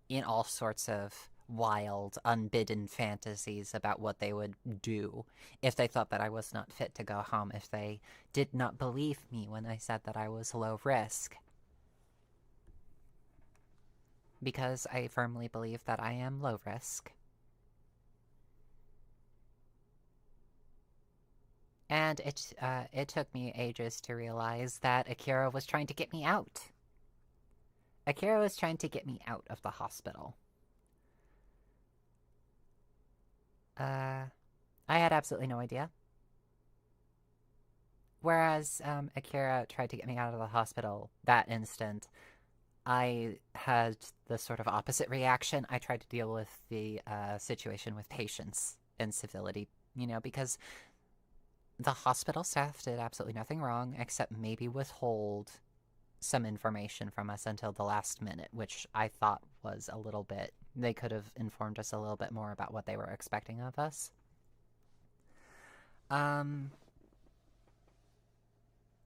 in all sorts of wild, unbidden fantasies about what they would do if they thought that I was not fit to go home, if they did not believe me when I said that I was low risk. Because I firmly believe that I am low risk. And it took me ages to realize that Akira was trying to get me out. Akira was trying to get me out of the hospital. I had absolutely no idea. Whereas Akira tried to get me out of the hospital that instant, I had the sort of opposite reaction. I tried to deal with the situation with patience and civility, you know, because the hospital staff did absolutely nothing wrong except maybe withhold some information from us until the last minute, which I thought was a little bit... They could have informed us a little bit more about what they were expecting of us. But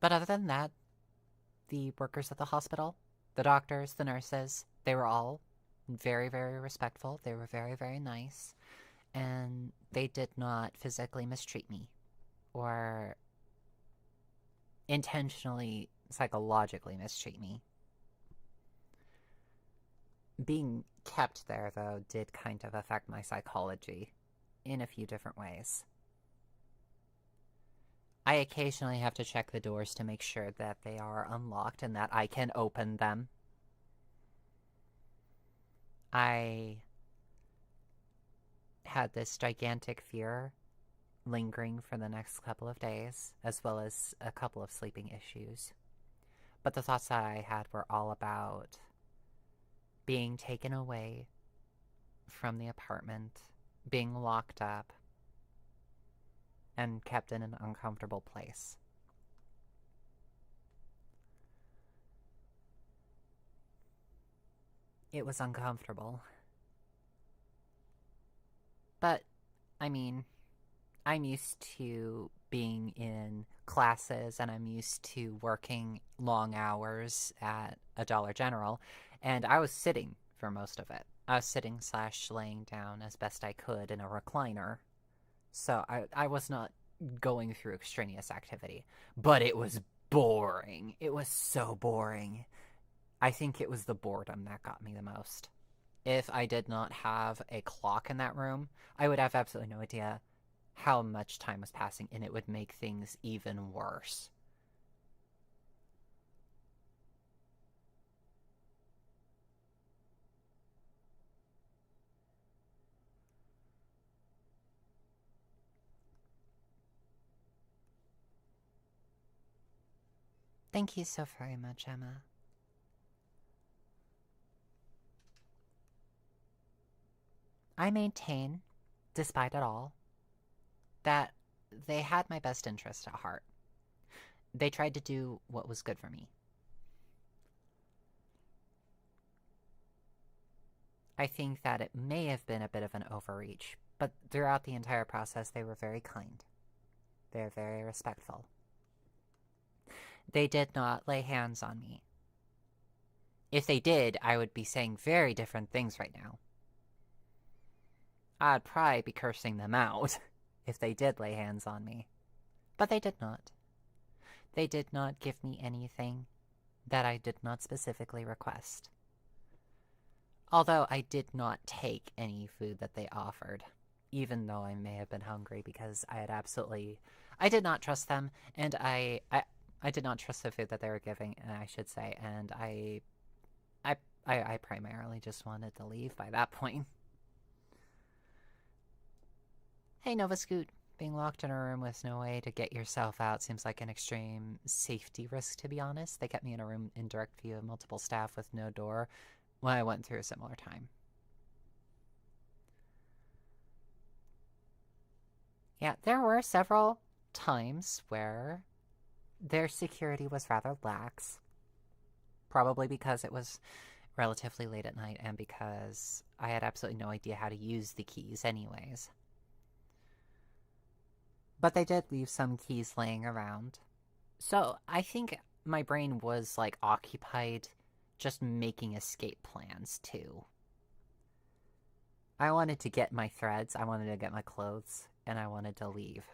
other than that, the workers at the hospital, the doctors, the nurses, they were all very, very respectful. They were very, very nice. And they did not physically mistreat me or intentionally psychologically mistreat me. Being kept there, though, did kind of affect my psychology in a few different ways. I occasionally have to check the doors to make sure that they are unlocked and that I can open them. I had this gigantic fear lingering for the next couple of days, as well as a couple of sleeping issues. But the thoughts that I had were all about being taken away from the apartment, being locked up, and kept in an uncomfortable place. It was uncomfortable. But, I mean, I'm used to being in classes and I'm used to working long hours at a Dollar General, and I was sitting for most of it. I was sitting / laying down as best I could in a recliner, so I was not going through extraneous activity. But it was boring. It was so boring. I think it was the boredom that got me the most. If I did not have a clock in that room, I would have absolutely no idea how much time was passing, and it would make things even worse. Thank you so very much, Emma. I maintain, despite it all, that they had my best interest at heart. They tried to do what was good for me. I think that it may have been a bit of an overreach, but throughout the entire process they were very kind. They were very respectful. They did not lay hands on me. If they did, I would be saying very different things right now. I'd probably be cursing them out. if they did lay hands on me. But they did not. They did not give me anything that I did not specifically request. Although I did not take any food that they offered, even though I may have been hungry, because I did not trust them, and I did not trust the food that they were giving, I should say, and I primarily just wanted to leave by that point. Hey, Nova Scoot. Being locked in a room with no way to get yourself out seems like an extreme safety risk, to be honest. They kept me in a room in direct view of multiple staff with no door when I went through a similar time. Yeah, there were several times where their security was rather lax. Probably because it was relatively late at night and because I had absolutely no idea how to use the keys anyways. But they did leave some keys laying around. So I think my brain was, like, occupied just making escape plans, too. I wanted to get my threads, I wanted to get my clothes, and I wanted to leave.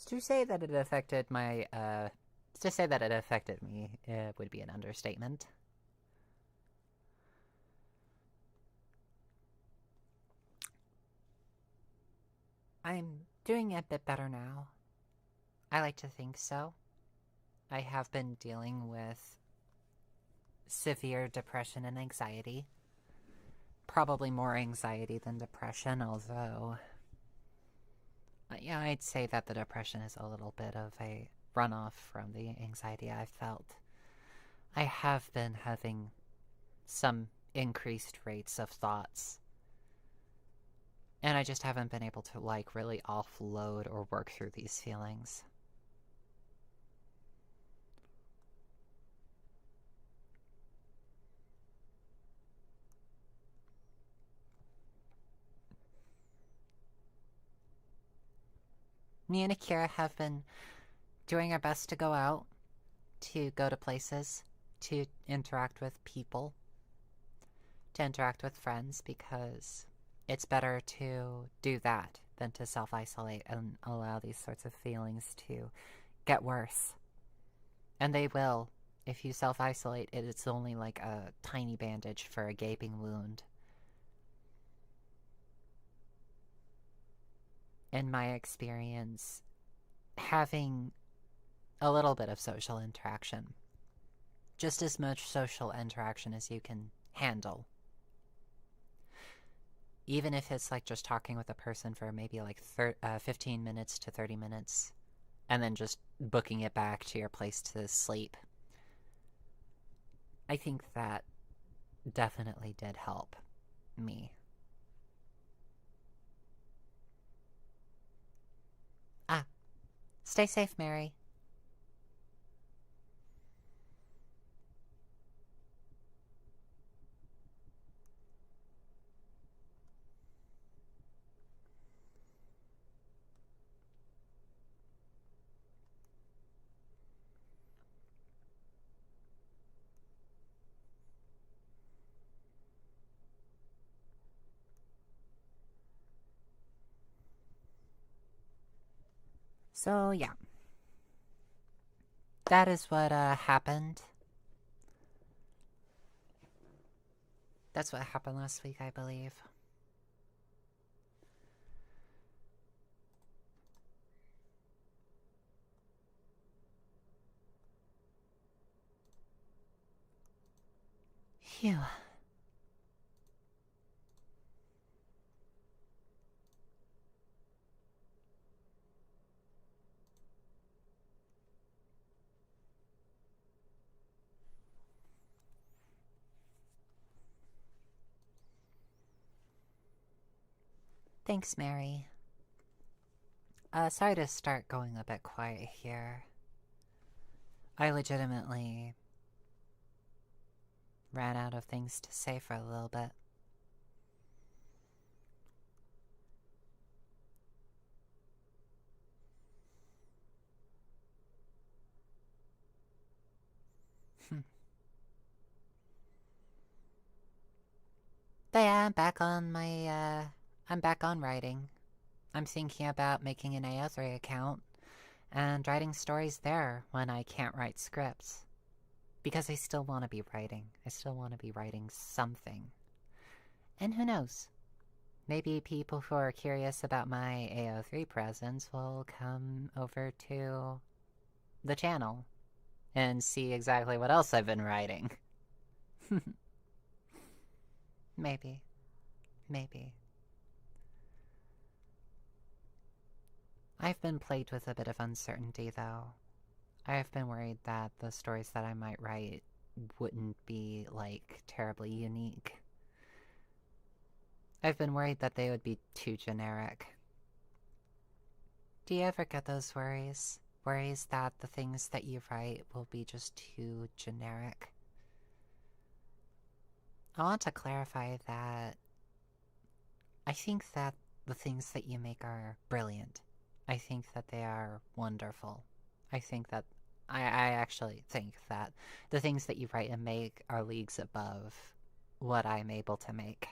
To say that it affected my, to say that it affected me, would be an understatement. I'm doing a bit better now. I like to think so. I have been dealing with severe depression and anxiety. Probably more anxiety than depression, although... yeah, I'd say that the depression is a little bit of a runoff from the anxiety I've felt. I have been having some increased rates of thoughts. And I just haven't been able to, like, really offload or work through these feelings. Me and Akira have been doing our best to go out, to go to places, to interact with people, to interact with friends, because it's better to do that than to self-isolate and allow these sorts of feelings to get worse. And they will. If you self-isolate, it's only like a tiny bandage for a gaping wound. In my experience, having a little bit of social interaction, just as much social interaction as you can handle, even if it's like just talking with a person for maybe like 15 minutes to 30 minutes, and then just booking it back to your place to sleep, I think that definitely did help me. Ah, stay safe, Mary. So, yeah. That is what happened. That's what happened last week, I believe. Phew. Thanks, Mary. Sorry to start going a bit quiet here. I legitimately ran out of things to say for a little bit. But yeah, I'm back on writing. I'm thinking about making an AO3 account and writing stories there when I can't write scripts. Because I still want to be writing. I still want to be writing something. And who knows? Maybe people who are curious about my AO3 presence will come over to the channel and see exactly what else I've been writing. Maybe. Maybe. I've been plagued with a bit of uncertainty, though. I've been worried that the stories that I might write wouldn't be, like, terribly unique. I've been worried that they would be too generic. Do you ever get those worries? Worries that the things that you write will be just too generic? I want to clarify that I think that the things that you make are brilliant. I think that they are wonderful. I actually think that the things that you write and make are leagues above what I'm able to make.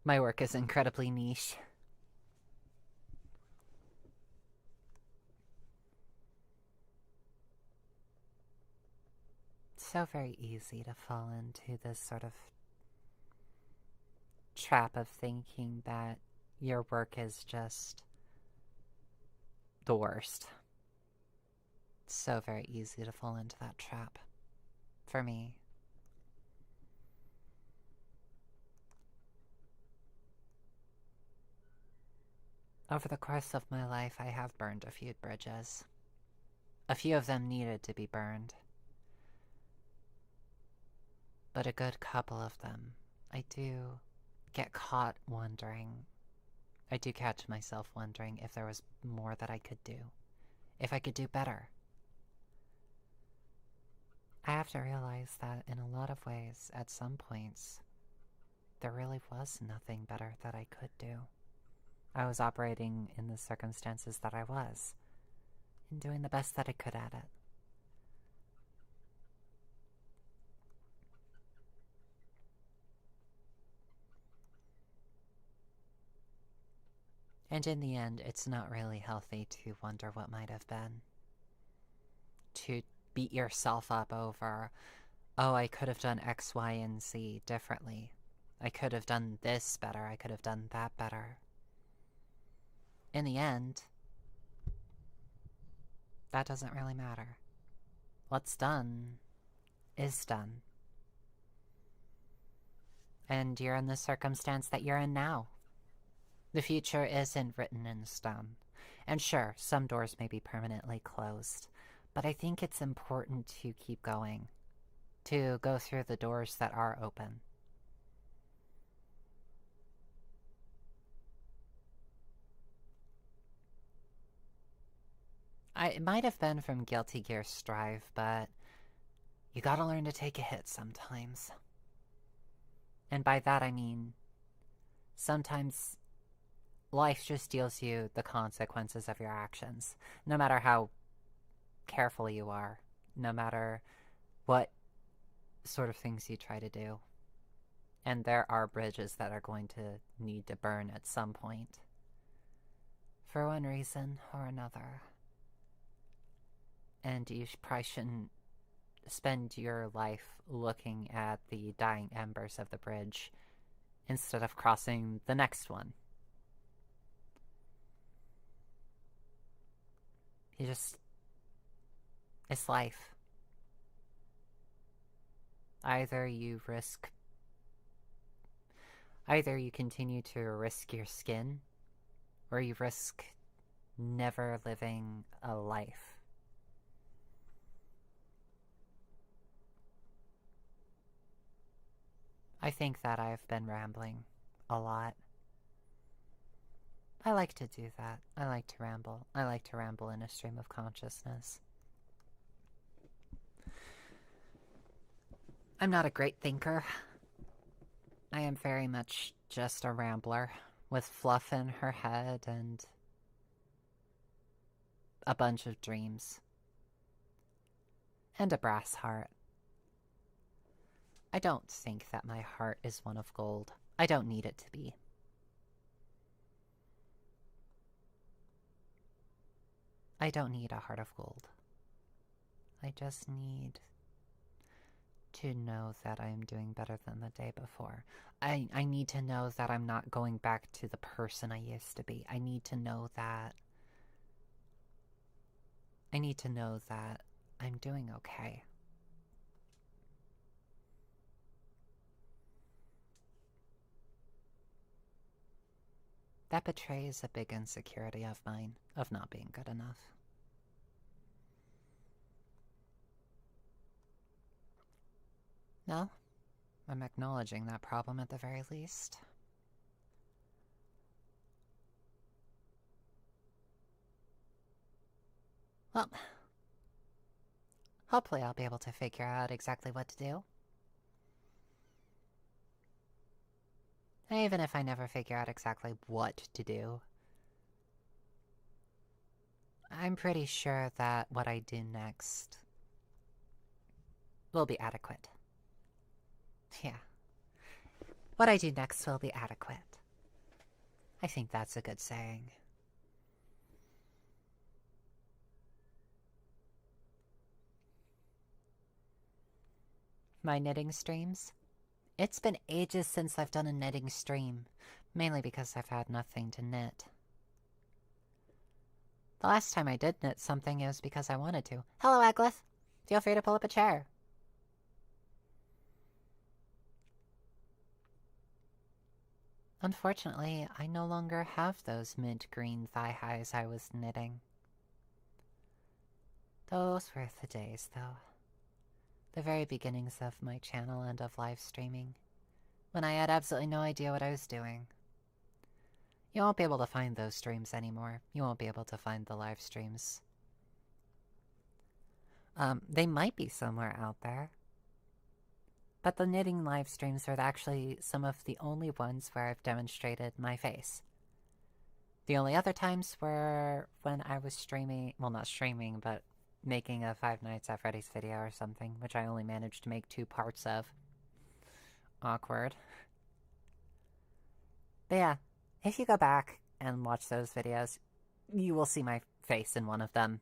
My work is incredibly niche. It's so very easy to fall into this sort of trap of thinking that your work is just the worst. It's so very easy to fall into that trap. For me. Over the course of my life, I have burned a few bridges. A few of them needed to be burned. But a good couple of them, I do get caught wondering. I do catch myself wondering if there was more that I could do. If I could do better. I have to realize that in a lot of ways, at some points, there really was nothing better that I could do. I was operating in the circumstances that I was, and doing the best that I could at it. And in the end, it's not really healthy to wonder what might have been. To beat yourself up over, oh, I could have done X, Y, and Z differently. I could have done this better. I could have done that better. In the end, that doesn't really matter. What's done is done. And you're in the circumstance that you're in now. The future isn't written in stone. And sure, some doors may be permanently closed, but I think it's important to keep going. To go through the doors that are open. It might have been from Guilty Gear Strive, but you gotta learn to take a hit sometimes. And by that I mean, sometimes life just deals you the consequences of your actions, no matter how careful you are, no matter what sort of things you try to do. And there are bridges that are going to need to burn at some point. For one reason or another. And you probably shouldn't spend your life looking at the dying embers of the bridge instead of crossing the next one. It's life. Either you continue to risk your skin, or you risk never living a life. I think that I've been rambling a lot. I like to do that. I like to ramble. I like to ramble in a stream of consciousness. I'm not a great thinker. I am very much just a rambler with fluff in her head and a bunch of dreams. And a brass heart. I don't think that my heart is one of gold. I don't need it to be. I don't need a heart of gold. I just need to know that I am doing better than the day before. I need to know that I'm not going back to the person I used to be. I need to know that I'm doing okay. That betrays a big insecurity of mine, of not being good enough. No, I'm acknowledging that problem at the very least. Well, hopefully I'll be able to figure out exactly what to do. Even if I never figure out exactly what to do, I'm pretty sure that what I do next will be adequate. Yeah. What I do next will be adequate. I think that's a good saying. My knitting streams? It's been ages since I've done a knitting stream, mainly because I've had nothing to knit. The last time I did knit something, it was because I wanted to. Hello, Aglis. Feel free to pull up a chair. Unfortunately, I no longer have those mint green thigh highs I was knitting. Those were the days, though. The very beginnings of my channel and of live streaming, when I had absolutely no idea what I was doing. You won't be able to find those streams anymore. You won't be able to find the live streams. They might be somewhere out there. But the knitting live streams are actually some of the only ones where I've demonstrated my face. The only other times were when I was streaming, well, not streaming, but making a Five Nights at Freddy's video or something, which I only managed to make 2 parts of. Awkward. But yeah, if you go back and watch those videos, you will see my face in one of them.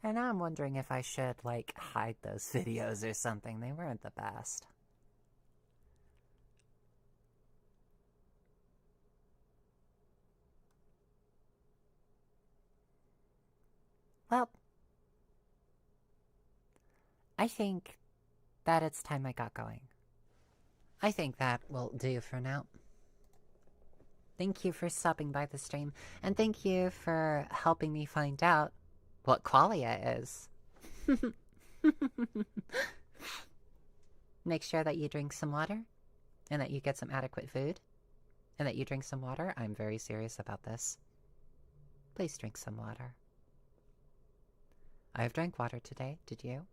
And now I'm wondering if I should, like, hide those videos or something. They weren't the best. Well, I think that it's time I got going. I think that will do for now. Thank you for stopping by the stream, and thank you for helping me find out what qualia is. Make sure that you drink some water, and that you get some adequate food, and that you drink some water. I'm very serious about this. Please drink some water. I have drank water today. Did you?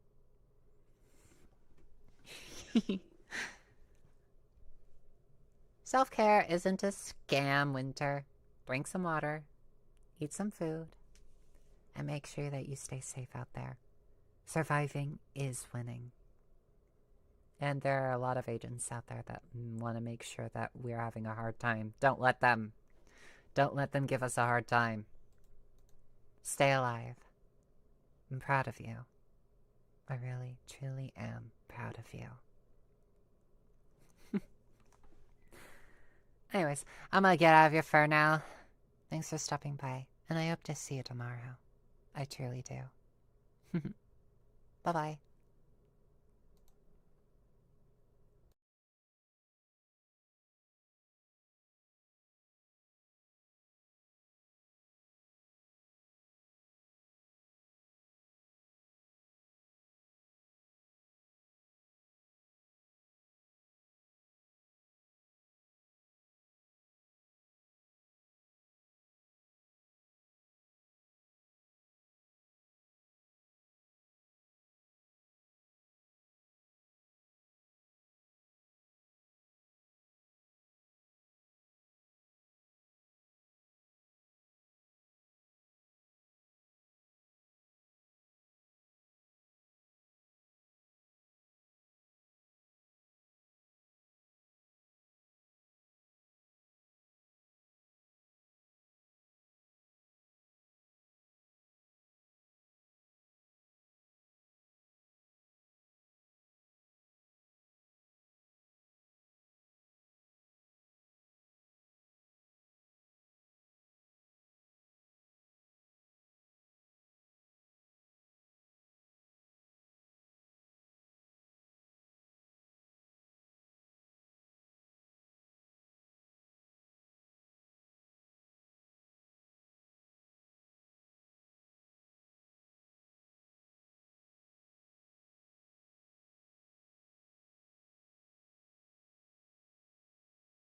Self-care isn't a scam, Winter. Drink some water, eat some food, and make sure that you stay safe out there. Surviving is winning. And there are a lot of agents out there that want to make sure that we're having a hard time. Don't let them. Don't let them give us a hard time. Stay alive. I'm proud of you. I really, truly am proud of you. Anyways, I'm gonna get out of here for now. Thanks for stopping by, and I hope to see you tomorrow. I truly do. Bye-bye.